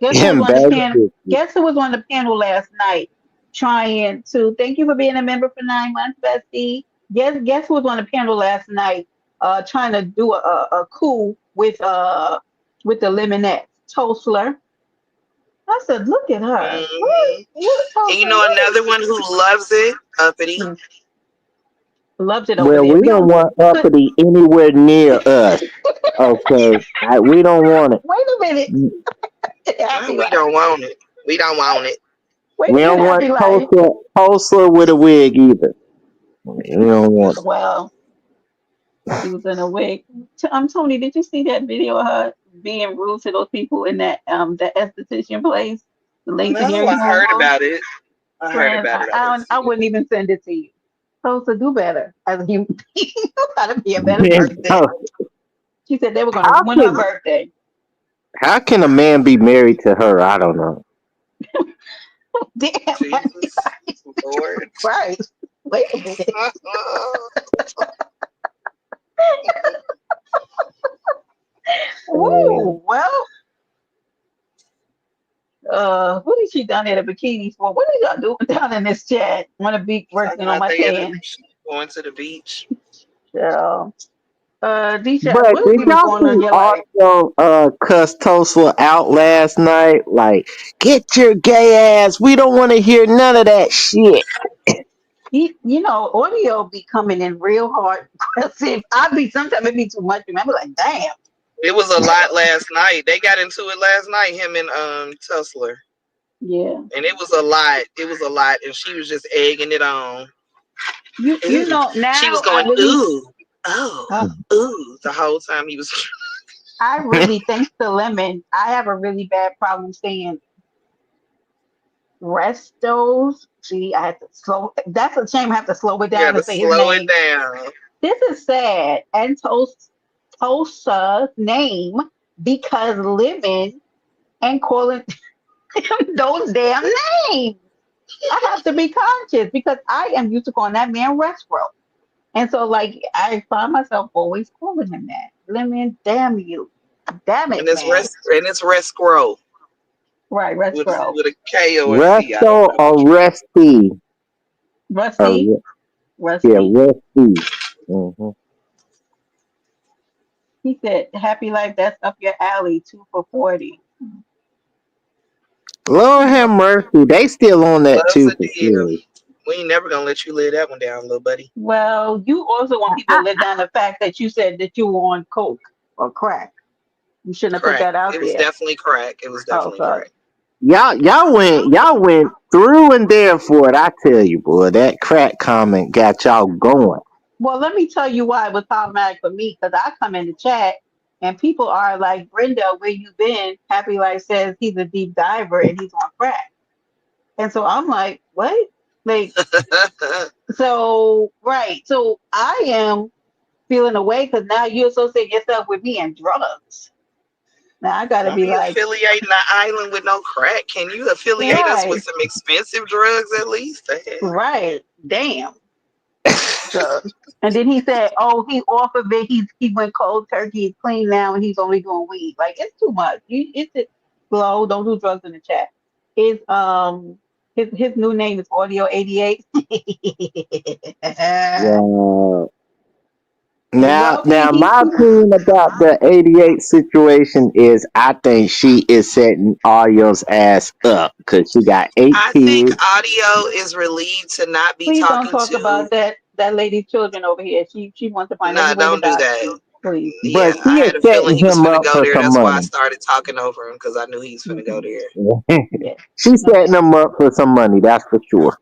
Guess who was And on the bag of panel? biscuits. Guess who was on the panel last night? Trying to thank you for being a member for 9 months, Bestie. Guess who was on the panel last night? Trying to do a coup with the Lemonette. Toastler. I said, look at her. Hmm. What And you Toastler? know What another one who loves it? Uppity. is? Loves it over Well, there. we We don't don't want could uppity anywhere near us. Okay, we don't want it. wait a minute. No, Happy we life. don't want it. We don't want it. Wait We a don't minute, want happy life. Tulsa with a wig either. We don't want Well, she was in a wig. Tony, did you see that video of her being rude to those people in that esthetician place, the lady No, Harry I heard Home? about it. I heard Friend, about it. I didn't I see it. wouldn't even send it to you. So to do better as a human being, you gotta be a better it. person. She said they were gonna How ruin her can birthday. how can a man be married to her? I don't know. Damn, Jesus, Lord. right. Wait a minute. Uh, Woo. Well, what is she down there the bikinis for? What are y'all doing down in this chat? Wanna be Talking working on about my they at tan. going to the beach. So, Disha, but what is did even y'all going on in see your life? audio cuss Tulsa out last night? Like, get your gay ass. We don't want to hear none of that shit. You know, audio be coming in real hard aggressive. I be sometimes it be too much. Remember, like, damn. It was a lot last night. They got into it last night, him and Tussler. Yeah. And it was a lot. It was a lot. And she was just egging it on. You Ooh. know, She was now going, ooh, oh, uh, ooh, the whole time he was. I really, thanks to Lemon, I have a really bad problem saying restos. See, I have to slow. That's a shame. I have to slow it You down got to to say his slow it name. down. This is sad. And Tosa's name because Lemon and calling him those damn names. I have to be conscious because I am used to calling that man Restro. And so, like, I find myself always calling him that. Lemon, damn you. Damn it, man. And it's Rescrow Right, with Restro. a K or a C. I don't Resto know or which one. Resty? Or, Rusty. yeah, Rusty. Resty. Hmm. He said, Happy life, that's up your alley, 2 for 40. Lord have mercy. They still on that Love's too a for deal. sure. We ain't never gonna let you live that one down, little buddy. Well, you also want people to live down the fact that you said that you were on coke or crack. You shouldn't have put Crack. that out It was there. definitely crack. It was Oh, definitely sorry. crack. Y'all went through and there for it. I tell you, boy, that crack comment got y'all going. Well, let me tell you why it was problematic for me because I come in the chat and people are like, Brenda, where you been? Happy Life says he's a deep diver and he's on crack. And so I'm like, what? Like, so, right. So I am feeling away because now you associate yourself with me and drugs. Now I got to Don't be be like, affiliating the island with no crack. Can you affiliate us with right, some expensive drugs at least? The hell? right. Damn. So, and then he said, "Oh, he off of it. He went cold turkey. He's clean now, and he's only doing weed. Like it's too much. It's slow. Don't do drugs in the chat. His his new name is Audio 88. Yeah. And Now, he's my opinion about the 88 situation is I think she is setting Ario's ass up because she got eight I think kids. audio is relieved to not be please don't talking talk to. about that lady's children over here. She wants to find Nah, every way to don't do dodge that. you. Please. But Yeah, she I is had a feeling setting he was him finna up go for there. some That's why I money. started talking over him because I knew he was finna go Mm-mm. there. Yeah. She's setting Okay. him up for some money, that's for sure.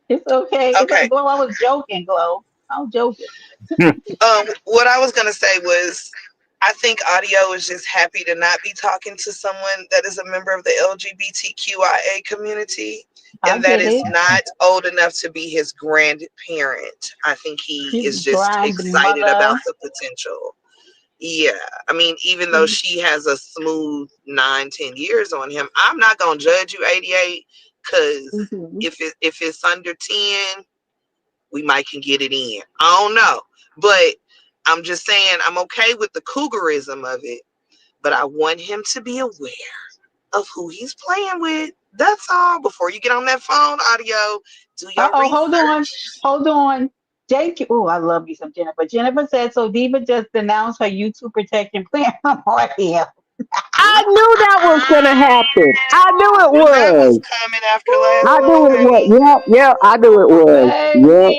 It's okay. It's Okay. like Glow. I was joking, Glow. I was joking. What I was gonna say was, I think audio is just happy to not be talking to someone that is a member of the LGBTQIA community, I and that get is it. not old enough to be his grandparent. I think he His is just excited about grandmother. the potential. Yeah, I mean, even though she has a smooth 9, 10 years on him, I'm not gonna judge you, 88, because Mm-hmm. if it's under 10, we might can get it in. I don't know, but I'm just saying I'm okay with the cougarism of it, but I want him to be aware of who he's playing with. That's all. Before you get on that phone, audio, do Uh your oh, hold on. research. Hold on. Jake, oh, I love you some Jennifer. Jennifer said so. Diva just announced her YouTube protection plan from audio. I knew that was gonna happen. I knew it Well, that was was. coming after last I knew it night, Woo! was. honey. Yep, I knew it was. Baby, Yep.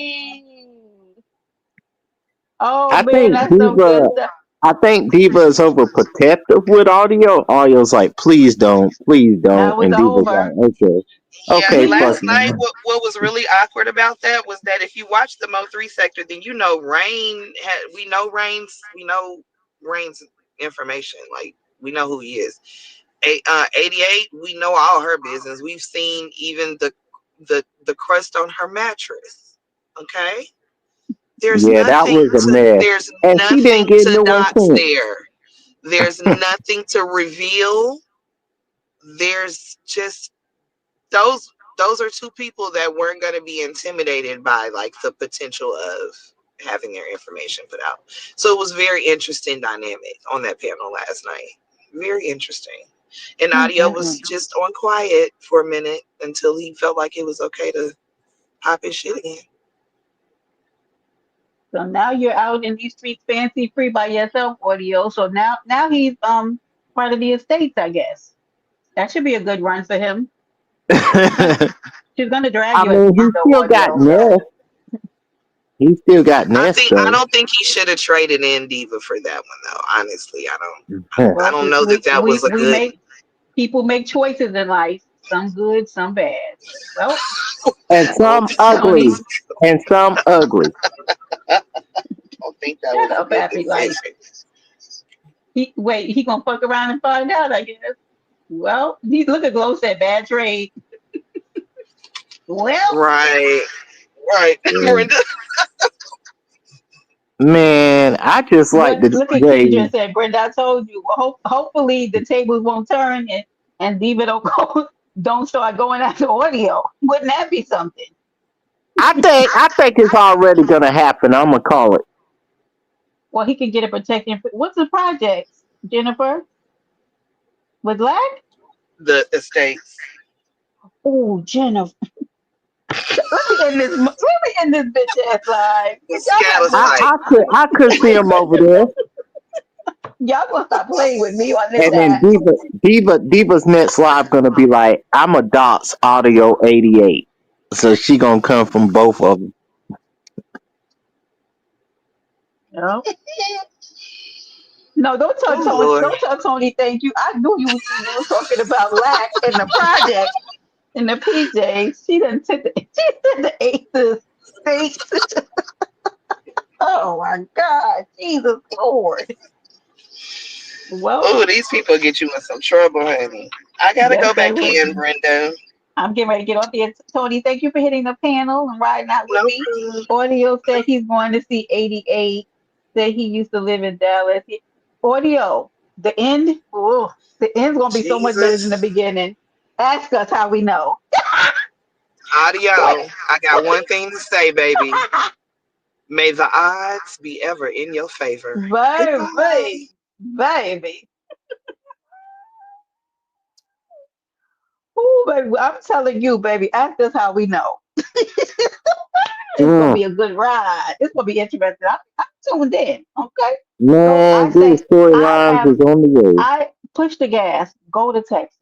Oh I man, think that's some good Diva. stuff. I think Diva is overprotective with audio. Audio's like, please don't, Now it's and Diva's over. like, okay, Yeah, okay, He fuck last was night you. what was really awkward about that was that if you watch the Mo3 sector, then you know we know Rain's information. Like we know who he is. 88, we know all her business. We've seen even the crust on her mattress. Okay? There's Yeah, that nothing was a to mess, there's and she didn't nothing get to no dox intent. there. There's nothing to reveal. There's just those those are two people that weren't going to be intimidated by like the potential of having their information put out. So it was very interesting dynamic on that panel last night. Very interesting. And Audio was Mm-mm-mm. just on quiet for a minute until he felt like it was okay to pop his shit in. So now you're out in these streets fancy free by yourself, audio. So now he's part of the estates, I guess. That should be a good run for him. She's gonna drag I you at the mean, end of audio. He still got Nest I though. don't think he should have traded in Diva for that one though. Honestly, I Well, don't know that that was a we good. make people make choices in life, some good, some bad. Well, And Oh, some Tony, ugly, and some ugly. I don't think that shut was a up, good happy life. decision. He gonna fuck around and find out, I guess. Well, he look at Glow said bad trade. Well, Right, right, Yeah. Brenda. Man, I just like the look at way. Keidra and said, Brenda, I told you. Well, hopefully the tables won't turn and Diva don't go, don't start going after audio. Wouldn't that be something? I think it's already gonna happen. I'm gonna call it. Well, he can get a protection. What's the project, Jennifer? With Black? The estates, Oh, Jennifer. Let me end this bitch ass live. the Y'all not scatter playing. site. I could see him over there. Y'all gonna stop playing with me on this And then app. Diva's next live gonna be like, I'm a Dots Audio 88. So she gonna come from both of them. No, no, don't tell Oh Tony. Lord, Don't tell Tony. Thank you. I knew you was talking about Lack in the project in the PJs. She done took the she said the aces state. Oh my God, Jesus Lord. Well, oh these people get you in some trouble, honey. I gotta yes, go they back will. in, Brenda. I'm getting ready to get off here. Tony, thank you for hitting the panel and riding out with No me. problem. Audio said he's going to see 88. Said he used to live in Dallas. Audio, the end. Oh, the end's gonna be so much better than the Jesus, beginning. Ask us how we know. audio. What? I got one thing to say, baby. May the odds be ever in your favor. Goodbye. Baby, baby. Ooh, baby. I'm telling you, baby. Ask us how we know. It's gonna Mm. be a good ride. It's gonna be interesting. I'm tuned in. Okay. So Man, I good say I storylines have is on the way. I push the gas. Go to Texas.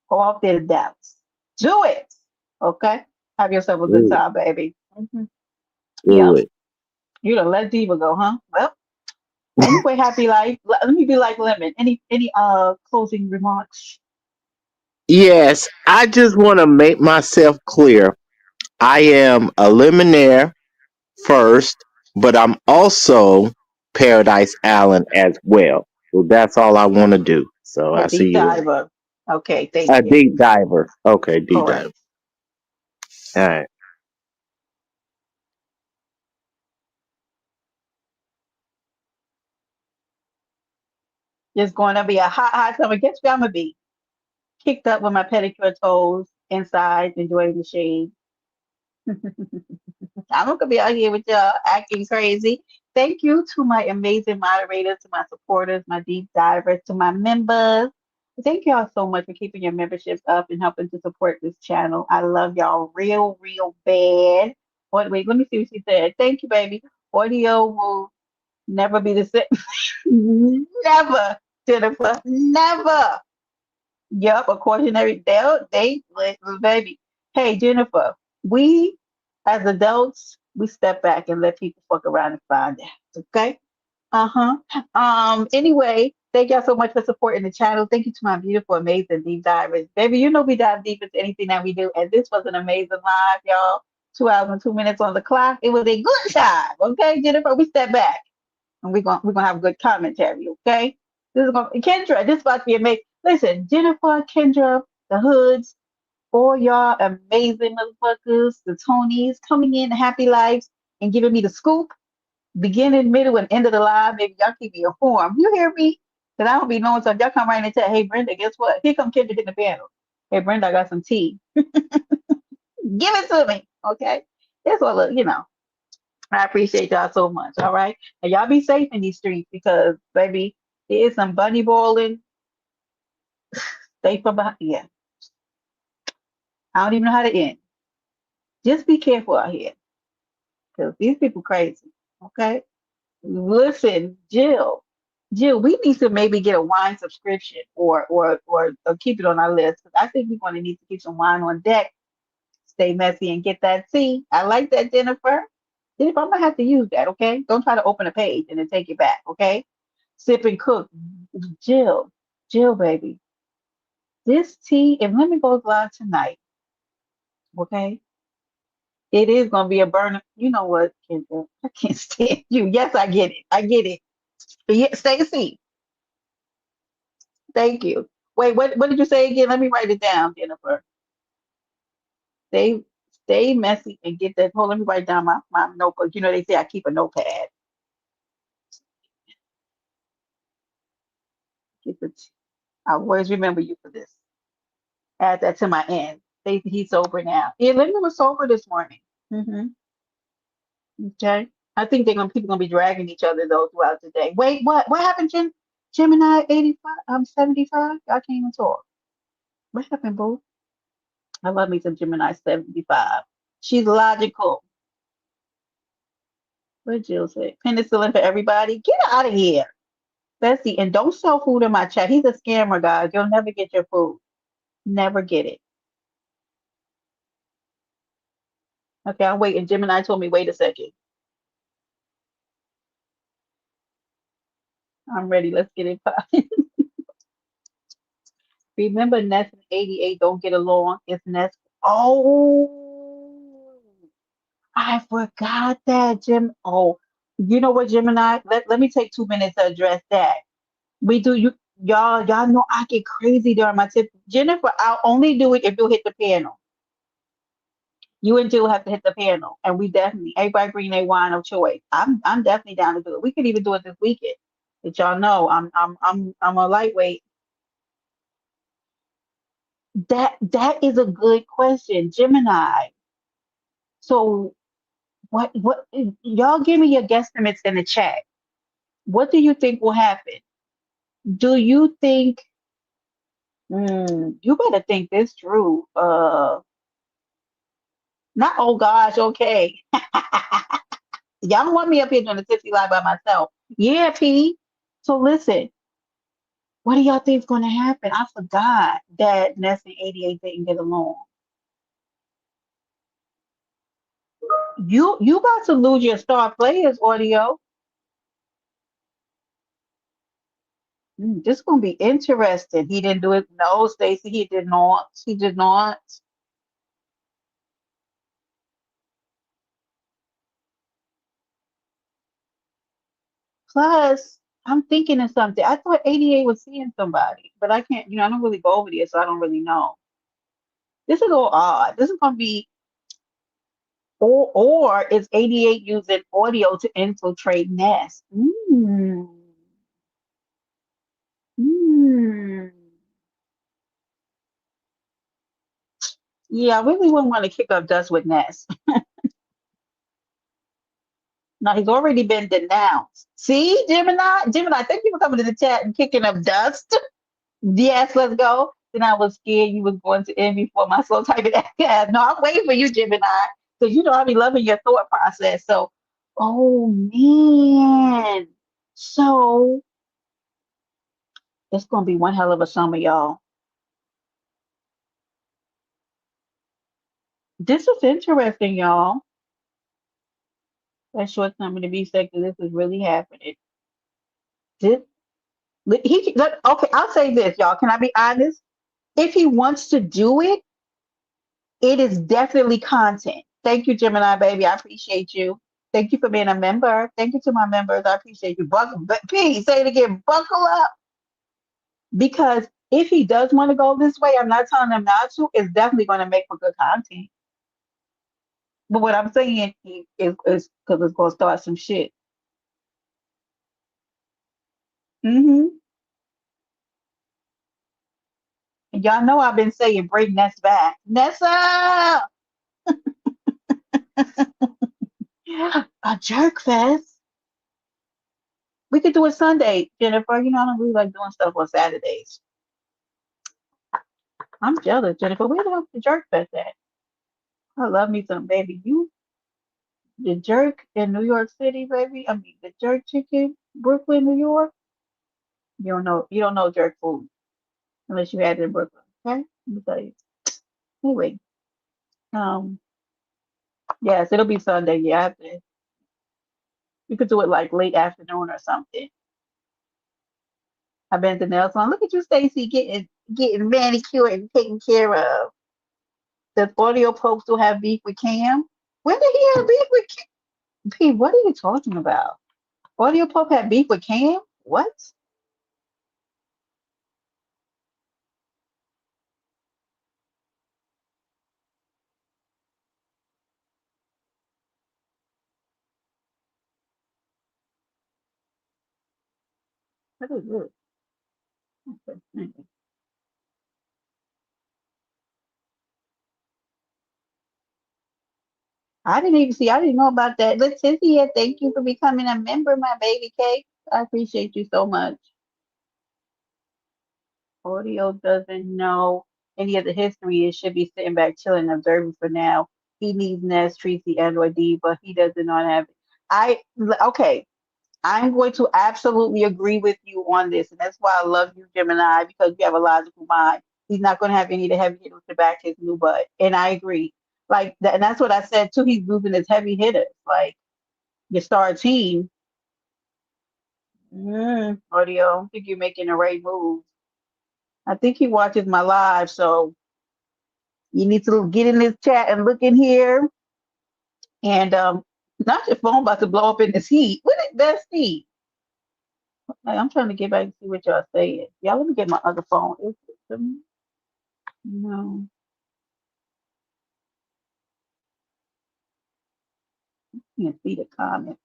Go out there to Dallas. Do it. Okay. Have yourself a good Do time, baby. do Yep. it. You done let Diva go, huh? Well, anyway, happy life. Let me be like Lemon. Any closing remarks? Yes, I just want to make myself clear. I am a Lemonaire first, but I'm also Paradise Island as well. So that's all I want to do. So A I see deep you later. diver. Okay, thank A you. deep diver. Okay, deep diver. Correct. All right. It's going to be a hot summer. Guess where I'm gonna be? Kicked up with my pedicure toes inside, enjoying the shade. I'm not gonna be out here with y'all acting crazy. Thank you to my amazing moderators, to my supporters, my deep divers, to my members. Thank y'all so much for keeping your memberships up and helping to support this channel. I love y'all real bad. Wait, let me see what she said. Thank you, baby. Audio will never be the same. Never, Jennifer. Never. Yup, a cautionary tale. Baby. Hey, Jennifer, we as adults We step back and let people fuck around and find out. Okay. Uh-huh. Anyway, thank y'all so much for supporting the channel. Thank you to my beautiful, amazing deep divers. Baby, you know we dive deep into anything that we do. And this was an amazing live, y'all. 2 hours and 2 minutes on the clock. It was a good time. Okay, Jennifer, we step back and we're gonna have a good commentary, okay? This is gonna Kendra, this is about to be amazing. Listen, Jennifer, Kendra, the hoods, all y'all amazing motherfuckers, the Tonys coming in, happy lives, and giving me the scoop beginning, middle, and end of the live. Maybe y'all keep me informed. You hear me? Because I don't be knowing something. Y'all come right in and tell, hey, Brenda, guess what? Here come Kendra hitting the panel. Hey, Brenda, I got some tea. Give it to me. Okay? That's what, look, I appreciate y'all so much. All right? And y'all be safe in these streets because, baby, there is some bunny boiling. Stay from behind. Yeah. I don't even know how to end. Just be careful out here because these people crazy. Okay? Listen, Jill. Jill, we need to maybe get a wine subscription or keep it on our list because I think we're going to need to keep some wine on deck. Stay messy and get that tea. I like that, Jennifer. Jennifer, I'm gonna have to use that. Okay, don't try to open a page and then take it back. Okay, sip and cook. Jill, Jill, baby, this tea. If Lemon goes live tonight, okay, it is gonna be a burner. You know what, Kendra? I can't stand you. Yes, I get it. I get it. But yeah, Stacy, thank you. Wait, what did you say again? Let me write it down, Jennifer. Stay stay messy and get that. Hold, let me write down my notebook. You know they say I keep a notepad. Get the I'll always remember you for this. Add that to my end. Stacey, he's sober now. Yeah, Linda was sober this morning. hmm Okay. I think they're gonna people gonna be dragging each other though throughout the day. Wait, what? What happened, Gemini 85? I'm 75. I can't even talk. What happened, boo? I love me some Gemini 75. She's logical. What Jill say? Penicillin for everybody. Get out of here. Bessie, and don't sell food in my chat. He's a scammer, guys. You'll never get your food. Never get it. Okay, I'm waiting. Gemini told me, wait a second. I'm ready. Let's get it popping. Remember, Ness and 88 don't get along. It's Ness. Oh, I forgot that, Jim. Oh, you know what, Gemini? Let me take 2 minutes to address that. We do you y'all know I get crazy during my tip. Jennifer, I'll only do it if you hit the panel. You and Jill have to hit the panel, and we definitely everybody bring their wine of choice. I'm definitely down to do it. We could even do it this weekend. But y'all know I'm a lightweight. That is a good question, Gemini. So what y'all give me your guesstimates in the chat. What do you think will happen? Do you think you better think this through? Not oh gosh, okay. Y'all don't want me up here doing the tipsy live by myself. Yeah, P. So listen, what do y'all think's gonna happen? I forgot that Ness and 88 didn't get along. You about to lose your star players audio. This is gonna be interesting. He didn't do it. No, Stacy, he did not. He did not. Plus, I'm thinking of something. I thought 88 was seeing somebody, but I can't, I don't really go over there, so I don't really know. This is all odd. This is gonna be or is 88 using audio to infiltrate Nest? Mm. Yeah, I really wouldn't want to kick up dust with Ness. Now he's already been denounced. See, Gemini, thank you for coming to the chat and kicking up dust. Yes, let's go. Then I was scared you was going to end me for my slow typing ass. No, I'm waiting for you, Gemini, because you know I be loving your thought process. So, oh man, so it's gonna be one hell of a summer, y'all. This is interesting, y'all. That shortcoming to be sector, this is really happening. This, okay, I'll say this, y'all. Can I be honest? If he wants to do it, it is definitely content. Thank you, Gemini baby. I appreciate you. Thank you for being a member. Thank you to my members. I appreciate you. P, say it again. Buckle up. Because if he does want to go this way, I'm not telling him not to. It's definitely going to make for good content. But what I'm saying is because it's going to start some shit. hmm And y'all know I've been saying bring Ness back. Nessa! A jerk fest. We could do it Sunday, Jennifer. You know, I don't really like doing stuff on Saturdays. I'm jealous, Jennifer. Where the hell's the jerk fest at? I love me some baby. You the jerk in New York City, baby. I mean the jerk chicken, Brooklyn, New York. You don't know jerk food unless you had it in Brooklyn. Okay? Let me tell you. Anyway, um, yes, it'll be Sunday. Yeah, I have to, you could do it like late afternoon or something. I've been to nail salon. Look at you, Stacy, getting manicured and taken care of. Does Audio Pope still have beef with Cam? When did he have beef with Cam? P, what are you talking about? Audio Pope had beef with Cam? What? What is this? Okay. I didn't even see. I didn't know about that. Leticia, thank you for becoming a member, my baby cake. I appreciate you so much. Audio doesn't know any of the history. It should be sitting back chilling, observing for now. He needs Nest, Tracy, Android D, but he does not have it. Okay. I'm going to absolutely agree with you on this, and that's why I love you, Gemini, because you have a logical mind. He's not going to have any of the heavy hitters to back his new butt, and I agree. Like that, and that's what I said too. He's losing his heavy hitters, like your star team. Audio, I don't think you're making the right move. I think he watches my live, so you need to get in this chat and look in here. And not your phone about to blow up in this heat. What is that heat? Like, I'm trying to get back and see what y'all saying. Y'all, let me get my other phone. No, can't see the comment.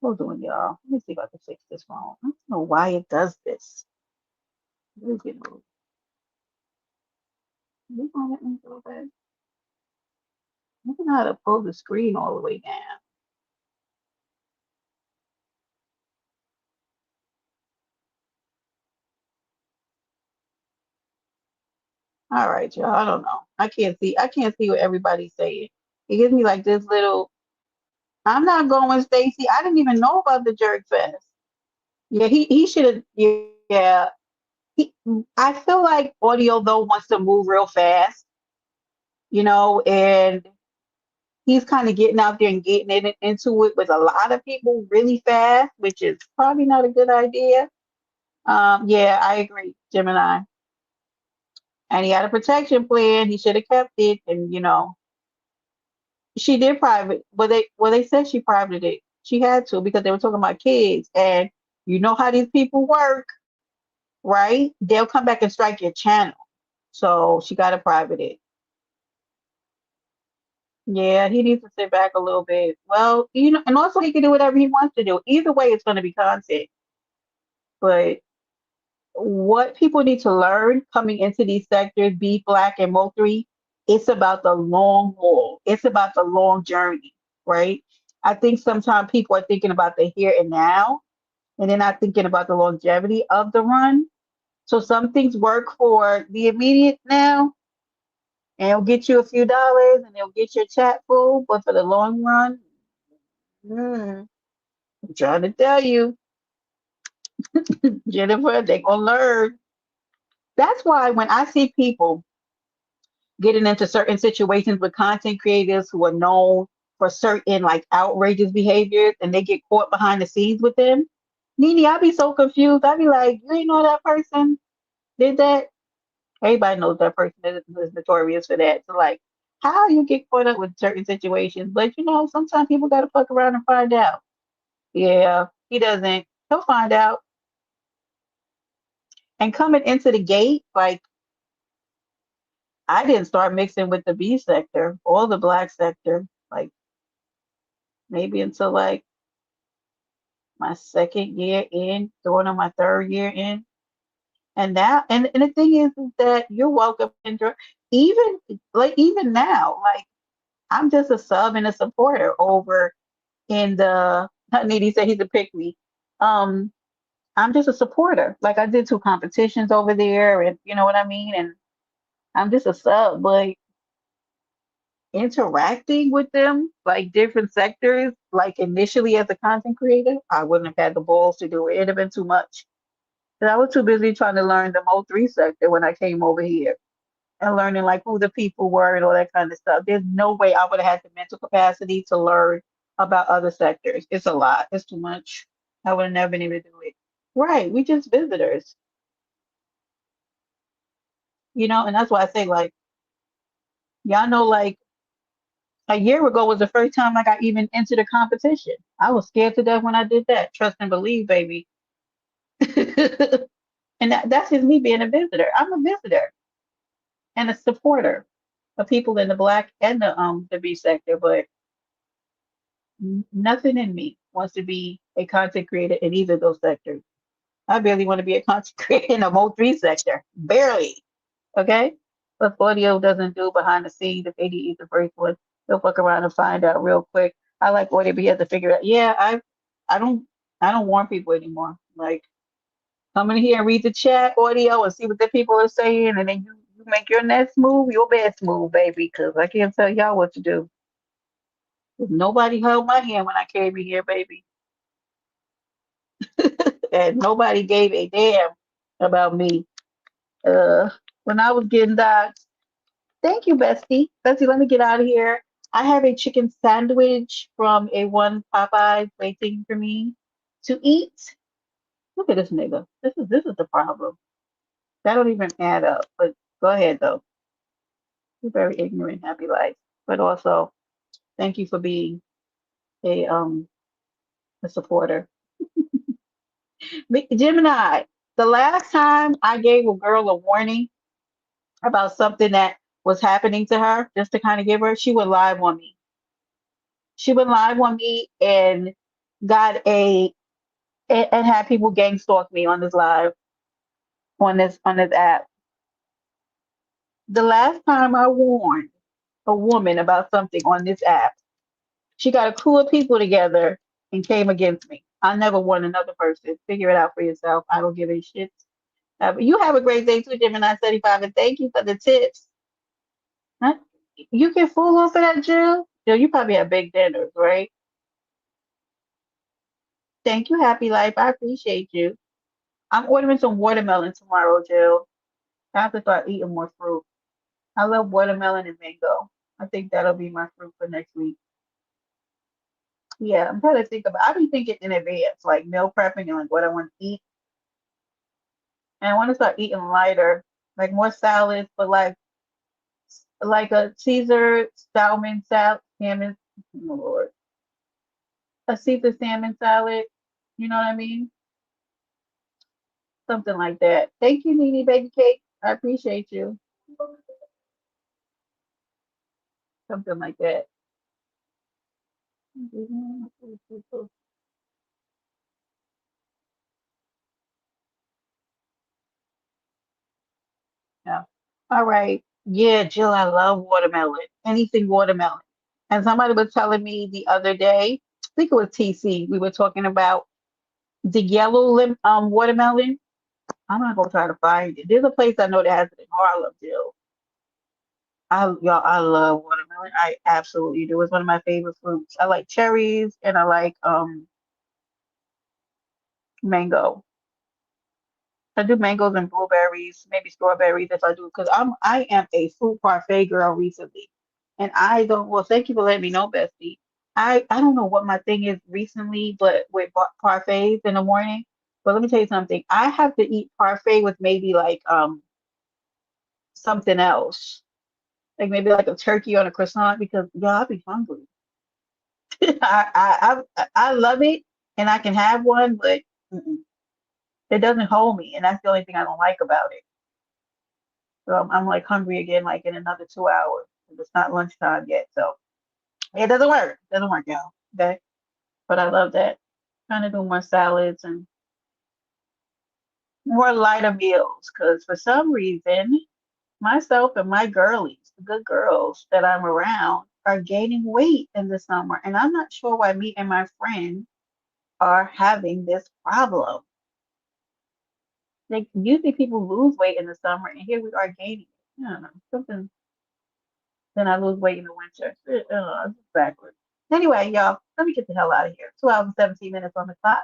Hold on, y'all. Let me see if I can fix this phone. I don't know why it does this. Let me get moved. You gonna let me go back? I don't know how to pull the screen all the way down. All right, y'all. I don't know. I can't see. I can't see what everybody's saying. It gives me like this little. I'm not going, Stacy. I didn't even know about the Jerk Fest. Yeah, he should have. Yeah, he. I feel like audio though wants to move real fast, and he's kind of getting out there and getting into it with a lot of people really fast, which is probably not a good idea. Yeah, I agree, Gemini. And he had a protection plan. He should have kept it, and she did private. Well, they said she privated it. She had to because they were talking about kids, and you know how these people work, right? They'll come back and strike your channel. So she got to private it. Yeah, he needs to sit back a little bit. Well, and also he can do whatever he wants to do. Either way, it's going to be content. But what people need to learn coming into these sectors, be black and Mo3, it's about the long haul. It's about the long journey, right? I think sometimes people are thinking about the here and now, and they're not thinking about the longevity of the run. So some things work for the immediate now, and it'll get you a few dollars, and it'll get your chat full. But for the long run, I'm trying to tell you, Jennifer, they're gonna learn. That's why when I see people getting into certain situations with content creators who are known. for certain like outrageous behaviors and they get caught behind the scenes with them. Nene, I'd be so confused. I'd be like, you ain't know that person did that? Everybody knows that person is notorious for that. So like, how you get caught up with certain situations? But you know, sometimes people gotta fuck around and find out. Yeah, he doesn't. He'll find out. And coming into the gate, like I didn't start mixing with the B sector or the black sector, like maybe until like my second year in, going on my third year in. And now, and the thing is that you're welcome, Kendra. Even even now, like I'm just a sub and a supporter over in the. Nidhi said he's a pick me. Um, I'm just a supporter. Like I did two competitions over there, and you know what I mean. And I'm just a sub, but interacting with them, like different sectors, like initially as a content creator, I wouldn't have had the balls to do it. It'd have been too much. 'Cause I was too busy trying to learn the Mo3 sector when I came over here and learning like who the people were and all that kind of stuff. There's no way I would have had the mental capacity to learn about other sectors. It's a lot. It's too much. I would have never been able to do it. Right. We just visitors, and that's why I say like y'all know like a year ago was the first time like I even entered a competition. I was scared to death when I did that. Trust and believe, baby. And that's just me being a visitor. I'm a visitor and a supporter of people in the black and the B sector, but nothing in me wants to be a content creator in either of those sectors. I barely want to be a content creator in the Mo3 sector. Barely. Okay? But audio doesn't do behind the scenes. If AD is the first one, they'll fuck around and find out real quick. I like audio, but you have to figure out. Yeah, I don't I don't warn people anymore. Like come in here and read the chat audio and see what the people are saying, and then you make your next move, your best move, baby. Because I can't tell y'all what to do. If nobody held my hand when I came in here, baby, and nobody gave a damn about me. Uh, when I was getting that, thank you, Bestie. Bestie, let me get out of here. I have a chicken sandwich from a one Popeyes waiting for me to eat. Look at this nigga. This is the problem. That don't even add up. But go ahead though. You're very ignorant, happy life. But also, thank you for being a um a supporter. Gemini. The last time I gave a girl a warning about something that was happening to her, just to kind of give her, she went live on me. She went live on me and got and had people gang stalk me on this live on this app. The last time I warned a woman about something on this app, she got a crew of people together and came against me. I never warned another person. Figure it out for yourself. I don't give a shit. You have a great day too, Gemini 35, and thank you for the tips. Huh? You get full off of that, Jill? Jill, you probably have big dinners, right? Thank you, Happy Life. I appreciate you. I'm ordering some watermelon tomorrow, Jill. I have to start eating more fruit. I love watermelon and mango. I think that'll be my fruit for next week. Yeah, I'm trying to think about. I've been thinking in advance, like meal prepping and like what I want to eat, and I want to start eating lighter, like more salads, but like a Caesar salmon salad, salmon. Oh Lord, a Caesar salmon salad. You know what I mean? Something like that. Thank you, Nene Baby Cake. I appreciate you. Something like that. Yeah. All right. Yeah, Jill, I love watermelon. Anything watermelon. And somebody was telling me the other day, I think it was TC, we were talking about the yellow watermelon. I'm gonna go try to find it. There's a place I know that has it in Harlem, Jill. I love watermelon. I absolutely do. It's one of my favorite fruits. I like cherries and I like mango. I do mangoes and blueberries, maybe strawberries if I do, because I am a fruit parfait girl recently. And I don't, well, thank you for letting me know, Bestie. I don't know what my thing is recently, but with parfaits in the morning. But let me tell you something. I have to eat parfait with maybe like something else, like maybe like a turkey on a croissant because y'all I be hungry. I love it and I can have one, but mm-mm, it doesn't hold me, and that's the only thing I don't like about it. So I'm like hungry again, like in another 2 hours. It's not lunchtime yet, so it doesn't work. It doesn't work, y'all. Okay, but I love that. Trying to do more salads and more lighter meals, because for some reason, myself and my girlies, the good girls that I'm around, are gaining weight in the summer, and I'm not sure why me and my friend are having this problem. Like usually people lose weight in the summer, and here we are gaining it. I don't know, something. Then I lose weight in the winter. It's backwards. Anyway, y'all, let me get the hell out of here. 2 hours and 17 minutes on the clock.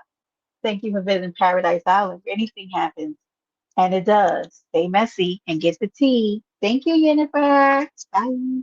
Thank you for visiting Paradise Island. If anything happens, and it does, stay messy and get the tea. Thank you, Jennifer. Bye.